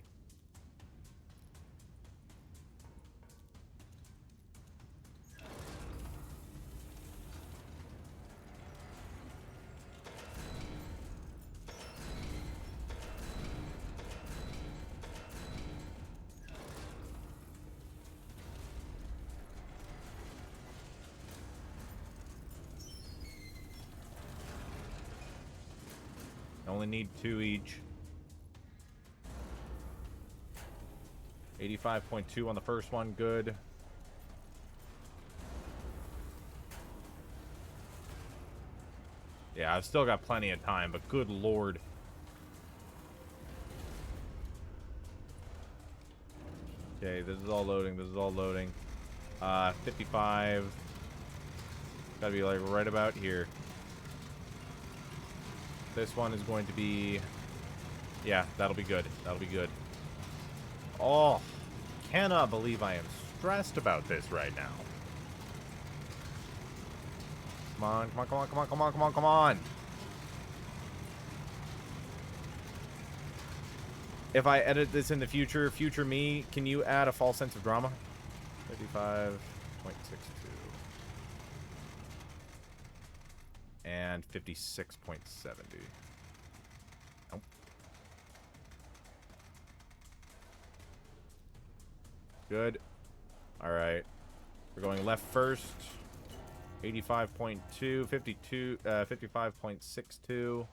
Only need 2 each. 85.2 on the first one, good. Yeah, I've still got plenty of time, but good lord. Okay, this is all loading, this is all loading. 55. Gotta be like right about here. This one is going to be... Yeah, that'll be good. That'll be good. Oh, cannot believe I am stressed about this right now. Come on, come on, come on, come on, come on, come on, come on. If I edit this in the future, future me, can you add a false sense of drama? 55.62. And 56.70. Nope. Good. Alright. We're going left first. 85.2, 52, 55.62.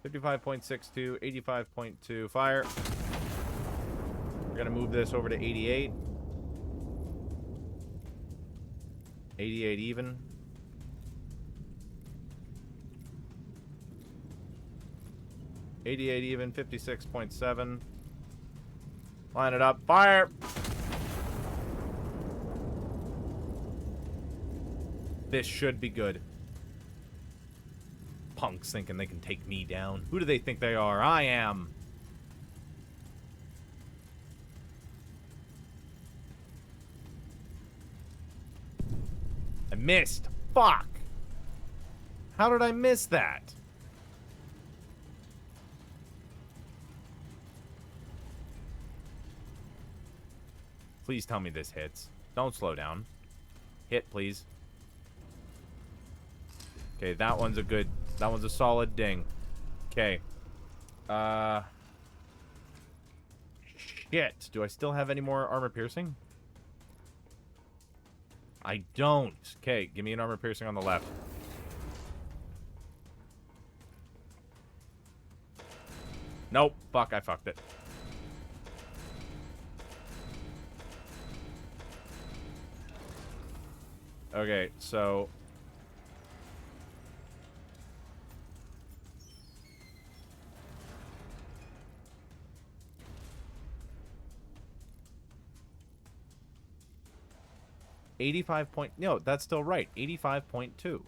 55.62, 85.2. Fire. We're going to move this over to 88. 88 even. 88 even, 56.7. Line it up. Fire! This should be good. Punks thinking they can take me down. Who do they think they are? I am. I missed. Fuck. How did I miss that? Please tell me this hits. Don't slow down. Hit, please. Okay, that one's a good... That one's a solid ding. Okay. Shit. Do I still have any more armor piercing? I don't. Okay, give me an armor piercing on the left. Nope. Fuck, I fucked it. Okay, so... No, that's still right. 85.2.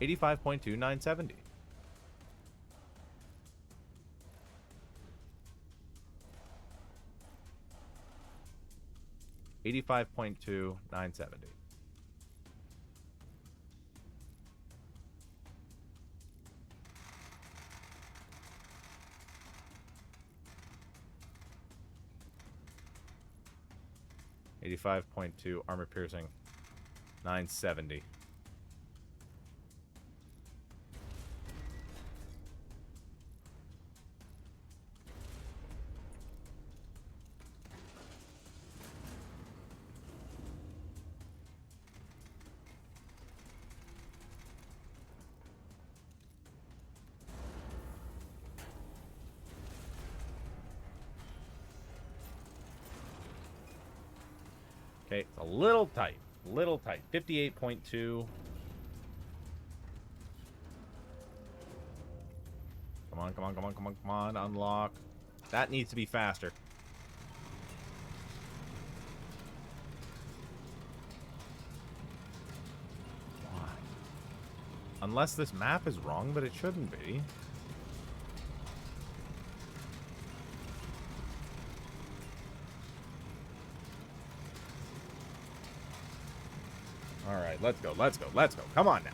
85.2, 970. $85.2, $970. 85.2 armor piercing. 970. Okay, it's a little tight. Little tight. 58.2. Come on, come on, come on, come on, come on. Unlock. That needs to be faster. Why? Unless this map is wrong, but it shouldn't be. Alright, let's go, let's go, let's go. Come on now.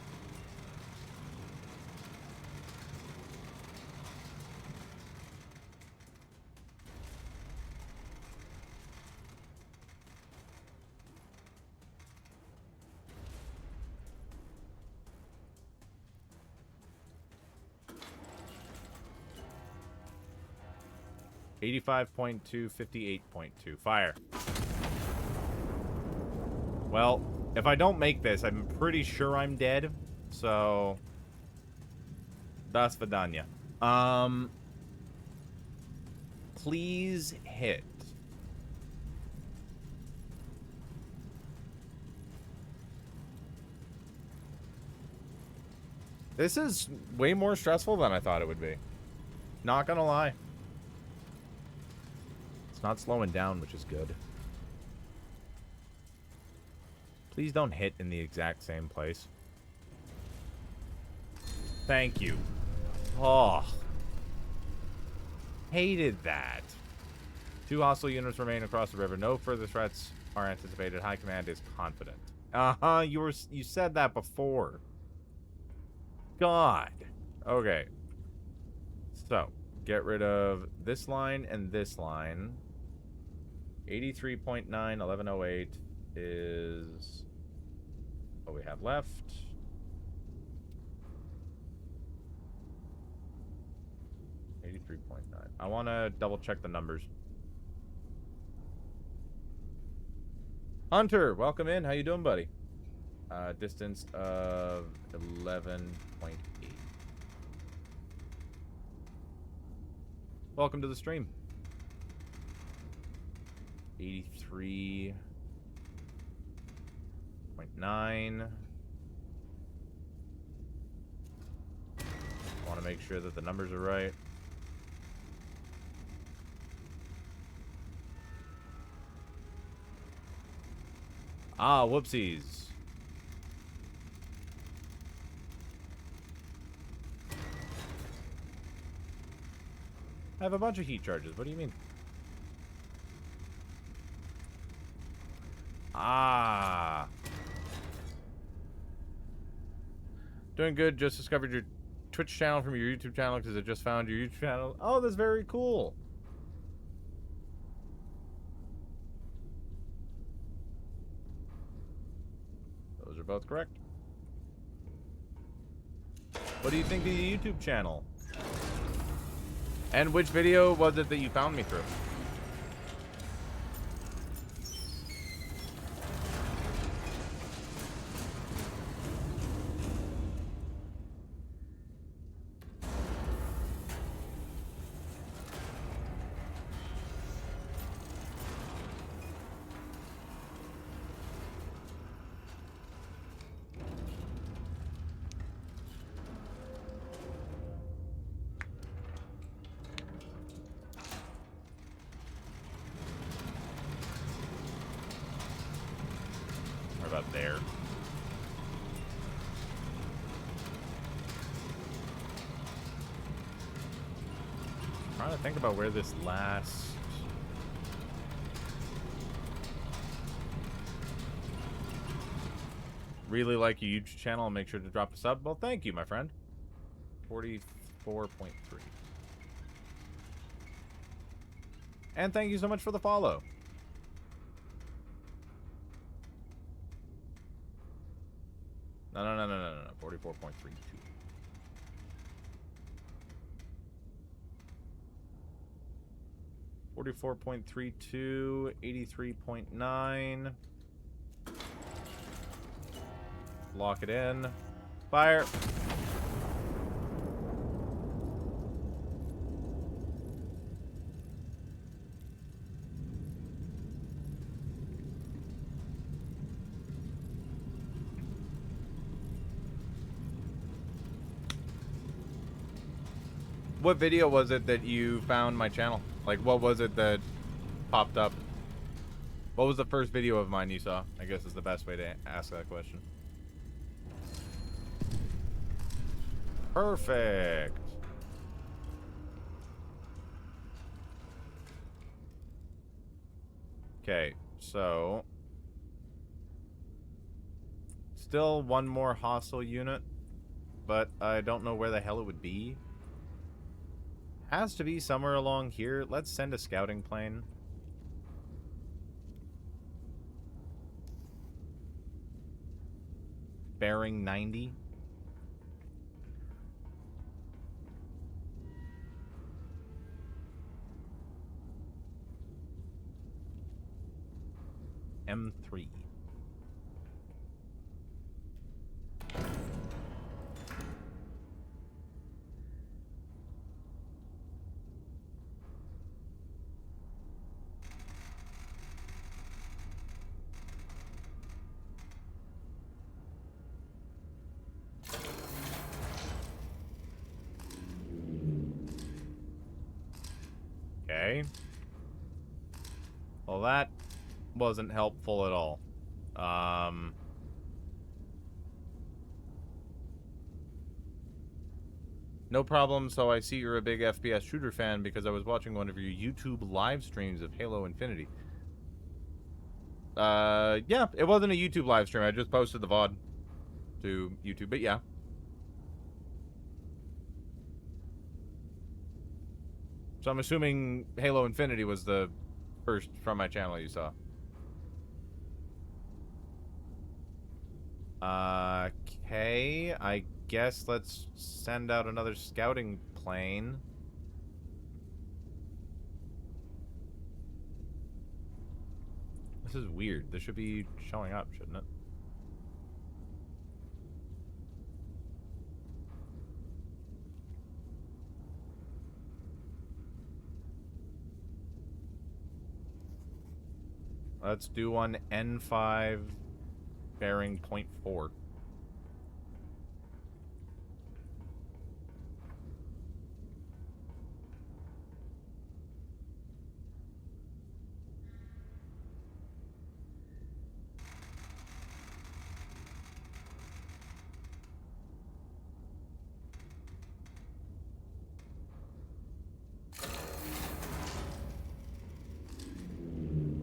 $85.2, 58.2. Fire. Well, if I don't make this, I'm pretty sure I'm dead. So, das vidanya. Please hit. This is way more stressful than I thought it would be. Not gonna lie. It's not slowing down, which is good. Please don't hit in the exact same place. Thank you. Oh. Hated that. 2 hostile units remain across the river. No further threats are anticipated. High Command is confident. Uh-huh, you said that before. God. Okay. So, get rid of this line and this line. 83.9, 1108 is what we have left. .9. I want to double check the numbers. Hunter, welcome in. How you doing, buddy? Distance of 11.8. Welcome to the stream. 83.9. I want to make sure that the numbers are right. Ah, whoopsies. I have a bunch of heat charges. What do you mean? Ah. Doing good. Just discovered your Twitch channel from your YouTube channel because I just found your YouTube channel. Oh, that's very cool. Those are both correct. What do you think of the YouTube channel? And which video was it that you found me through? About there. Trying to think about where this last really like your YouTube channel and make sure to drop a sub. Well, thank you, my friend. 44.3. And thank you so much for the follow. No. 44.32. $44.32, 83.9. Lock it in. Fire. What video was it that you found my channel? Like, what was it that popped up? What was the first video of mine you saw? I guess is the best way to ask that question. Perfect. Okay, so still one more hostile unit, but I don't know where the hell it would be. Has to be somewhere along here. Let's send a scouting plane. Bearing 90. M3. Okay. Well, that wasn't helpful at all. No problem, so I see you're a big FPS shooter fan because I was watching one of your YouTube live streams of Halo Infinity. Yeah, it wasn't a YouTube live stream. I just posted the VOD to YouTube, but yeah. So I'm assuming Halo Infinity was the first from my channel you saw. Okay, I guess let's send out another scouting plane. This is weird. This should be showing up, shouldn't it? Let's do one N5 bearing 0.4.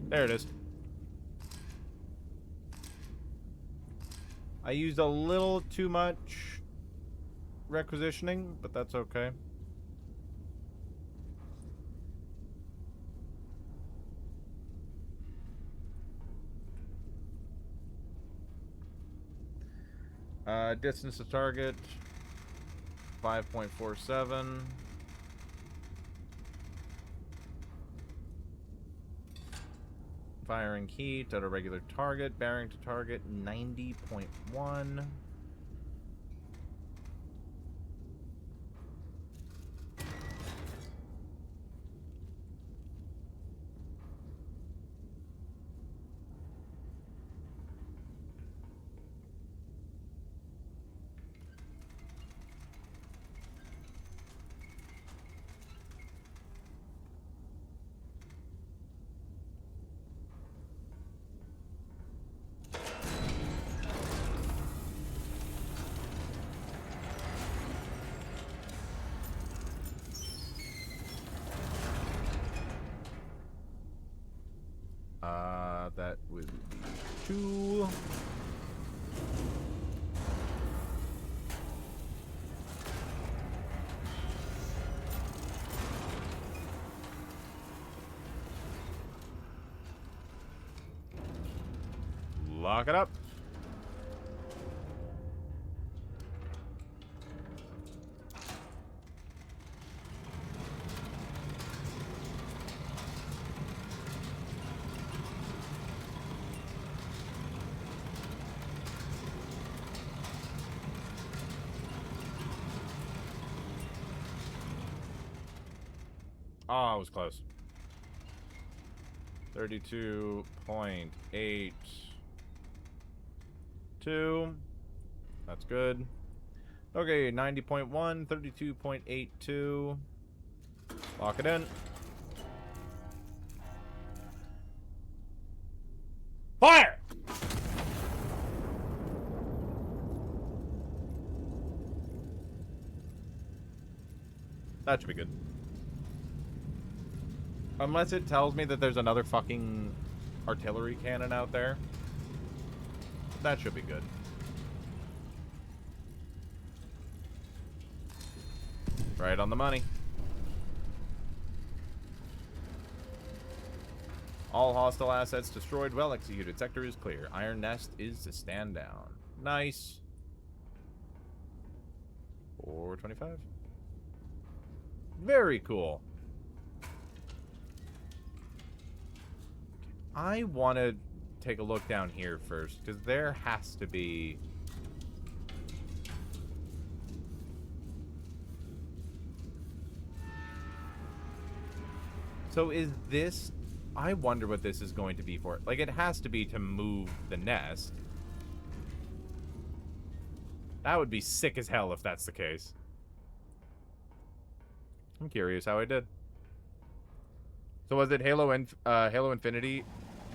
There it is. I used a little too much requisitioning, but that's okay. Distance to target 5.47. Firing heat at a regular target. Bearing to target 90.1. That would be 2. Lock it up. Oh, it was close. 32.82. That's good. Okay, 90.1, 32.82. Lock it in. Fire! That should be good. Unless it tells me that there's another fucking artillery cannon out there. That should be good. Right on the money. All hostile assets destroyed. Well executed. Sector is clear. Iron Nest is to stand down. Nice. 425. Very cool. I want to take a look down here first, because there has to be... So is this... I wonder what this is going to be for. Like, it has to be to move the nest. That would be sick as hell if that's the case. I'm curious how I did. So was it Halo Infinity?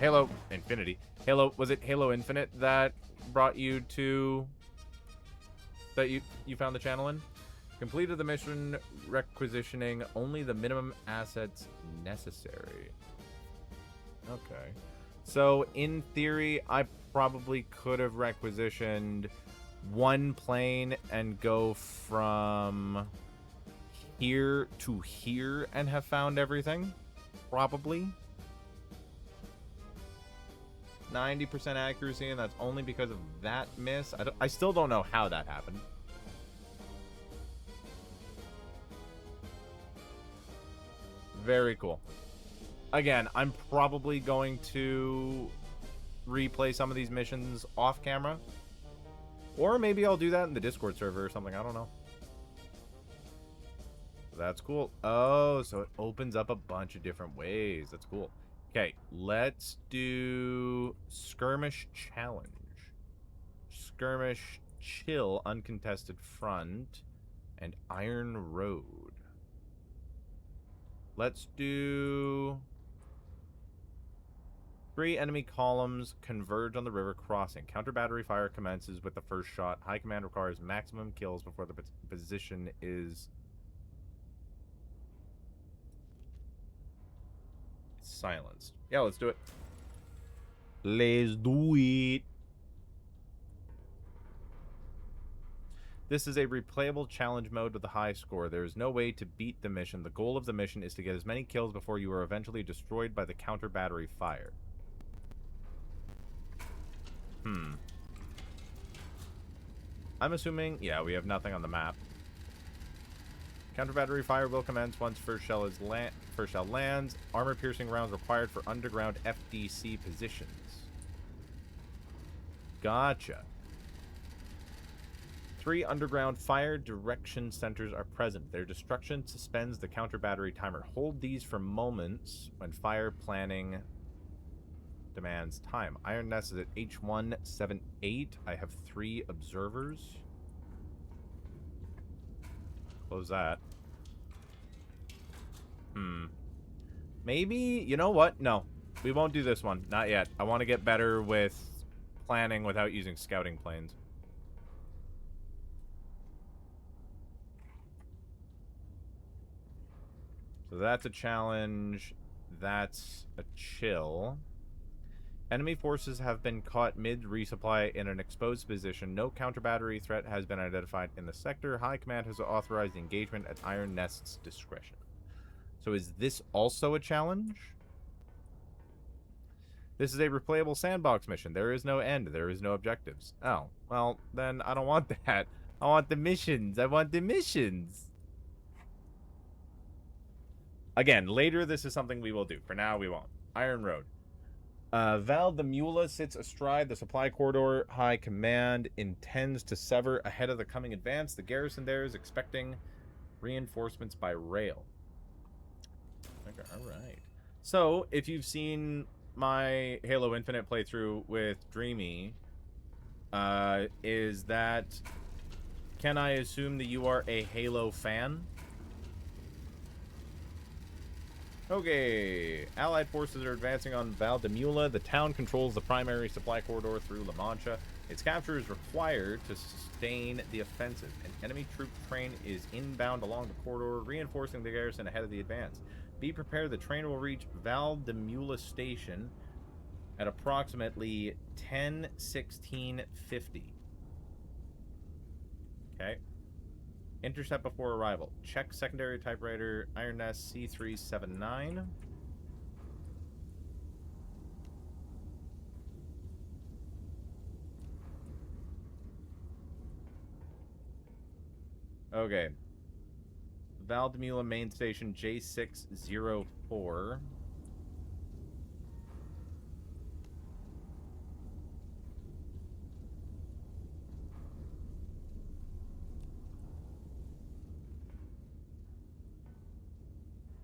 Halo Infinity. Was it Halo Infinite that brought you to... that you found the channel in? Completed the mission requisitioning only the minimum assets necessary. Okay. So, in theory, I probably could have requisitioned one plane and go from here to here and have found everything. Probably. 90% accuracy, and that's only because of that miss. I still don't know how that happened. Very cool. Again, I'm probably going to replay some of these missions off camera. Or maybe I'll do that in the Discord server or something. I don't know. That's cool. Oh, so it opens up a bunch of different ways. That's cool. Okay, let's do Skirmish Challenge. Skirmish Chill, Uncontested Front, and Iron Road. Let's do... 3 enemy columns converge on the river crossing. Counter battery fire commences with the first shot. High command requires maximum kills before the position is silenced. Yeah, let's do it. Let's do it. This is a replayable challenge mode with a high score. There is no way to beat the mission. The goal of the mission is to get as many kills before you are eventually destroyed by the counter battery fire. I'm assuming, yeah, we have nothing on the map. Counter battery fire will commence once first shell lands. Armor piercing rounds required for underground FDC positions. Gotcha. 3 underground fire direction centers are present. Their destruction suspends the counter battery timer. Hold these for moments when fire planning demands time. Iron Nest is at H178. I have 3 observers. Close that. Maybe, you know what? No, we won't do this one. Not yet. I want to get better with planning without using scouting planes. So that's a challenge. That's a chill. Enemy forces have been caught mid-resupply in an exposed position. No counter-battery threat has been identified in the sector. High Command has authorized engagement at Iron Nest's discretion. So is this also a challenge? This is a replayable sandbox mission. There is no end. There is no objectives. Oh, well, then I don't want that. I want the missions. I want the missions. Again, later this is something we will do. For now, we won't. Iron Road. Val the Mula sits astride the supply corridor. High Command intends to sever ahead of the coming advance. The garrison there is expecting reinforcements by rail. Okay, all right. So, if you've seen my Halo Infinite playthrough with Dreamy, is that... Can I assume that you are a Halo fan? Okay. Allied forces are advancing on Valdemula. The town controls the primary supply corridor through La Mancha. Its capture is required to sustain the offensive. An enemy troop train is inbound along the corridor, reinforcing the garrison ahead of the advance. Be prepared, the train will reach Valdemula Station at approximately 10:16:50. Okay. Intercept before arrival. Check secondary typewriter ironnest C379. Okay. Valdemula main station J604.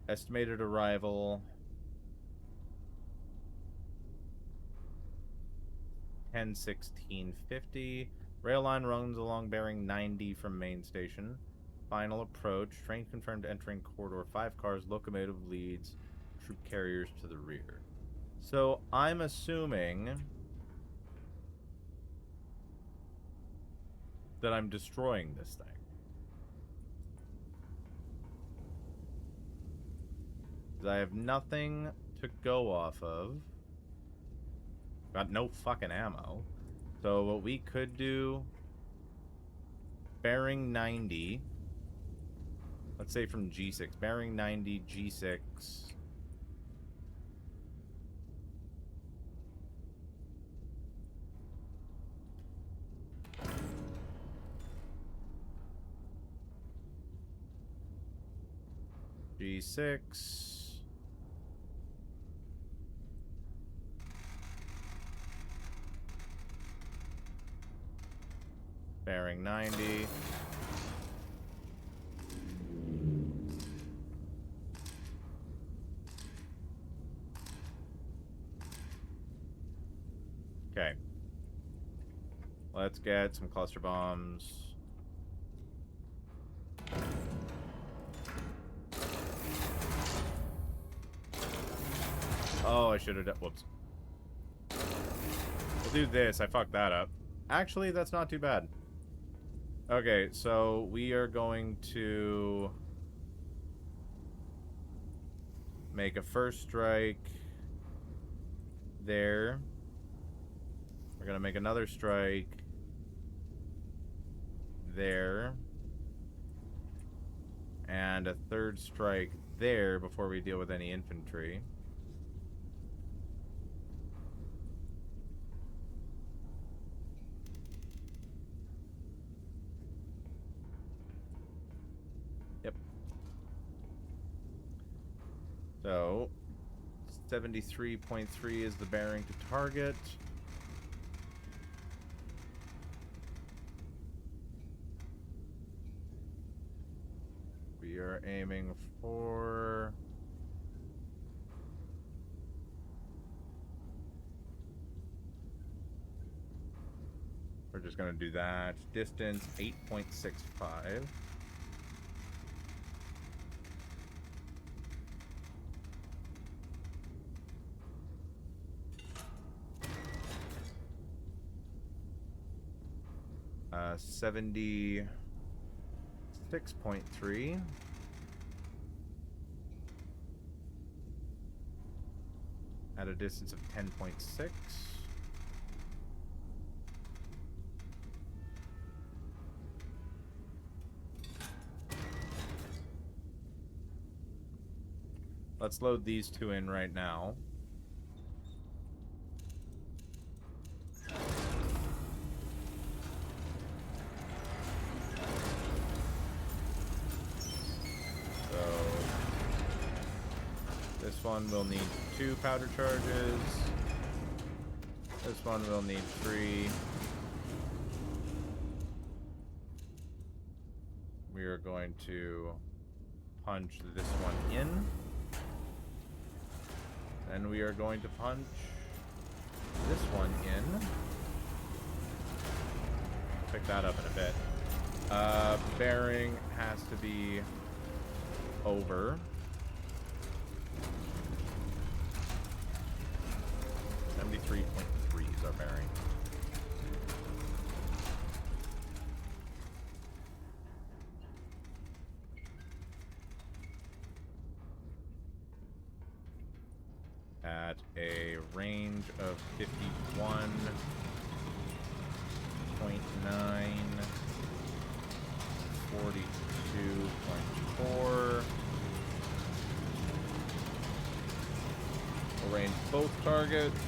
Estimated arrival 10:16:50. Rail line runs along bearing 90 from main station. Final approach. Train confirmed entering corridor. 5 cars. Locomotive leads. Troop carriers to the rear. So I'm assuming that I'm destroying this thing. I have nothing to go off of. Got no fucking ammo. So what we could do... Bearing 90. Let's say from G6. Bearing 90, G6. G6. Bearing 90. Okay. Let's get some cluster bombs. Oh, I should have done... Whoops. We'll do this. I fucked that up. Actually, that's not too bad. Okay, so we are going to make a first strike there. We're going to make another strike there. And a third strike there before we deal with any infantry. So, 73.3 is the bearing to target. We are aiming for... We're just going to do that. Distance, 8.65. Uh, 76.3. At a distance of 10.6. Let's load these two in right now. This one will need 2 powder charges. This one will need 3. We are going to punch this one in. And we are going to punch this one in. Pick that up in a bit. Bearing has to be over. 73.3 is our bearing. At a range of 51.9, 42.4. We'll range both targets.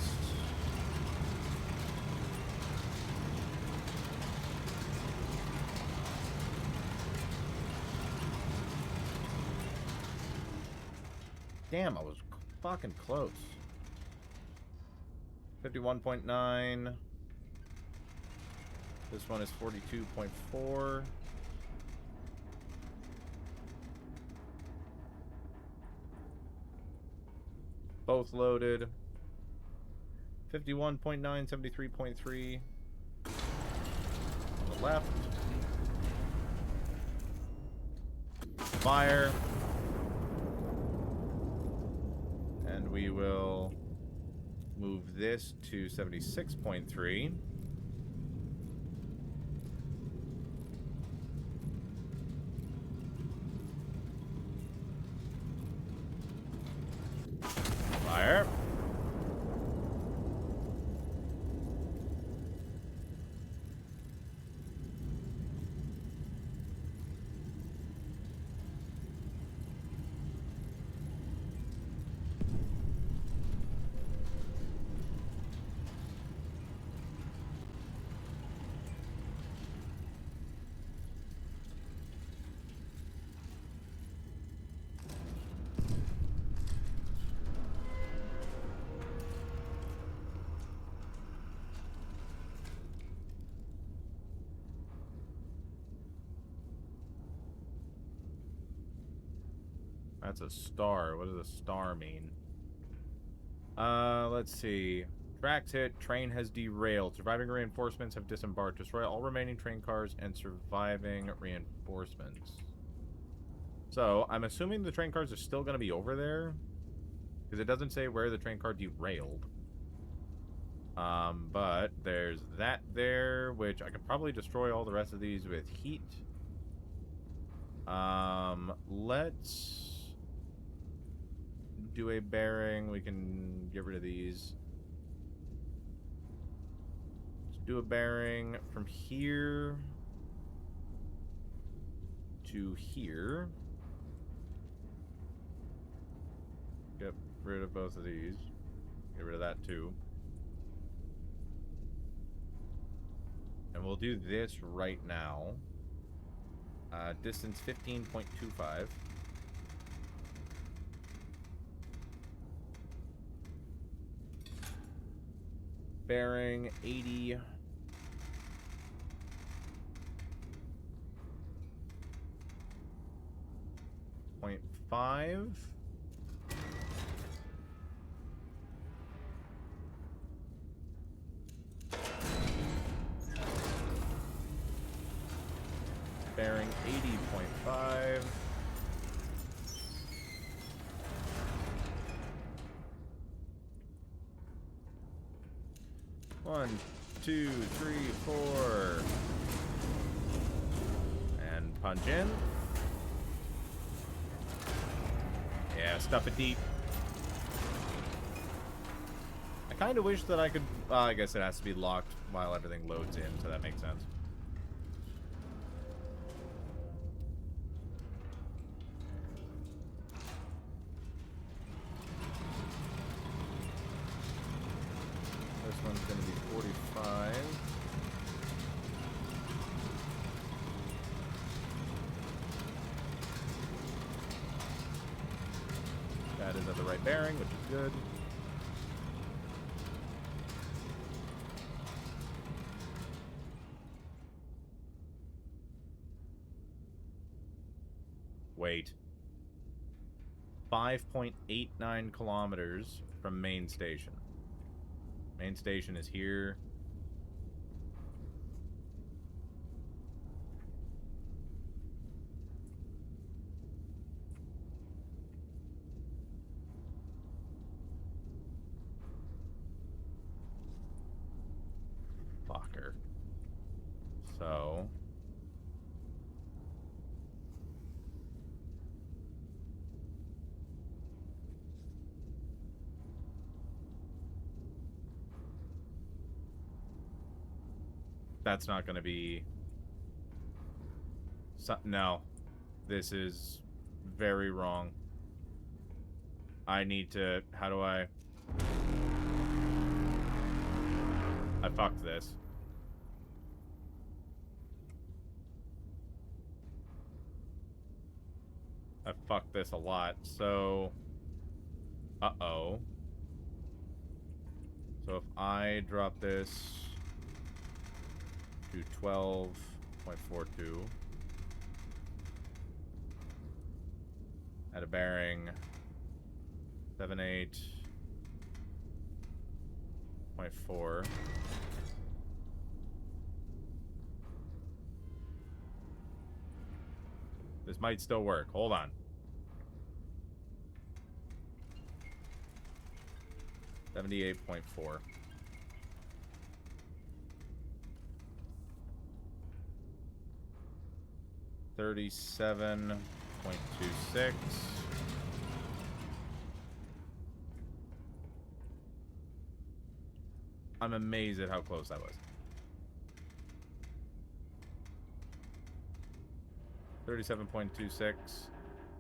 Damn, I was fucking close. 51.9. This one is 42.4. Both loaded. 51.9, 73.3. On the left. Fire. And we will move this to 76.3. Fire. That's a star. What does a star mean? Let's see. Tracks hit. Train has derailed. Surviving reinforcements have disembarked. Destroy all remaining train cars and surviving reinforcements. So, I'm assuming the train cars are still going to be over there. Because it doesn't say where the train car derailed. But there's that there, which I could probably destroy all the rest of these with heat. Let's do a bearing. We can get rid of these. Let's do a bearing from here to here. Get rid of both of these. Get rid of that too. And we'll do this right now. Distance 15.25. Bearing 80.5. Bearing 80.5. One, two, three, four. And punch in. Yeah, stuff it deep. I kind of wish that I could... I guess it has to be locked while everything loads in, so that makes sense. This one's going to be 45. That is at the right bearing, which is good. Wait. 5.89 kilometers from main station. Main station is here. Fucker. So... that's not going to be... no. This is very wrong. I need to... how do I... I fucked this. I fucked this a lot, so... uh-oh. So if I drop this to 12.42 at a bearing 78.4, this might still work. Hold on. 78.4. $37.26. I'm amazed at how close that was. 37.26.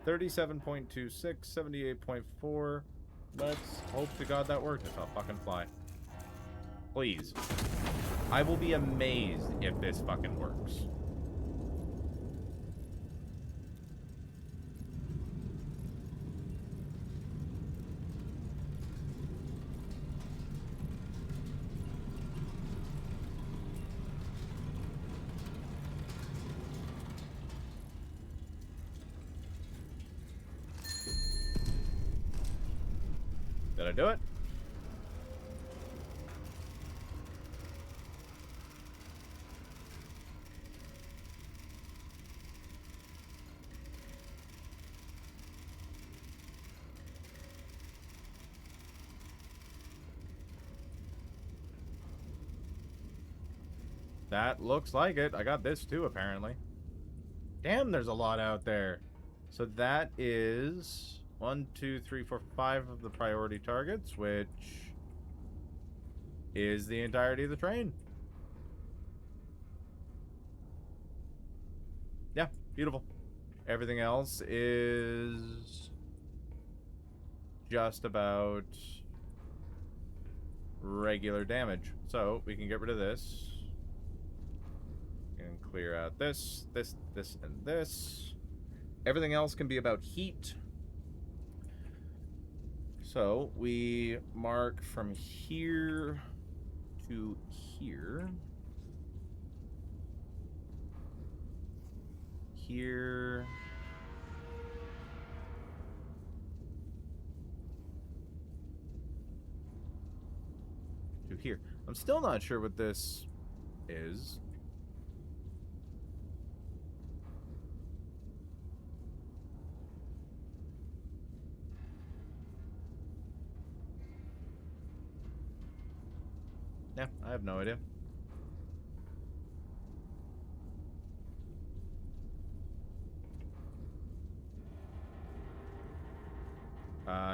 37.26. 78.4. Let's hope to God that worked. If I'll fucking fly. Please. I will be amazed if this fucking works. Did I do it? That looks like it. I got this too, apparently. Damn, there's a lot out there. So that is 1, 2, 3, 4, 5 of the priority targets, which is the entirety of the train. Yeah, beautiful. Everything else is just about regular damage. So we can get rid of this. And clear out this, this, and this. Everything else can be about heat. So we mark from here to here. Here. To here. I'm still not sure what this is. Yeah, I have no idea.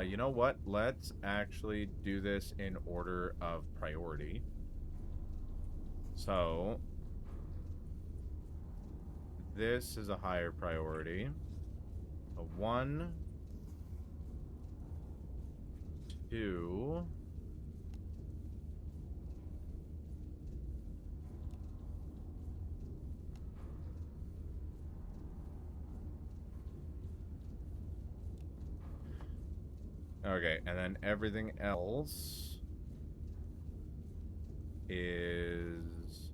You know what? Let's actually do this in order of priority. So, this is a higher priority. A 1, 2... Okay, and then everything else is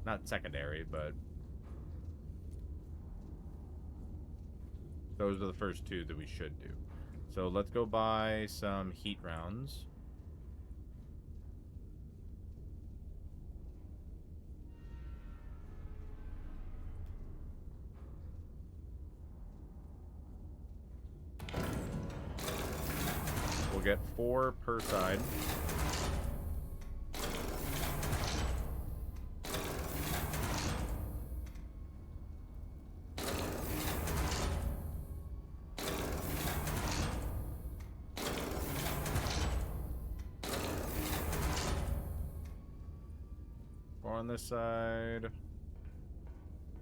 not secondary, but Those are the first two that we should do. So let's go buy some heat rounds. We'll get 4 per side. On this side,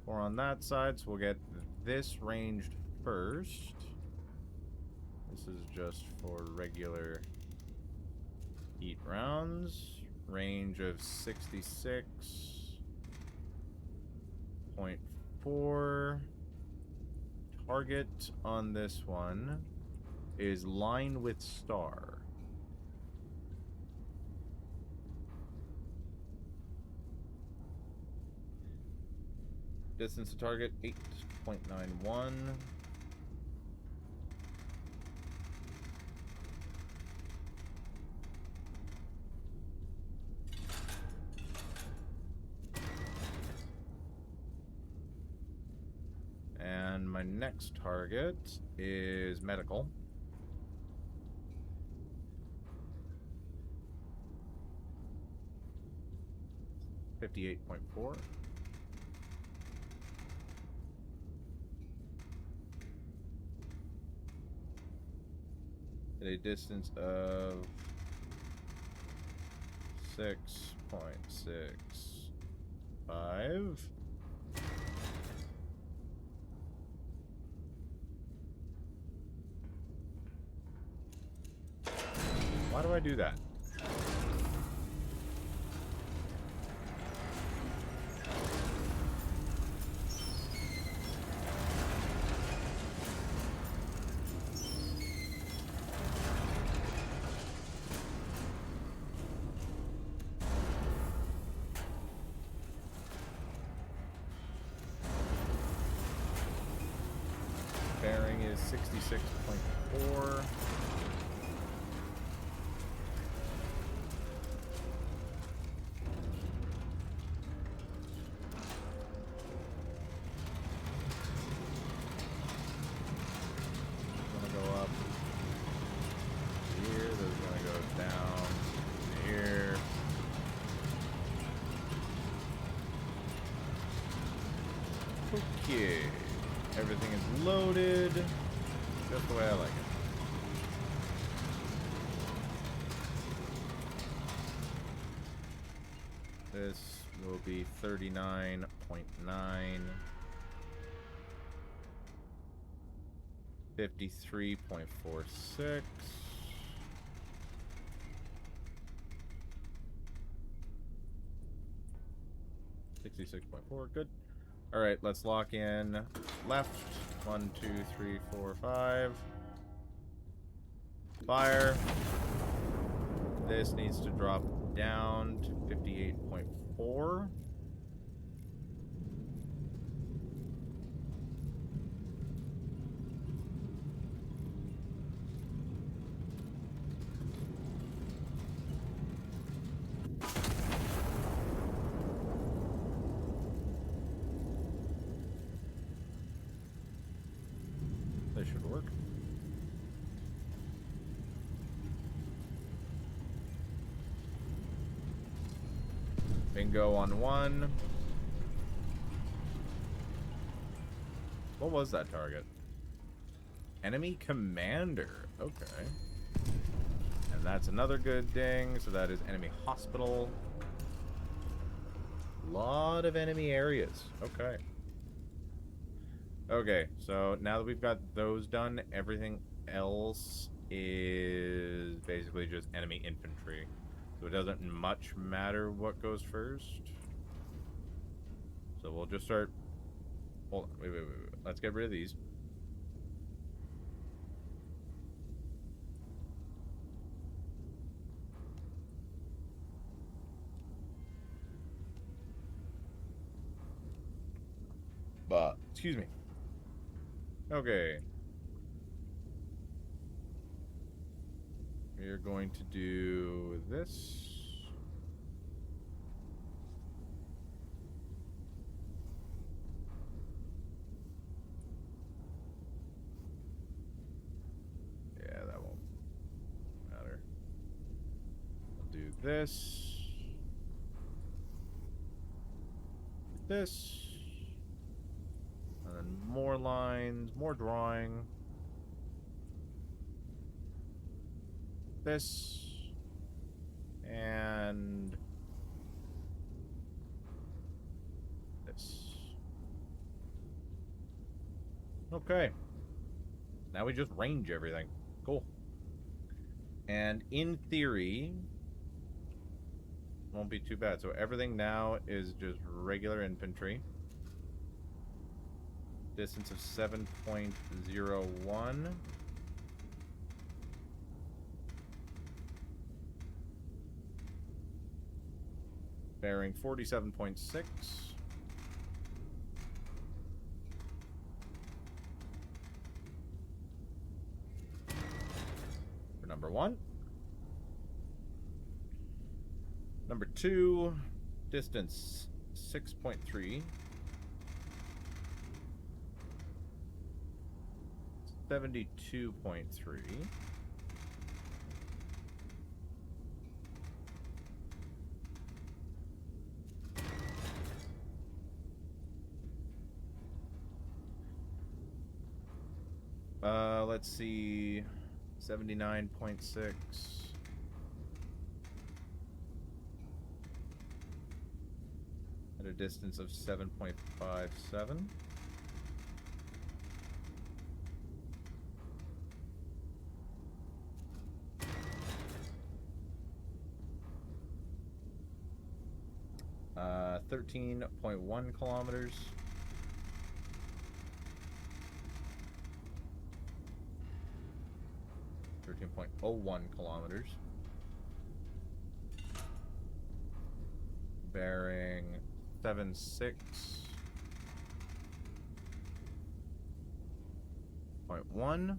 4 on that side, so we'll get this ranged first. This is just for regular heat rounds. Range of 66.4. Target on this one is line with star. Distance to target 8.91. And my next target is medical. $58.4. At a distance of 6.65. Why do I do that? Bearing is 66.4. Gonna go up here. This is gonna go down here. Okay. Everything is loaded, just the way I like it. This will be 39.9, 53.46. $66.4, good. All right, let's lock in left. 1, 2, 3, 4, 5. Fire. This needs to drop down to 58.4. They should work. Bingo on 1. What was that target? Enemy commander. Okay. And that's another good ding. So that is enemy hospital. Lot of enemy areas. Okay. Okay, so now that we've got those done, everything else is basically just enemy infantry. So it doesn't much matter what goes first. So we'll just start... Hold on, wait. Let's get rid of these. Excuse me. Okay, We are going to do this. Yeah, that won't matter. I'll do this. This. And then more lines, more drawing. This. And this. Okay. Now we just range everything. Cool. And in theory, won't be too bad. So everything now is just regular infantry. Distance of 7.01. Bearing 47.6. For number 1. Number 2, distance 6.3. 72.3. Let's see, 79.6. At a distance of 7.57. Uh, 13.1 kilometers. 13.01 kilometers. Bearing 76.1.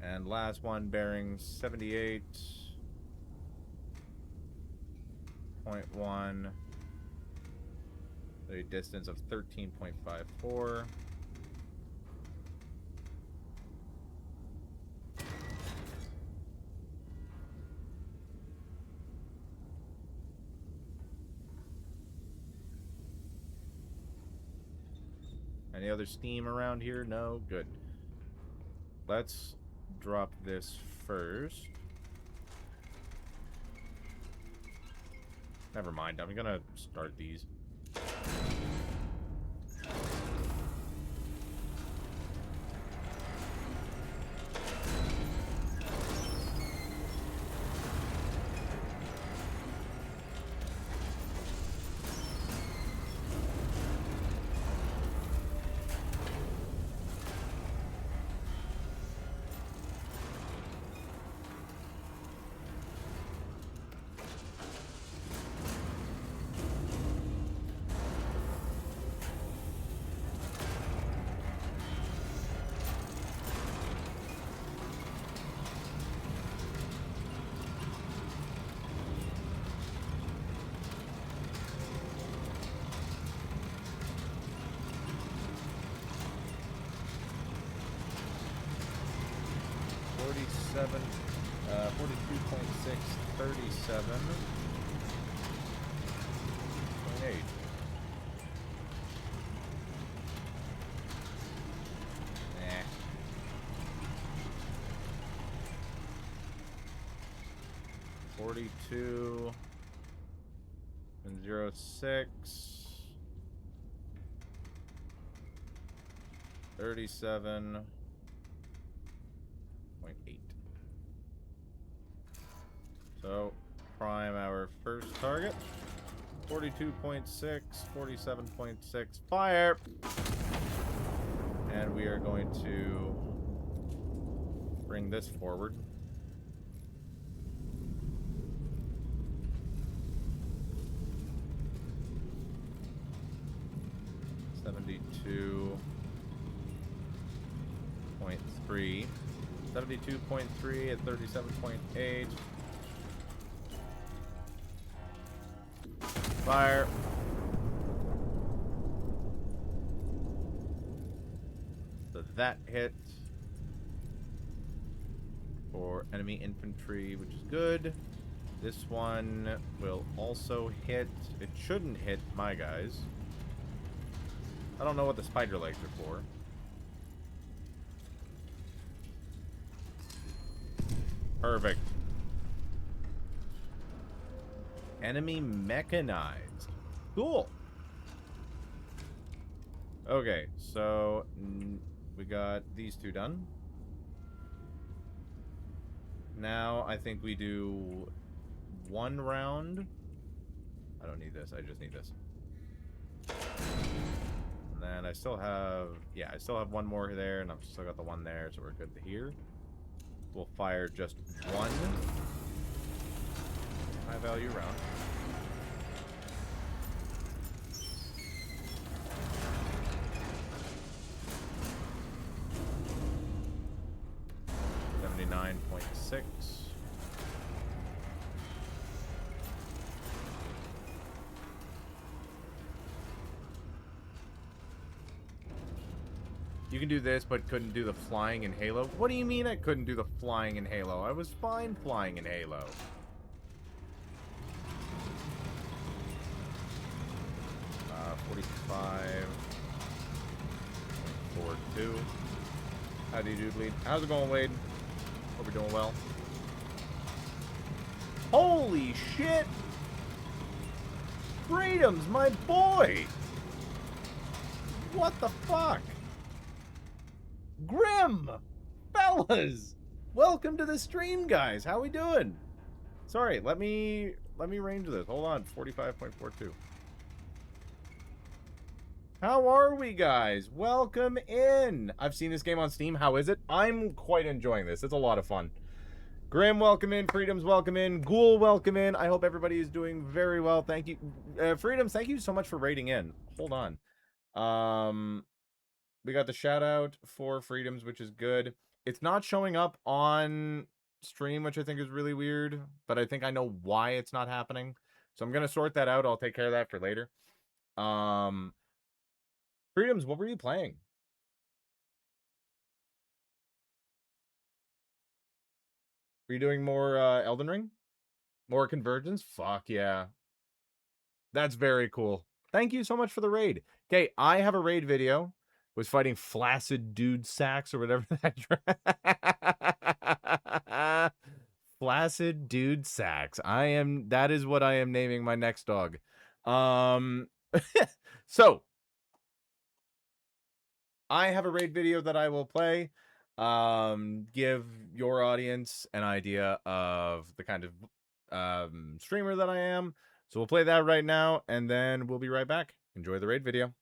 And last one bearing 78.1. A distance of 13.54. Any other steam around here? No? Good. Let's drop this first. Never mind. I'm gonna start these. Seven, 42.6, 37.8. Nah. 42 and 06. 37.8. So, prime our first target. 42.6, 47.6, fire! And we are going to bring this forward. 72.3 at 37.8. Fire. So that hit for enemy infantry, which is good. This one will also hit. It shouldn't hit my guys. I don't know what the spider legs are for. Perfect. Enemy mechanized. Cool. Okay, so we got these two done. Now I think we do one round. I don't need this. I just need this. And then I still have... Yeah, I still have one more there, and I've still got the one there, so we're good to here. We'll fire just one high-value round. .6. You can do this, but couldn't do the flying in Halo. What do you mean I couldn't do the flying in Halo? I was fine flying in Halo. Uh, 45.42. How do you do, Bleed? How's it going, Wade? Hope you're doing well. Holy shit! Freedom's my boy! What the fuck? Grim! Fellas! Welcome to the stream, guys. How we doing? Sorry, let me range this. Hold on, 45.42. How are we, guys? Welcome in. I've seen this game on Steam. How is it? I'm quite enjoying this. It's a lot of fun. Grim, welcome in. Freedoms, welcome in. Ghoul, welcome in. I hope everybody is doing very well. Thank you. Freedoms, thank you so much for raiding in. Hold on. We got the shout out for Freedoms, which is good. It's not showing up on stream, which I think is really weird, but I think I know why it's not happening. So I'm going to sort that out. I'll take care of that for later. Freedoms, what were you playing? Were you doing more Elden Ring? More Convergence? Fuck yeah. That's very cool. Thank you so much for the raid. Okay, I have a raid video. Was fighting flaccid dude sacks or whatever that flaccid dude sacks. That is what I am naming my next dog. So I have a raid video that I will play. Give your audience an idea of the kind of streamer that I am. So we'll play that right now, and then we'll be right back. Enjoy the raid video.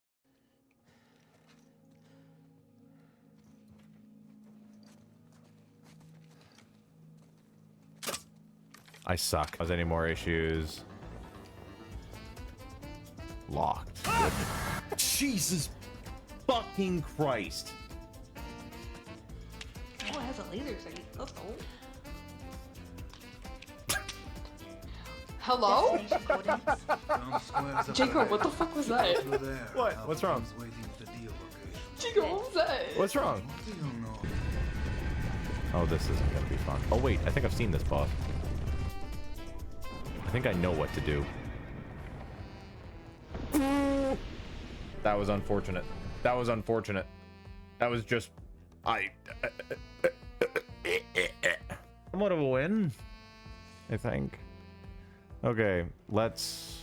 I suck. Has any more issues? Locked. Jesus fucking Christ. Oh, it has a laser sight. Let's go. Hello? Jacob, what the fuck was that? What? What's wrong? Jacob, what was that? What's wrong? Oh, this isn't gonna be fun. Oh wait, I think I've seen this boss. I think I know what to do. That was unfortunate. That was unfortunate. That was just... somewhat of a win, I think. Okay, let's...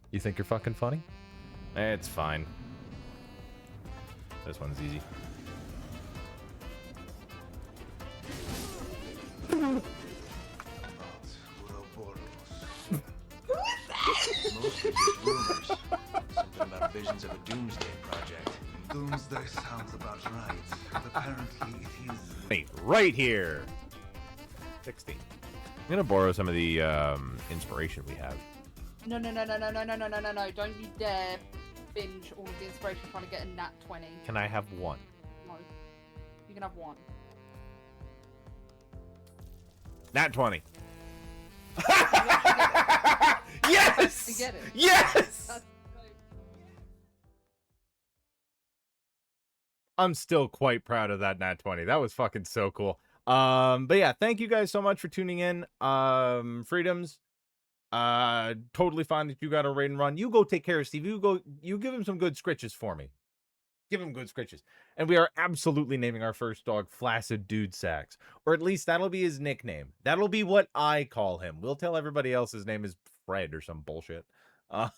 You think you're fucking funny? It's fine. This one's easy. Most of these rumors, something about visions of a doomsday project. Doomsday sounds about right, but apparently it is... Wait, right here! 16. I'm gonna borrow some of the inspiration we have. No, no, no, no, no, no, no, no, no, no, no. Don't you dare binge all of the inspiration trying to get a nat 20. Can I have one? No. You can have one. Nat 20. You Yes! get it. Yes! That's I'm still quite proud of that nat 20. That was fucking so cool. But yeah, thank you guys so much for tuning in. Freedoms. Totally fine that you got a raid and run. You go take care of Steve. You give him some good scritches for me. Give him good scritches. And we are absolutely naming our first dog Flaccid Dude Sacks. Or at least that'll be his nickname. That'll be what I call him. We'll tell everybody else his name is Fred or some bullshit. How's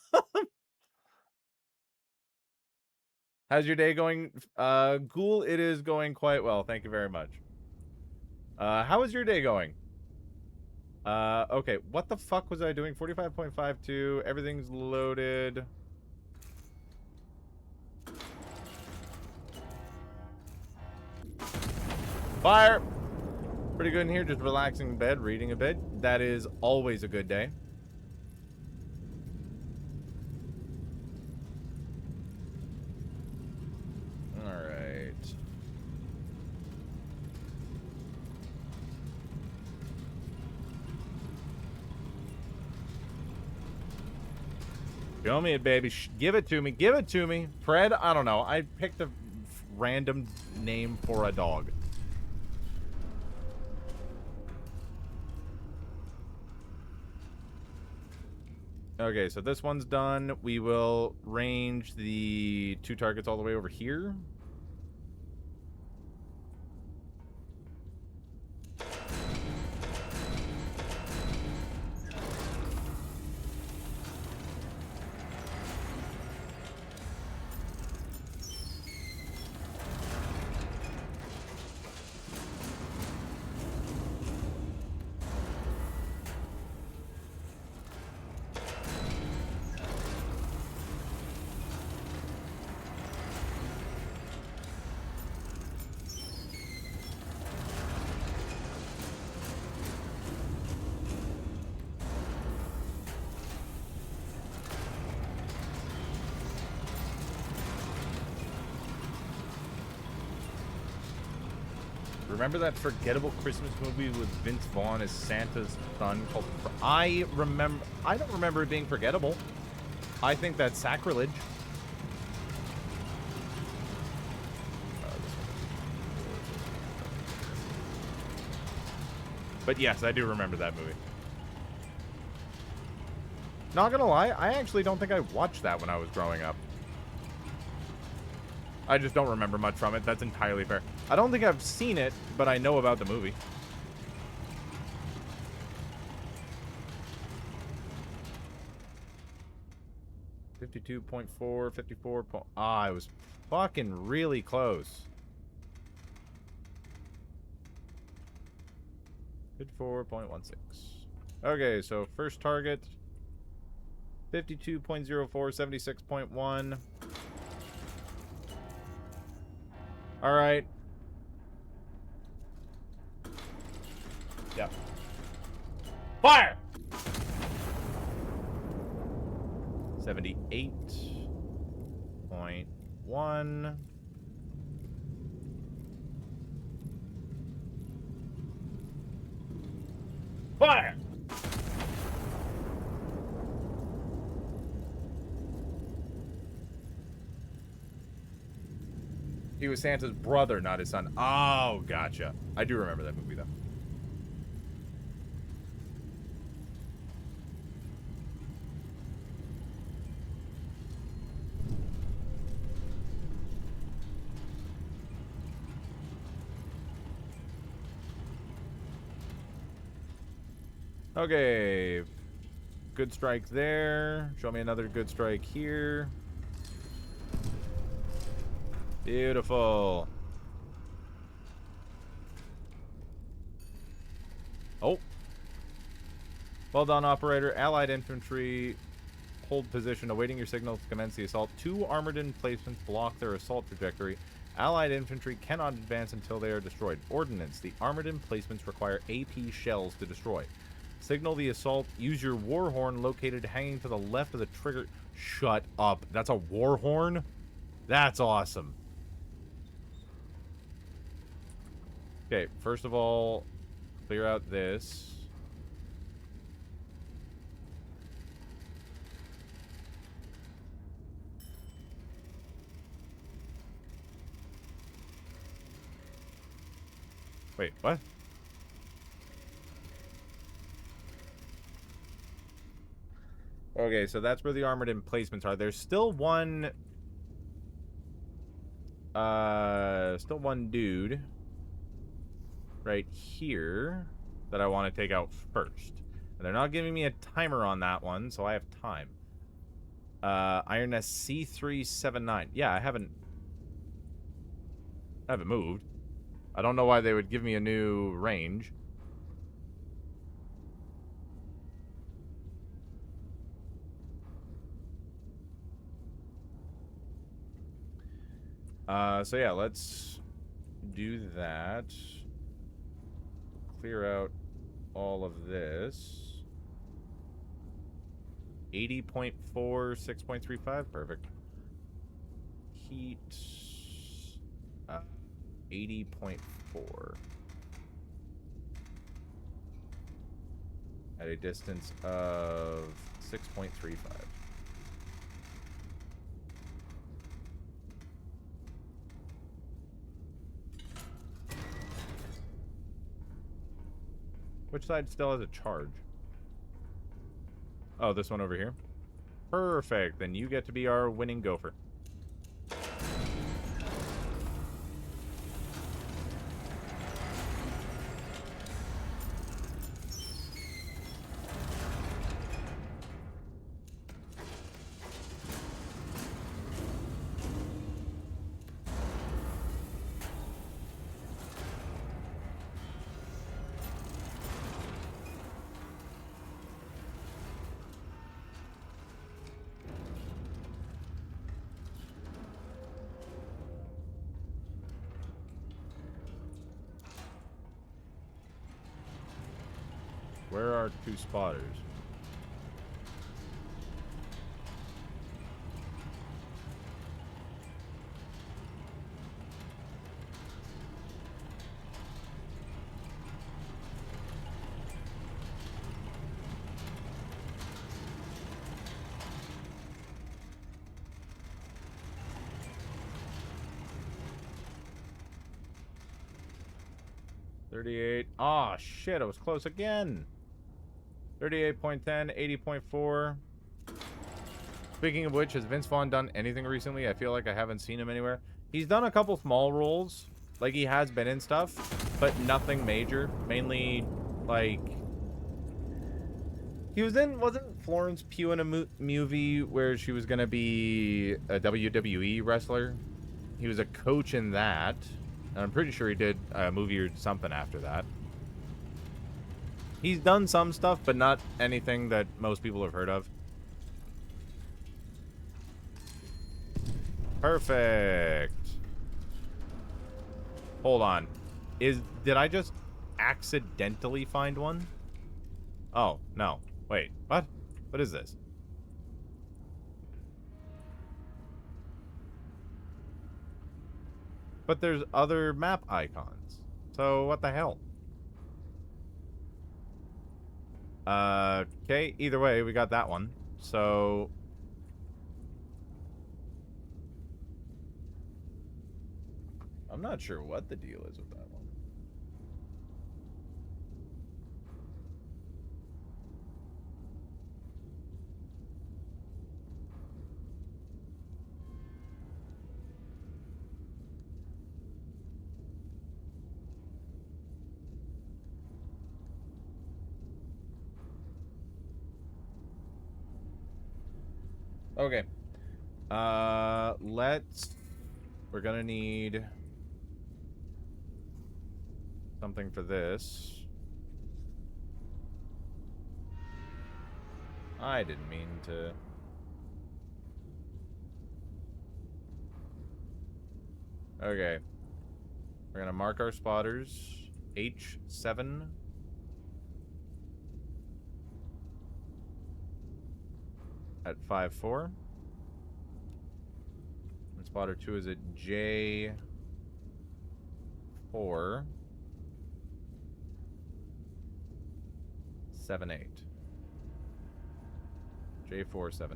your day going? Ghoul, it is going quite well. Thank you very much. How is your day going? Okay, what the fuck was I doing? 45.52, everything's loaded. Fire! Pretty good in here, just relaxing in bed, reading a bit. That is always a good day. Alright. Show me it, baby. Give it to me. Give it to me. Fred, I don't know. I picked a random name for a dog. Okay, so this one's done. We will range the 2 targets all the way over here. Remember that forgettable Christmas movie with Vince Vaughn as Santa's son called... I don't remember it being forgettable. I think that's sacrilege. But yes, I do remember that movie. Not gonna lie, I actually don't think I watched that when I was growing up. I just don't remember much from it. That's entirely fair. I don't think I've seen it, but I know about the movie. .54, 54. I was fucking really close. 54.16. Okay, so first target. 52.04, 76.1. All right. Yep. Fire! 78.1. Fire! He was Santa's brother, not his son. Oh, gotcha. I do remember that movie, though. Okay. Good strike there. Show me another good strike here. Beautiful. Oh. Well done, operator. Allied infantry hold position, awaiting your signal to commence the assault. 2 armored emplacements block their assault trajectory. Allied infantry cannot advance until they are destroyed. Ordnance. The armored emplacements require AP shells to destroy. Signal the assault. Use your war horn located hanging to the left of the trigger. Shut up. That's a war horn? That's awesome. Okay, first of all, clear out this. Wait, what? Okay, so that's where the armored emplacements are. There's still one... still one dude right here that I want to take out first. And they're not giving me a timer on that one, so I have time. Ironnest C379. Yeah, I haven't moved. I don't know why they would give me a new range. So yeah, let's do that. Clear out all of this. 80.4, 6.35, perfect. Heat, 80.4. At a distance of 6.35. Which side still has a charge? Oh, this one over here? Perfect. Then you get to be our winning gopher. Where are two spotters? $38. Ah, shit, I was close again. 38.10, 80.4. Speaking of which, has Vince Vaughn done anything recently? I feel like I haven't seen him anywhere. He's done a couple small roles. Like, he has been in stuff, but nothing major. Mainly, like... He was in... Wasn't Florence Pugh in a movie where she was gonna be a WWE wrestler? He was a coach in that. And I'm pretty sure he did a movie or something after that. He's done some stuff, but not anything that most people have heard of. Perfect. Hold on. Did I just accidentally find one? Oh, no. Wait, what? What is this? But there's other map icons. So what the hell? Okay, either way, we got that one. So... I'm not sure what the deal is with that one. Okay. We're gonna need something for this. I didn't mean to. Okay. We're gonna mark our spotters. H7. at 5-4. And spotter 2 is at J4. 7-8. J4, 7-8.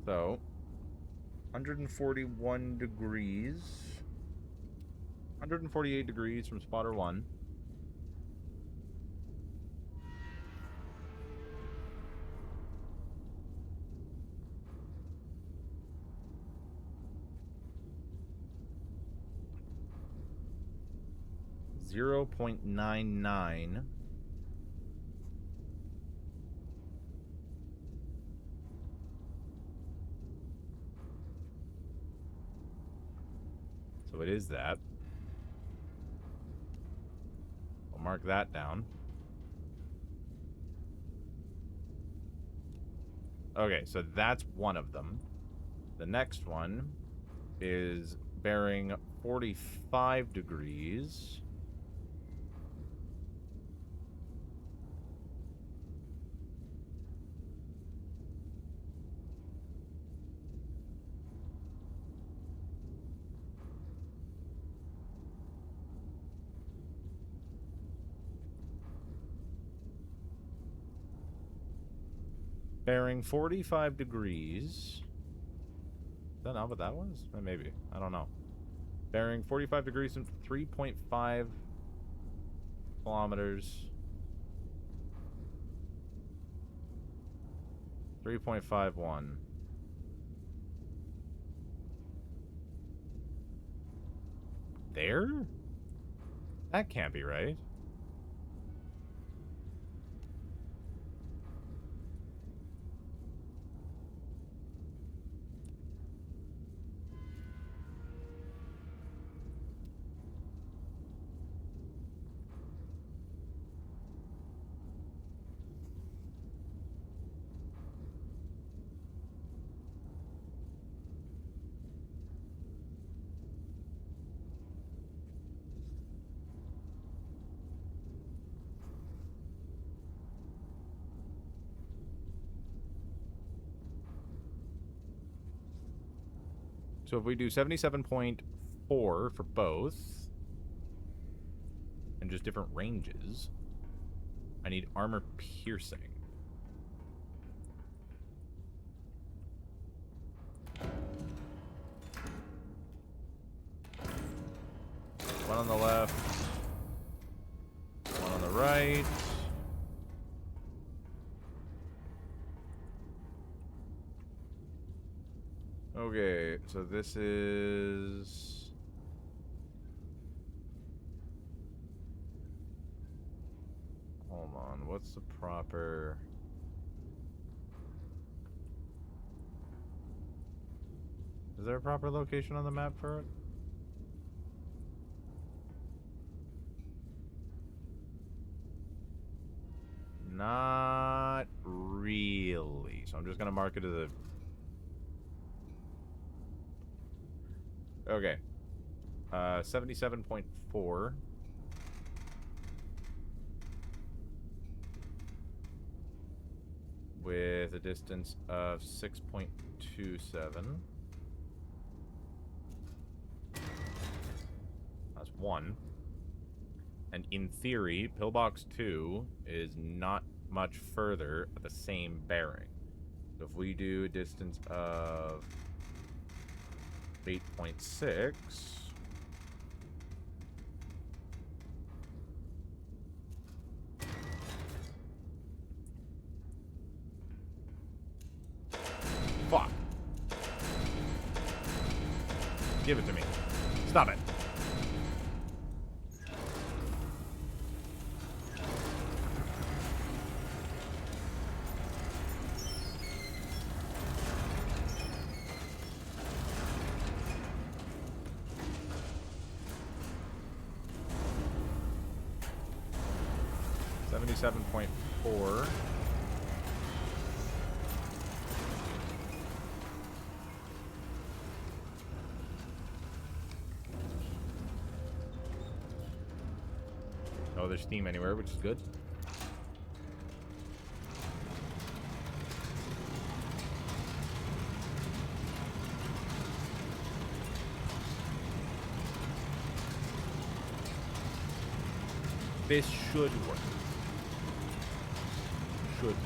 So, 141 degrees. 148 degrees from spotter 1. .99. So it is that. We'll mark that down. Okay, so that's one of them. The next one is bearing 45 degrees. Bearing 45 degrees. Is that not what that was? Maybe. I don't know. Bearing 45 degrees and 3.5 kilometers. 3.51. There? That can't be right. So if we do 77.4 for both, and just different ranges, I need armor piercing. One on the left, one on the right. Okay, so this is... Hold on, what's the proper... Is there a proper location on the map for it? Not really. So I'm just gonna mark it as a... Okay. 77.4. With a distance of 6.27. That's 1. And in theory, pillbox 2 is not much further at the same bearing. So if we do a distance of 8.6. Fuck. Give it to me. Stop it. .4. Oh, there's steam anywhere, which is good. This should work. Should work.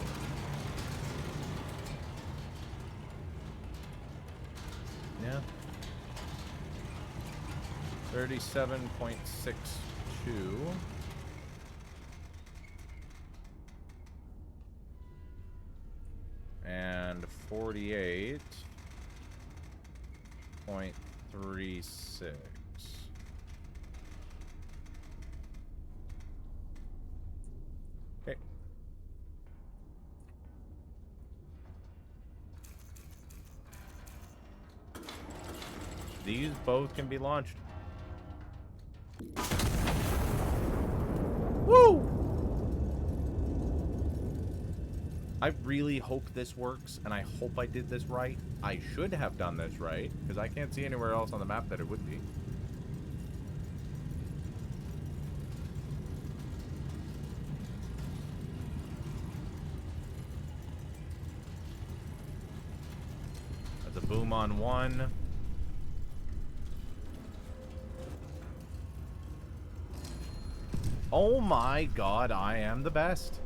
Yeah. 37.62. And 48.36. Okay. These both can be launched. Woo! I really hope this works, and I hope I did this right. I should have done this right, because I can't see anywhere else on the map that it would be. That's a boom on one. Oh my god, I am the best.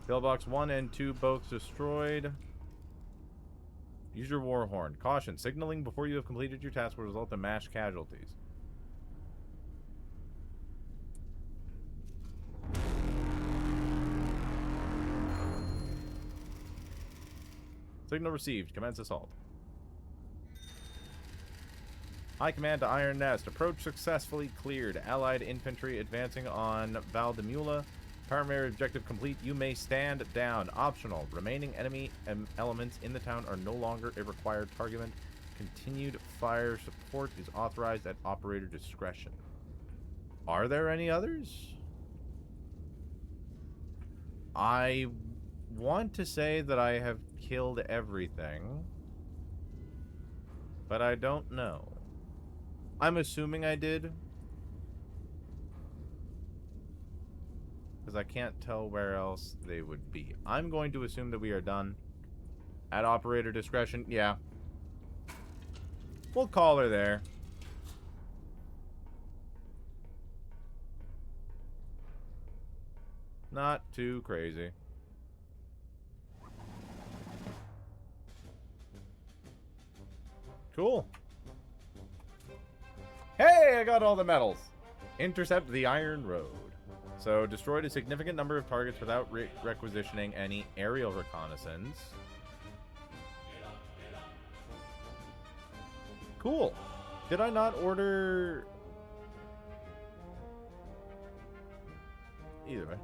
Pillbox 1 and 2 both destroyed. Use your war horn. Caution, signaling before you have completed your task will result in mass casualties. Signal received. Commence assault. High command to Iron Nest. Approach successfully cleared. Allied infantry advancing on Valdemula. Primary objective complete. You may stand down. Optional. Remaining enemy elements in the town are no longer a required target. Continued fire support is authorized at operator discretion. Are there any others? I want to say that I have killed everything, but I don't know. I'm assuming I did, because I can't tell where else they would be. I'm going to assume that we are done. At operator discretion, yeah. We'll call her there. Not too crazy. Cool. Hey, I got all the medals. Intercept the Iron Road. So, destroyed a significant number of targets without requisitioning any aerial reconnaissance. Cool. Did I not order... Either way.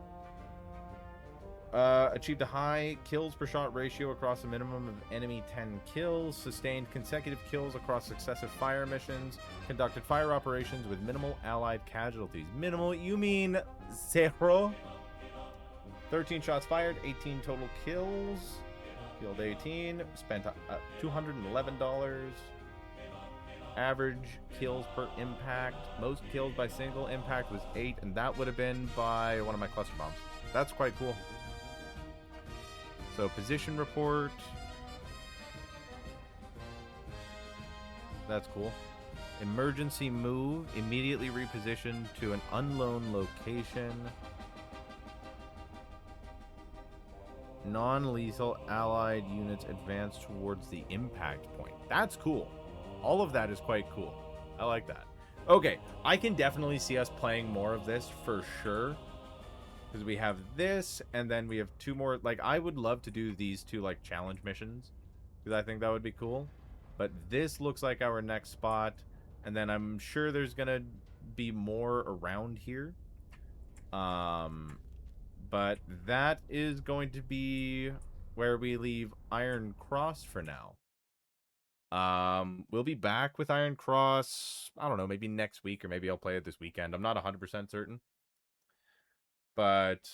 Achieved a high kills per shot ratio across a minimum of enemy 10 kills. Sustained consecutive kills across successive fire missions. Conducted fire operations with minimal allied casualties. Minimal, you mean 0? 13 shots fired, 18 total kills. Killed 18. Spent $211. Average kills per impact. Most kills by single impact was 8, and that would have been by one of my cluster bombs. That's quite cool. So, position report. That's cool. Emergency move. Immediately reposition to an unknown location. Non-lethal allied units advance towards the impact point. That's cool. All of that is quite cool. I like that. Okay, I can definitely see us playing more of this for sure. Because we have this, and then we have 2 more. Like, I would love to do these 2, like, challenge missions. Because I think that would be cool. But this looks like our next spot. And then I'm sure there's going to be more around here. But that is going to be where we leave Iron Cross for now. We'll be back with Iron Cross, I don't know, maybe next week, or maybe I'll play it this weekend. I'm not 100% certain. But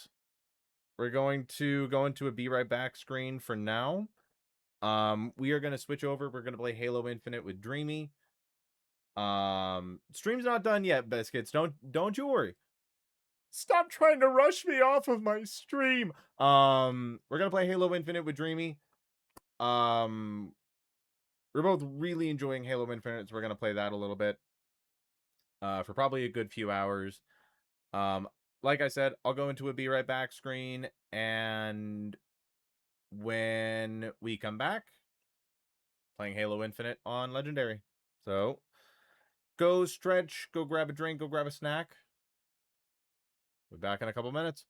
we're going to go into a be right back screen for now. We are going to switch over. We're going to play Halo Infinite with Dreamy. Stream's not done yet, Biscuits. Don't you worry. Stop trying to rush me off of my stream. We're going to play Halo Infinite with Dreamy. We're both really enjoying Halo Infinite, so we're going to play that a little bit. For probably a good few hours. Like I said, I'll go into a be right back screen, and when we come back, playing Halo Infinite on Legendary. So, go stretch, go grab a drink, go grab a snack. We'll be back in a couple minutes.